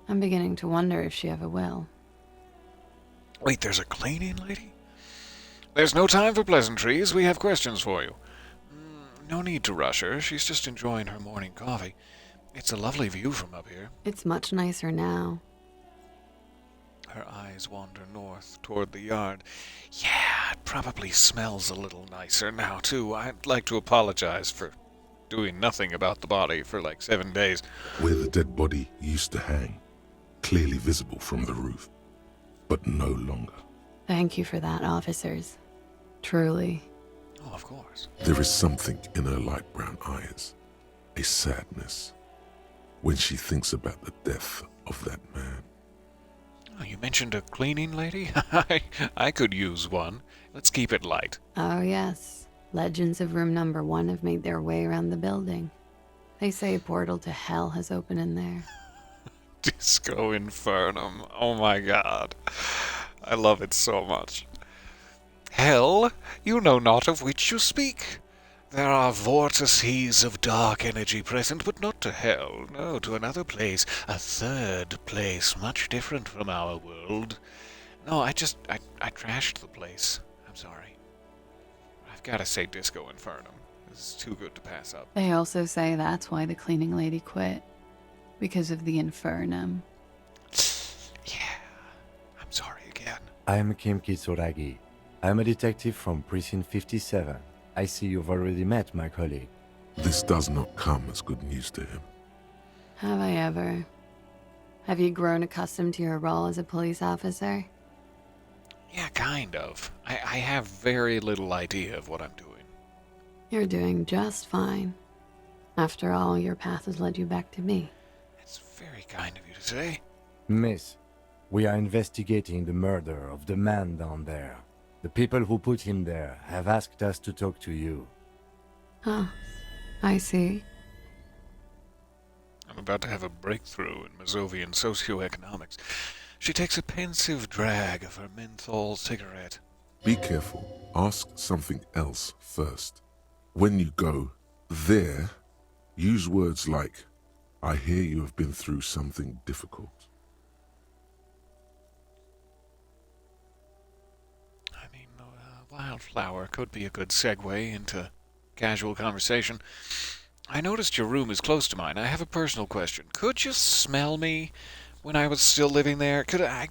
C: I'm beginning to wonder if she ever will.
A: Wait, there's a cleaning lady? There's no time for pleasantries. We have questions for you. No need to rush her. She's just enjoying her morning coffee. It's a lovely view from up here.
C: It's much nicer now.
A: Her eyes wander north toward the yard. Yeah, it probably smells a little nicer now, too. I'd like to apologize for doing nothing about the body for like 7 days.
F: Where the dead body used to hang, clearly visible from the roof, but no longer.
C: Thank you for that, officers. Truly.
A: Oh, of course.
F: There is something in her light brown eyes, a sadness, when she thinks about the death of that man.
A: Oh, you mentioned a cleaning lady? I could use one. Let's keep it light.
C: Oh, yes. Legends of room number 1 have made their way around the building. They say a portal to hell has opened in there.
A: Disco Infernum. Oh my god. I love it so much. Hell, you know not of which you speak. There are vortices of dark energy present, but not to hell. No, to another place. A third place, much different from our world. No, I trashed the place. I'm sorry. I've got to say Disco Infernum. This is too good to pass up.
C: They also say that's why the cleaning lady quit. Because of the Infernum.
A: I'm sorry again.
V: I am Kim Kitsuragi. I am a detective from Precinct 57. I see you've already met my colleague.
F: This does not come as good news to him.
C: Have I ever? Have you grown accustomed to your role as a police officer?
A: Yeah, kind of. I have very little idea of what I'm doing.
C: You're doing just fine. After all, your path has led you back to me.
A: It's very kind of you to say.
V: Miss, we are investigating the murder of the man down there. The people who put him there have asked us to talk to you.
C: Huh. I see.
A: I'm about to have a breakthrough in Mazovian socioeconomics. She takes a pensive drag of her menthol cigarette.
F: Be careful. Ask something else first. When you go there, use words like, I hear you have been through something difficult.
A: Wildflower could be a good segue into casual conversation. I noticed your room is close to mine. I have a personal question. Could you smell me when I was still living there? Could I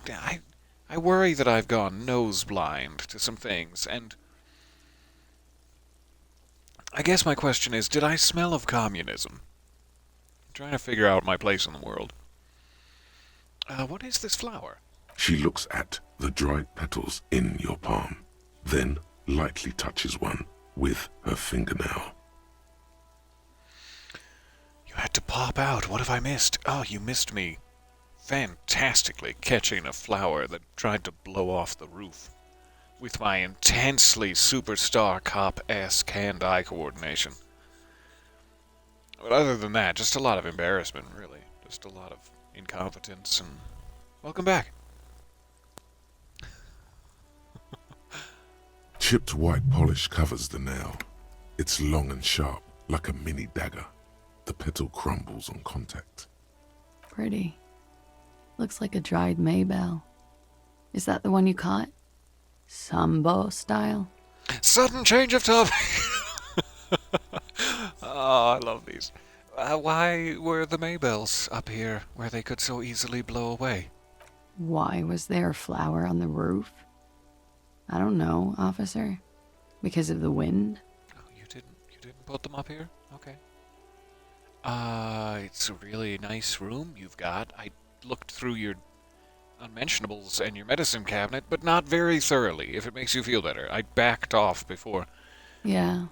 A: worry that I've gone nose blind to some things, and I guess my question is, did I smell of communism? I'm trying to figure out my place in the world. What is this flower?
F: She looks at the dried petals in your palm, then lightly touches one with her fingernail.
A: You had to pop out. What have I missed? Oh, you missed me fantastically catching a flower that tried to blow off the roof with my intensely superstar cop-esque hand-eye coordination. But other than that, just a lot of embarrassment, really. Just a lot of incompetence, and welcome back.
F: Chipped white polish covers the nail. It's long and sharp, like a mini dagger. The petal crumbles on contact.
C: Pretty. Looks like a dried maybell. Is that the one you caught? Sambo style?
A: Sudden change of topic! Oh, I love these. Why were the maybells up here where they could so easily blow away?
C: Why was there a flower on the roof? I don't know, officer. Because of the wind?
A: Oh, you didn't put them up here? Okay. It's a really nice room you've got. I looked through your unmentionables and your medicine cabinet, but not very thoroughly, if it makes you feel better. I backed off before.
C: Yeah.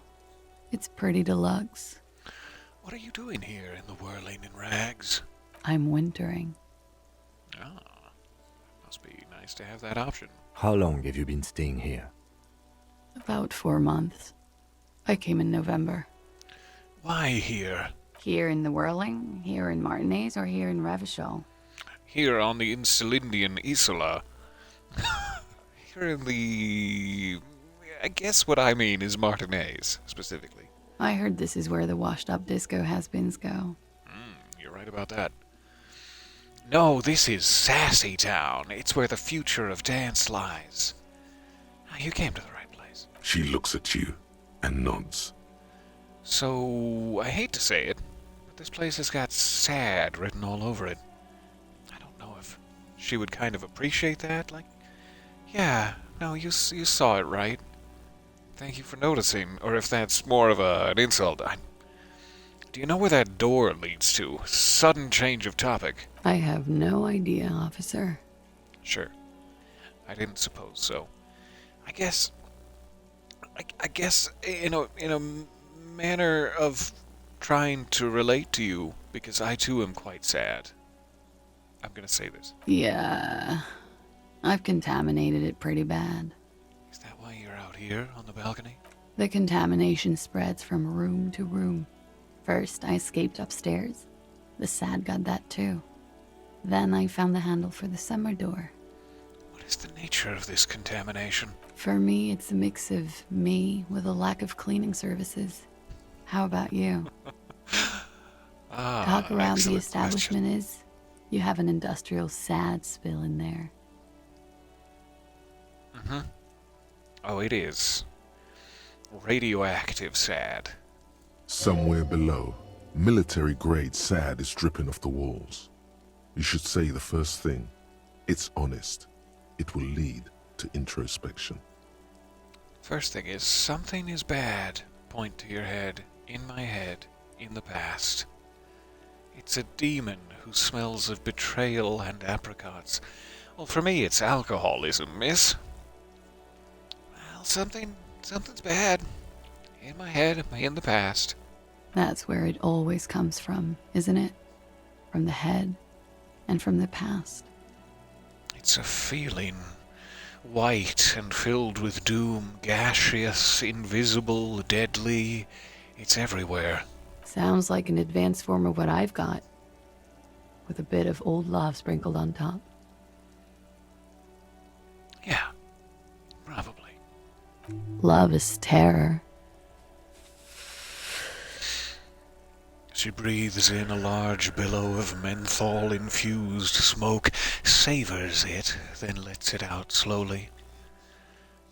C: It's pretty deluxe.
A: What are you doing here in the whirling in rags?
C: I'm wintering.
A: Ah, must be nice to have that option.
V: How long have you been staying here?
C: About 4 months. I came in November.
A: Why here?
C: Here in the Whirling, here in Martinez, or here in Revachol?
A: Here on the Insulindian Isola. Here in the... I guess what I mean is Martinez, specifically.
C: I heard this is where the washed-up disco has-beens go.
A: You're right about that. No, this is Sassy Town. It's where the future of dance lies. You came to the right place.
F: She looks at you and nods.
A: So, I hate to say it, but this place has got sad written all over it. I don't know if she would kind of appreciate that. Like, yeah, no, you saw it right. Thank you for noticing. Or if that's more of an insult. Do you know where that door leads to? Sudden change of topic.
C: I have no idea, officer.
A: Sure. I didn't suppose so. I guess in a manner of trying to relate to you, because I too am quite sad. I'm gonna say this.
C: Yeah, I've contaminated it pretty bad.
A: Is that why you're out here on the balcony?
C: The contamination spreads from room to room. First, I escaped upstairs. The sad got that too. Then I found the handle for the summer door.
A: What is the nature of this contamination?
C: For me, it's a mix of me with a lack of cleaning services. How about you? Talk around the establishment is, you have an industrial sad spill in there.
A: Mm-hmm. Oh, it is. Radioactive sad.
F: Somewhere below, military-grade SAD is dripping off the walls. You should say the first thing. It's honest. It will lead to introspection.
A: First thing is, something is bad. Point to your head, in my head, in the past. It's a demon who smells of betrayal and apricots. Well, for me, it's alcoholism, miss. Well, something's bad. In my head, in the past.
C: That's where it always comes from, isn't it? From the head and from the past.
A: It's a feeling. White and filled with doom, gaseous, invisible, deadly. It's everywhere.
C: Sounds like an advanced form of what I've got, with a bit of old love sprinkled on top.
A: Yeah, probably.
C: Love is terror.
A: She breathes in a large billow of menthol-infused smoke, savors it, then lets it out slowly.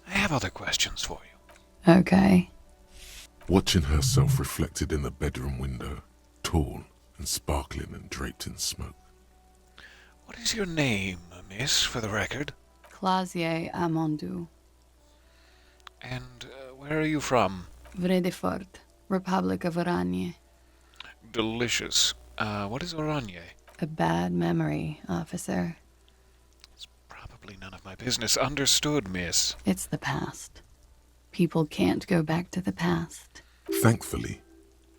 A: I have other questions for you.
C: Okay.
F: Watching herself reflected in the bedroom window, tall and sparkling and draped in smoke.
A: What is your name, miss, for the record?
C: Clausier Amondou.
A: And where are you from?
C: Vredefort, Republic of Oranje.
A: Delicious. What is Oranje?
C: A bad memory, officer.
A: It's probably none of my business. Understood, miss.
C: It's the past. People can't go back to the past.
F: Thankfully,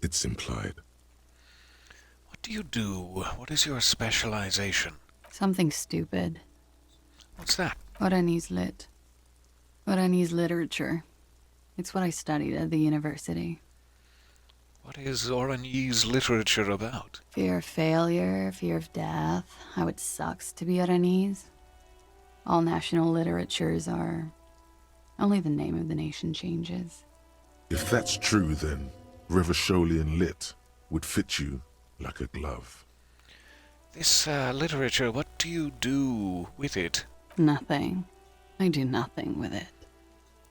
F: it's implied.
A: What do you do? What is your specialization?
C: Something stupid.
A: What's that?
C: Oranese lit. Oranese literature. It's what I studied at the university.
A: What is Oranese literature about?
C: Fear of failure, fear of death, how it sucks to be Oranese. All national literatures are... only the name of the nation changes.
F: If that's true, then Revacholian lit would fit you like a glove.
A: This literature, what do you do with it?
C: Nothing. I do nothing with it.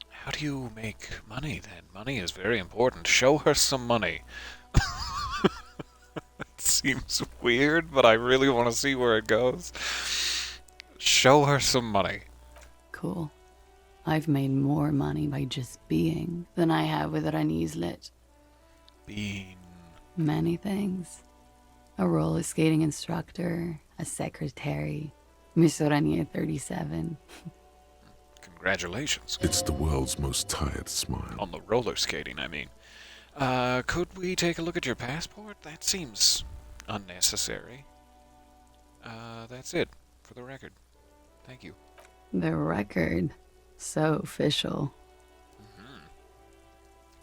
A: How do you make money, then? Money is very important. Show her some money. It seems weird, but I really want to see where it goes. Show her some money.
C: Cool. I've made more money by just being than I have with Oranese lit.
A: Being?
C: Many things. A roller skating instructor, a secretary, Miss Oranje 37.
A: Congratulations.
F: It's the world's most tired smile.
A: On the roller skating, I mean. Could we take a look at your passport? That seems unnecessary. That's it, for the record. Thank you.
C: The record. So official.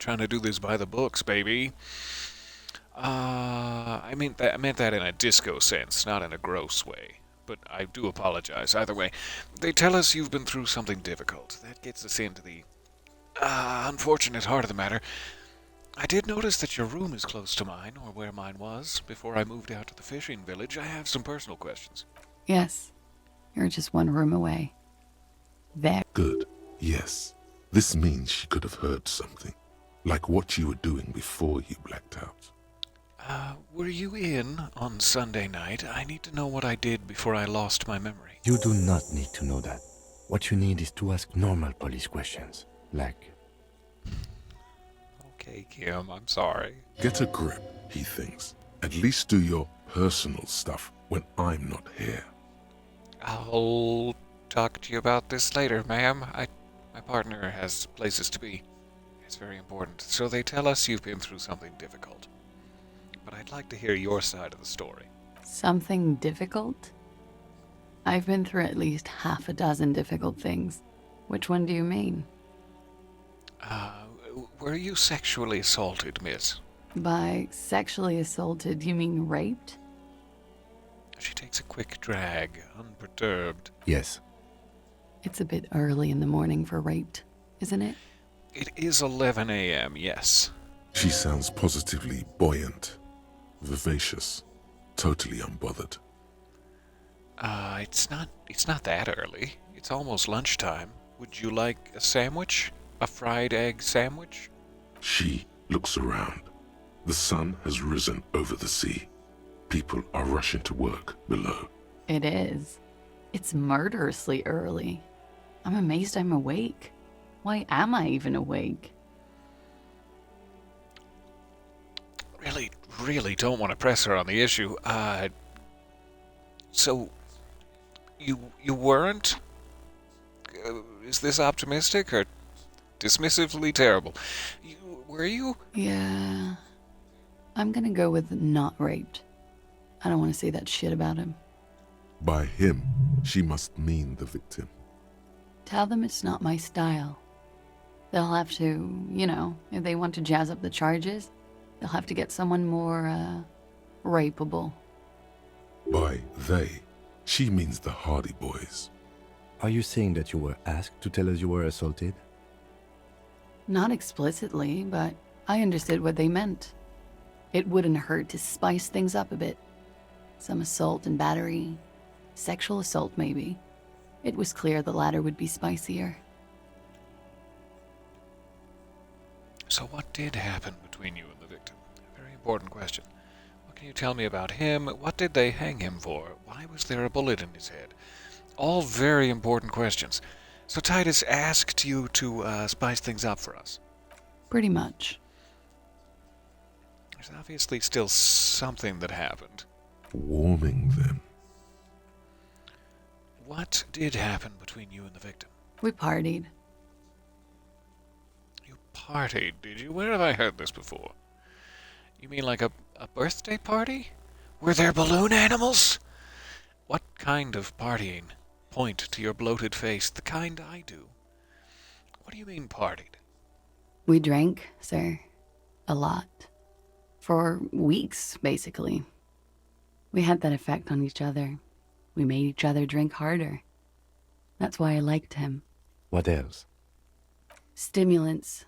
A: trying to do this by the books, baby. I meant that in a disco sense, not in a gross way. But I do apologize. Either way, they tell us you've been through something difficult. That gets us into the unfortunate heart of the matter. I did notice that your room is close to mine, or where mine was, before I moved out to the fishing village. I have some personal questions.
C: Yes, you're just one room away. There.
F: Good. Yes. This means she could have heard something. Like what you were doing before you blacked out.
A: Were you in on Sunday night? I need to know what I did before I lost my memory.
V: You do not need to know that. What you need is to ask normal police questions. Like...
A: Okay, Kim, I'm sorry.
F: Get a grip, he thinks. At least do your personal stuff when I'm not here.
A: I'll talk to you about this later, ma'am. My partner has places to be. It's very important. So they tell us you've been through something difficult. But I'd like to hear your side of the story.
C: Something difficult? I've been through at least half a dozen difficult things. Which one do you mean?
A: Were you sexually assaulted, miss?
C: By sexually assaulted, you mean raped?
A: She takes a quick drag, unperturbed.
V: Yes.
C: It's a bit early in the morning for raped, isn't it?
A: It is 11 a.m., yes.
F: She sounds positively buoyant, vivacious, totally unbothered.
A: It's not that early. It's almost lunchtime. Would you like a sandwich? A fried egg sandwich?
F: She looks around. The sun has risen over the sea. People are rushing to work below.
C: It is. It's murderously early. I'm amazed I'm awake. Why am I even awake?
A: Really don't want to press her on the issue. So, you weren't? Is this optimistic or dismissively terrible? Were you?
C: Yeah. I'm gonna go with not raped. I don't want to say that shit about him.
F: By him, she must mean the victim.
C: Tell them it's not my style. They'll have to, if they want to jazz up the charges, they'll have to get someone more, rapeable.
F: By they, she means the Hardy Boys.
V: Are you saying that you were asked to tell us you were assaulted?
C: Not explicitly, but I understood what they meant. It wouldn't hurt to spice things up a bit. Some assault and battery. Sexual assault, maybe. It was clear the latter would be spicier.
A: So what did happen between you and the victim? A very important question. What can you tell me about him? What did they hang him for? Why was there a bullet in his head? All very important questions. So Titus asked you to spice things up for us.
C: Pretty much.
A: There's obviously still something that happened.
F: Warming them.
A: What did happen between you and the victim?
C: We partied.
A: You partied, did you? Where have I heard this before? You mean like a birthday party? Were there balloon animals? What kind of partying? Point to your bloated face, the kind I do. What do you mean partied?
C: We drank, sir. A lot. For weeks, basically. We had that effect on each other. We made each other drink harder. That's why I liked him.
V: What else?
C: Stimulants.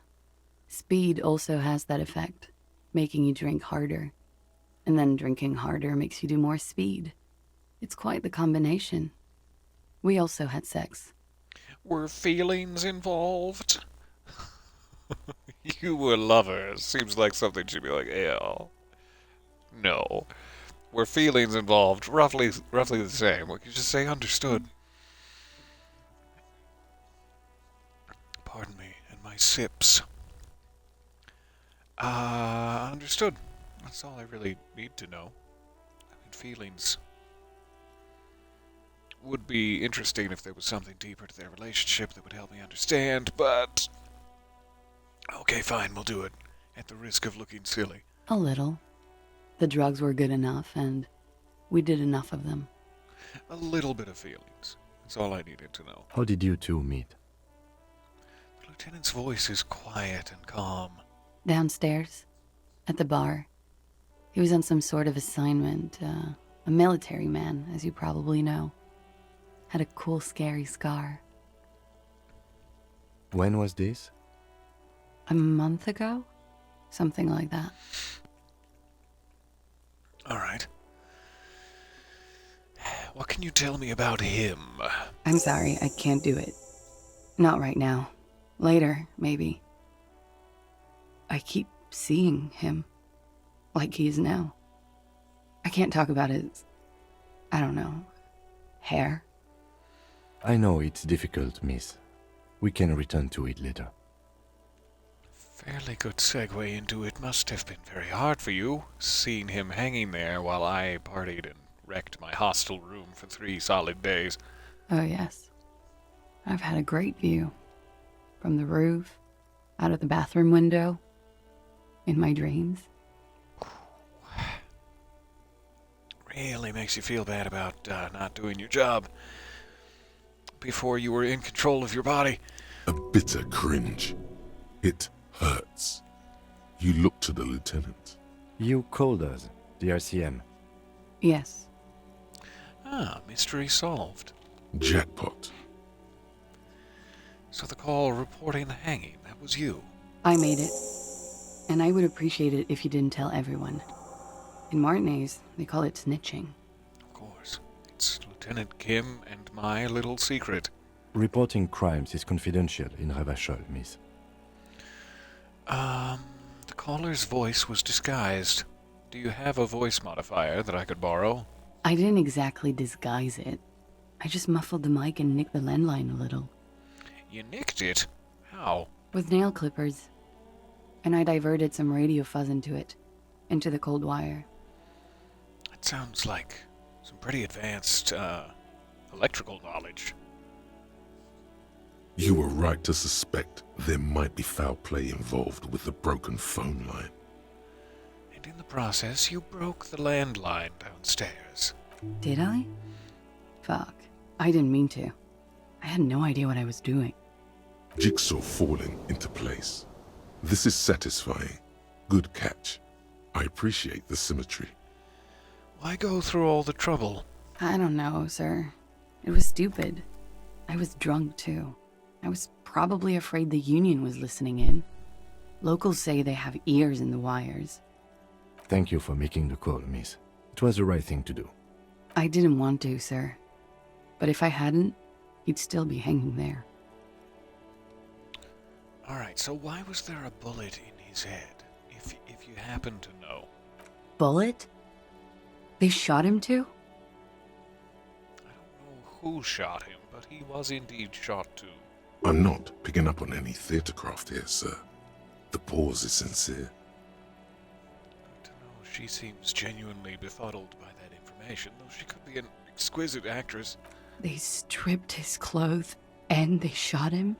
C: Speed also has that effect, making you drink harder. And then drinking harder makes you do more speed. It's quite the combination. We also had sex.
A: Were feelings involved? You were lovers. Seems like something she'd be like, ew. No. Were feelings involved? Roughly the same. We could just say understood. Pardon me, and my sips. Understood. That's all I really need to know. I mean, feelings would be interesting if there was something deeper to their relationship that would help me understand, but... Okay, fine, we'll do it. At the risk of looking silly.
C: A little. The drugs were good enough, and we did enough of them.
A: A little bit of feelings. That's all I needed to know.
V: How did you two meet?
A: The lieutenant's voice is quiet and calm.
C: Downstairs, at the bar. He was on some sort of assignment, a military man, as you probably know. Had a cool, scary scar.
V: When was this?
C: A month ago? Something like that.
A: All right. What can you tell me about him?
C: I'm sorry, I can't do it. Not right now. Later, maybe. I keep seeing him. Like he is now. I can't talk about his... I don't know... hair.
V: I know it's difficult, miss. We can return to it later.
A: Fairly good segue into it. Must have been very hard for you, seeing him hanging there while I partied and wrecked my hostel room for 3 solid days.
C: Oh, yes. I've had a great view. From the roof, out of the bathroom window, in my dreams.
A: Really makes you feel bad about not doing your job before you were in control of your body.
F: A bitter cringe. It hurts. You look to the lieutenant.
V: You called us, the RCM.
C: Yes.
A: Ah, mystery solved.
F: Jackpot.
A: So the call reporting the hanging, that was you?
C: I made it. And I would appreciate it if you didn't tell everyone. In Martinez, they call it snitching.
A: Of course. It's Lieutenant Kim and my little secret.
V: Reporting crimes is confidential in Ravachol, miss.
A: The caller's voice was disguised. Do you have a voice modifier that I could borrow?
C: I didn't exactly disguise it. I just muffled the mic and nicked the landline a little.
A: You nicked it? How?
C: With nail clippers. And I diverted some radio fuzz into it. Into the cold wire.
A: It sounds like some pretty advanced, electrical knowledge.
F: You were right to suspect there might be foul play involved with the broken phone line.
A: And in the process, you broke the landline downstairs.
C: Did I? Fuck. I didn't mean to. I had no idea what I was doing.
F: Jigsaw falling into place. This is satisfying. Good catch. I appreciate the symmetry.
A: Why go through all the trouble?
C: I don't know, sir. It was stupid. I was drunk, too. I was probably afraid the Union was listening in. Locals say they have ears in the wires.
V: Thank you for making the call, miss. It was the right thing to do.
C: I didn't want to, sir. But if I hadn't, he'd still be hanging there.
A: Alright, so why was there a bullet in his head, if you happen to know?
C: Bullet? They shot him too?
A: Who shot him, but he was indeed shot too.
F: I'm not picking up on any theatercraft here, sir. The pause is sincere.
A: She seems genuinely befuddled by that information, though she could be an exquisite actress.
C: They stripped his clothes and they shot him?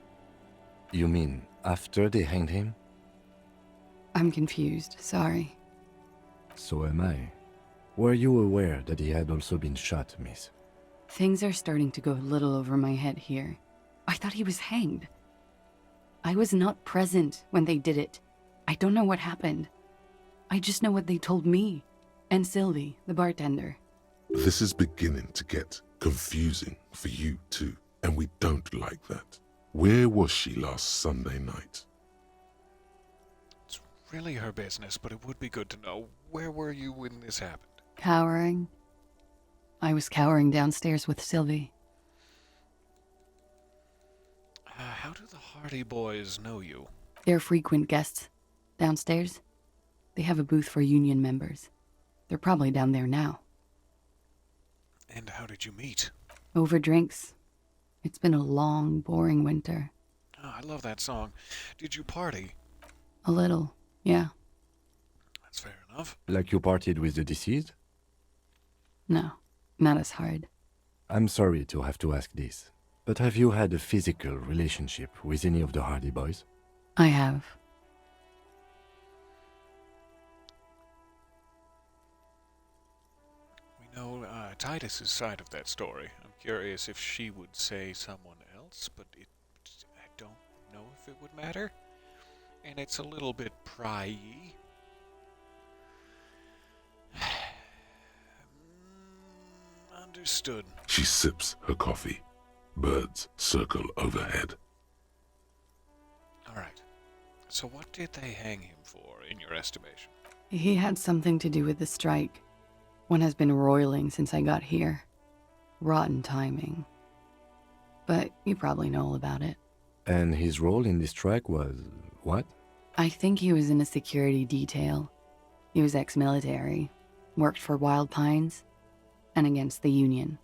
V: You mean after they hanged him?
C: I'm confused, sorry.
V: So am I. Were you aware that he had also been shot, miss?
C: Things are starting to go a little over my head here. I thought he was hanged. I was not present when they did it. I don't know what happened. I just know what they told me. And Sylvie, the bartender.
F: This is beginning to get confusing for you too, and we don't like that. Where was she last Sunday night?
A: It's really her business, but it would be good to know. Where were you when this happened?
C: Cowering. I was cowering downstairs with Sylvie.
A: How do the Hardy Boys know you?
C: They're frequent guests. Downstairs, they have a booth for union members. They're probably down there now.
A: And how did you meet?
C: Over drinks. It's been a long, boring winter.
A: Oh, I love that song. Did you party?
C: A little, yeah.
A: That's fair enough.
V: Like you partied with the deceased?
C: No, not as hard.
V: I'm sorry to have to ask this, but have you had a physical relationship with any of the Hardy Boys?
C: I have.
A: We know Titus's side of that story. I'm curious if she would say someone else, but I don't know if it would matter. and it's a little bit pryy. Understood.
F: She sips her coffee. Birds circle overhead.
A: All right. So what did they hang him for, in your estimation?
C: He had something to do with the strike. One has been roiling since I got here. Rotten timing. But you probably know all about it.
V: And his role in this strike was what?
C: I think he was in a security detail. He was ex-military, worked for Wild Pines, and against the Union.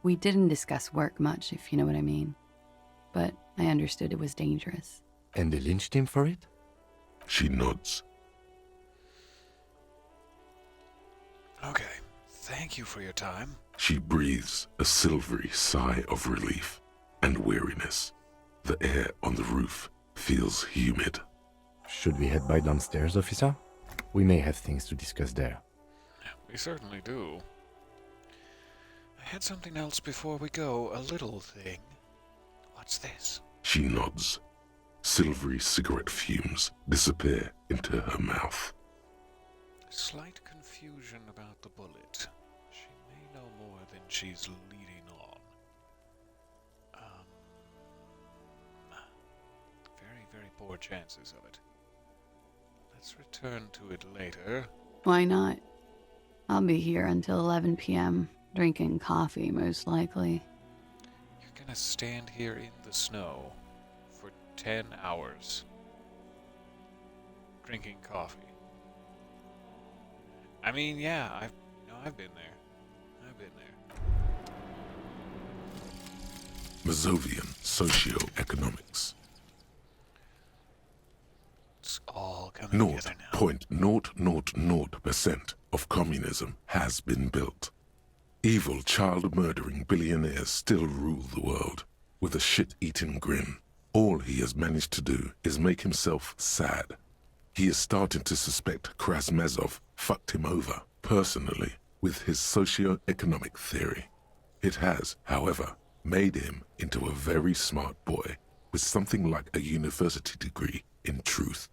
C: We didn't discuss work much, if you know what I mean. But I understood it was dangerous.
V: And they lynched him for it?
F: She nods.
A: Okay. Thank you for your time.
F: She breathes a silvery sigh of relief and weariness. The air on the roof feels humid.
V: Should we head by downstairs, officer? We may have things to discuss there.
A: We certainly do. I had something else before we go, a little thing. What's this?
F: She nods. Silvery cigarette fumes disappear into her mouth.
A: Slight confusion about the bullet. She may know more than she's leading on. Very, very poor chances of it. Let's return to it later.
C: Why not? I'll be here until 11 p.m., drinking coffee, most likely.
A: You're gonna stand here in the snow for 10 hours. Drinking coffee. I mean, yeah, I've been there. I've been there.
F: Mazovian socioeconomics.
A: It's all coming together now.
F: 0.000% of communism has been built. Evil, child-murdering billionaires still rule the world with a shit-eating grin. All he has managed to do is make himself sad. He is starting to suspect Krasmezov fucked him over, personally, with his socio-economic theory. It has, however, made him into a very smart boy with something like a university degree in truth.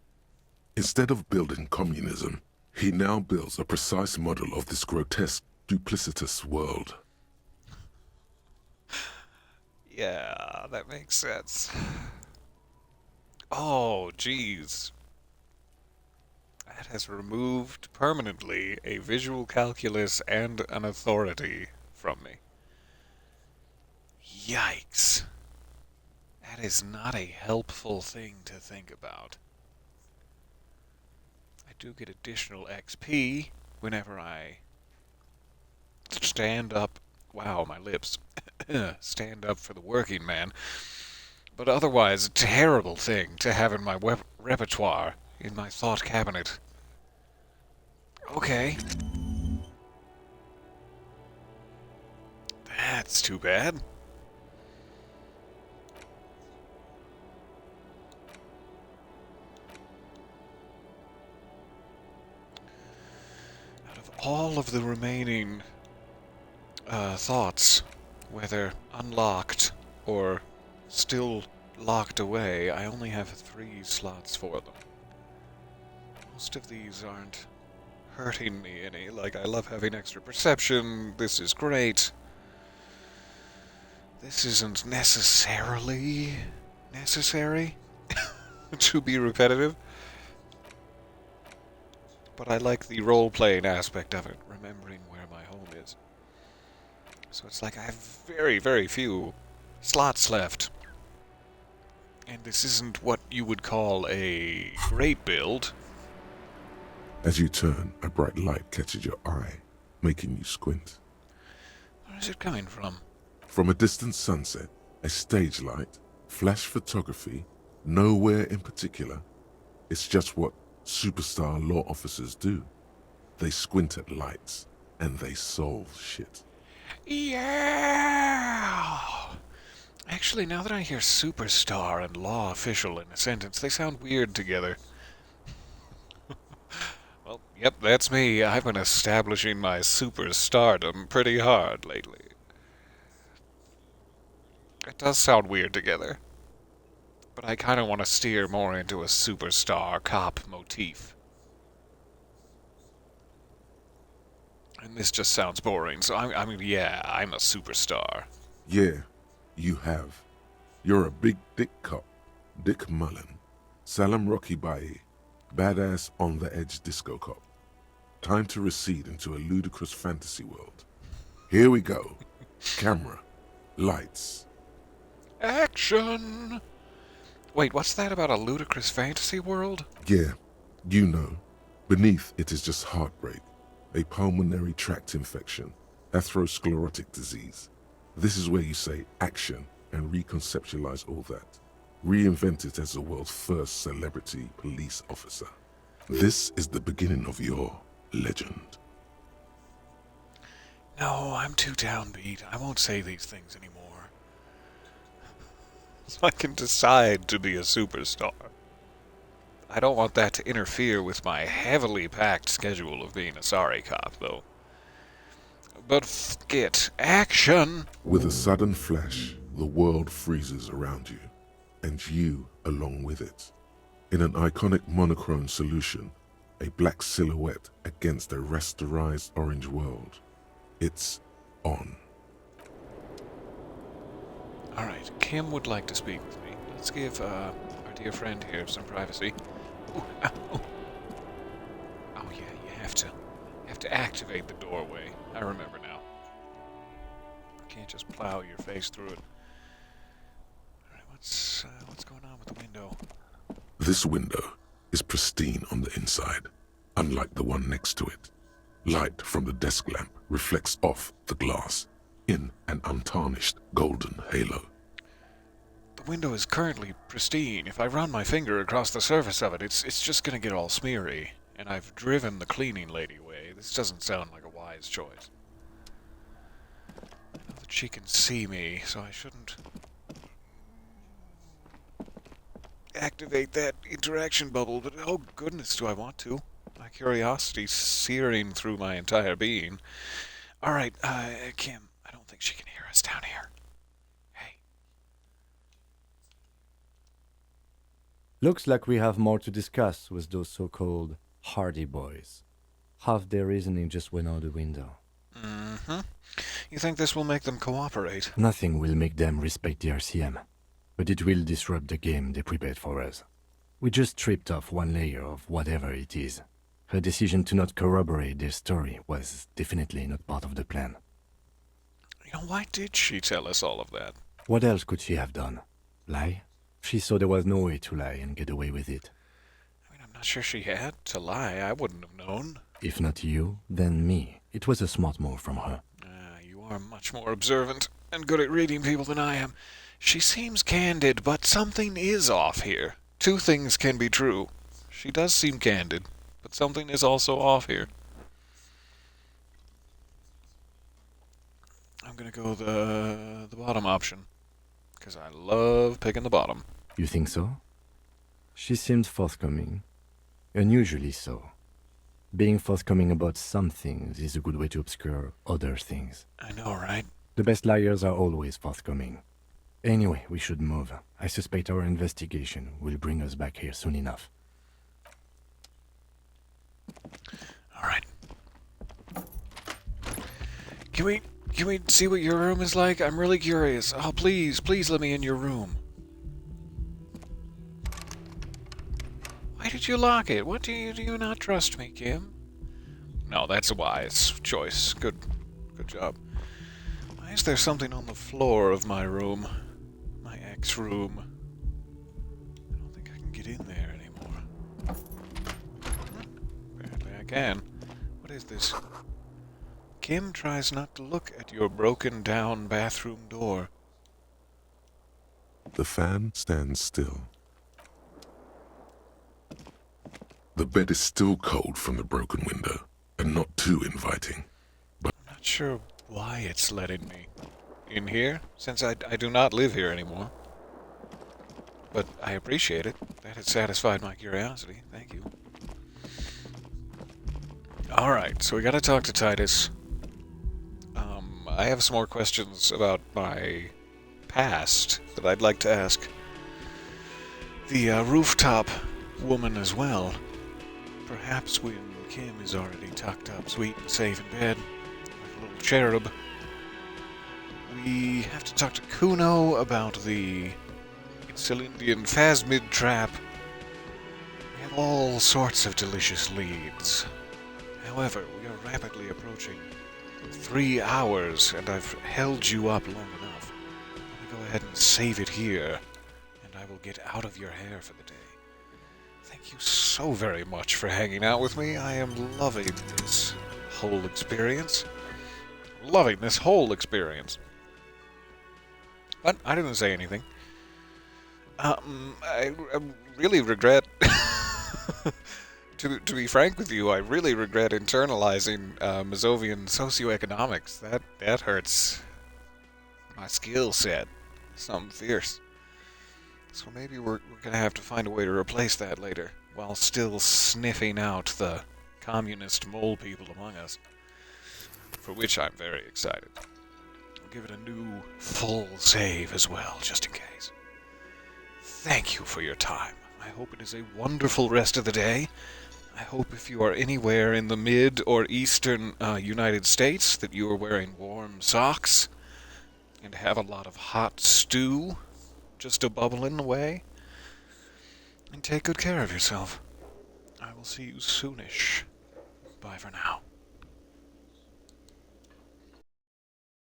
F: Instead of building communism, he now builds a precise model of this grotesque, duplicitous world.
A: Yeah, that makes sense. Oh, jeez. That has removed permanently a visual calculus and an authority from me. Yikes. That is not a helpful thing to think about. I do get additional XP whenever I stand up. Wow, my lips. Stand up for the working man. But otherwise, a terrible thing to have in my repertoire, in my thought cabinet. Okay. That's too bad. Out of all of the remaining thoughts, whether unlocked or still locked away, I only have 3 slots for them. Most of these aren't hurting me any. Like, I love having extra perception. This is great. This isn't necessarily necessary to be repetitive. But I like the role-playing aspect of it, remembering where my home is. So it's like I have very, very few slots left. And this isn't what you would call a great build.
F: As you turn, a bright light catches your eye, making you squint.
A: Where is it coming from?
F: From a distant sunset, a stage light, flash photography, nowhere in particular. It's just what superstar law officers do. They squint at lights, and they solve shit.
A: Yeah! Actually, now that I hear superstar and law official in a sentence, they sound weird together. Well, yep, that's me. I've been establishing my superstardom pretty hard lately. It does sound weird together. but I kind of want to steer more into a superstar cop motif. And this just sounds boring, so I mean, yeah, I'm a superstar.
F: Yeah, you have. You're a big dick cop. Dick Mullen. Salam Rocky Baye. Badass on the edge disco cop. Time to recede into a ludicrous fantasy world. Here we go. Camera. Lights.
A: Action! Wait, what's that about a ludicrous fantasy world?
F: Yeah, you know. Beneath it is just heartbreak. A pulmonary tract infection. Atherosclerotic disease. This is where you say action and reconceptualize all that. Reinvent it as the world's first celebrity police officer. This is the beginning of your legend.
A: No, I'm too downbeat. I won't say these things anymore. So I can decide to be a superstar. I don't want that to interfere with my heavily packed schedule of being a sorry cop, though. But get action!
F: With a sudden flash, the world freezes around you, and you along with it. In an iconic monochrome solution, a black silhouette against a rasterized orange world. It's on.
A: Alright, Kim would like to speak with me. Let's give our dear friend here some privacy. Ooh, oh. Oh yeah, you have to activate the doorway. I remember now. You can't just plow your face through it. Alright, what's going on with the window?
F: This window is pristine on the inside, unlike the one next to it. Light from the desk lamp reflects off the glass in an untarnished golden halo.
A: The window is currently pristine. If I run my finger across the surface of it, it's just gonna get all smeary. And I've driven the cleaning lady away. This doesn't sound like a wise choice. I know that she can see me, so I shouldn't activate that interaction bubble, but oh goodness, do I want to. My curiosity's searing through my entire being. Alright, Kim, I don't think she can hear us down here.
V: Looks like we have more to discuss with those so-called Hardy Boys. Half their reasoning just went out the window.
A: Mm-hmm. You think this will make them cooperate?
V: Nothing will make them respect the RCM, but it will disrupt the game they prepared for us. We just stripped off one layer of whatever it is. Her decision to not corroborate their story was definitely not part of the plan.
A: You know, why did she tell us all of that?
V: What else could she have done? Lie? She saw there was no way to lie and get away with it.
A: I mean, I'm not sure she had to lie. I wouldn't have known.
V: If not you, then me. It was a smart move from her.
A: You are much more observant and good at reading people than I am. She seems candid, but something is off here. Two things can be true. She does seem candid, but something is also off here. I'm gonna go the bottom option, because I love picking the bottom.
V: You think so? She seemed forthcoming. Unusually so. Being forthcoming about some things is a good way to obscure other things.
A: I know, right?
V: The best liars are always forthcoming. Anyway, we should move. I suspect our investigation will bring us back here soon enough.
A: Alright. Can we see what your room is like? I'm really curious. Oh, please let me in your room. Why did you lock it? What do you not trust me, Kim? No, that's a wise choice. Good job. Why is there something on the floor of my room? My ex-room. I don't think I can get in there anymore. Apparently I can. What is this? Kim tries not to look at your broken down bathroom door.
F: The fan stands still. The bed is still cold from the broken window, and not too inviting. But
A: I'm not sure why it's letting me in here, since I do not live here anymore. But I appreciate it. That has satisfied my curiosity. Thank you. Alright, so we gotta talk to Titus. I have some more questions about my past that I'd like to ask. the rooftop woman as well. Perhaps when Kim is already tucked up, sweet and safe in bed, like a little cherub, we have to talk to Kuno about the Cylindian phasmid trap. We have all sorts of delicious leads. However, we are rapidly approaching 3 hours, and I've held you up long enough. Let me go ahead and save it here, and I will get out of your hair for the day. Thank you so very much for hanging out with me. I am loving this whole experience. Loving this whole experience. But I didn't say anything. I really regret, to be frank with you, I really regret internalizing Mazovian socioeconomics. That hurts my skill set. Something fierce. So maybe we're gonna have to find a way to replace that later, while still sniffing out the communist mole people among us. For which I'm very excited. I'll give it a new full save as well, just in case. Thank you for your time. I hope it is a wonderful rest of the day. I hope if you are anywhere in the mid or eastern United States that you are wearing warm socks and have a lot of hot stew just a bubbling away. And take good care of yourself. I will see you soonish. Bye for now.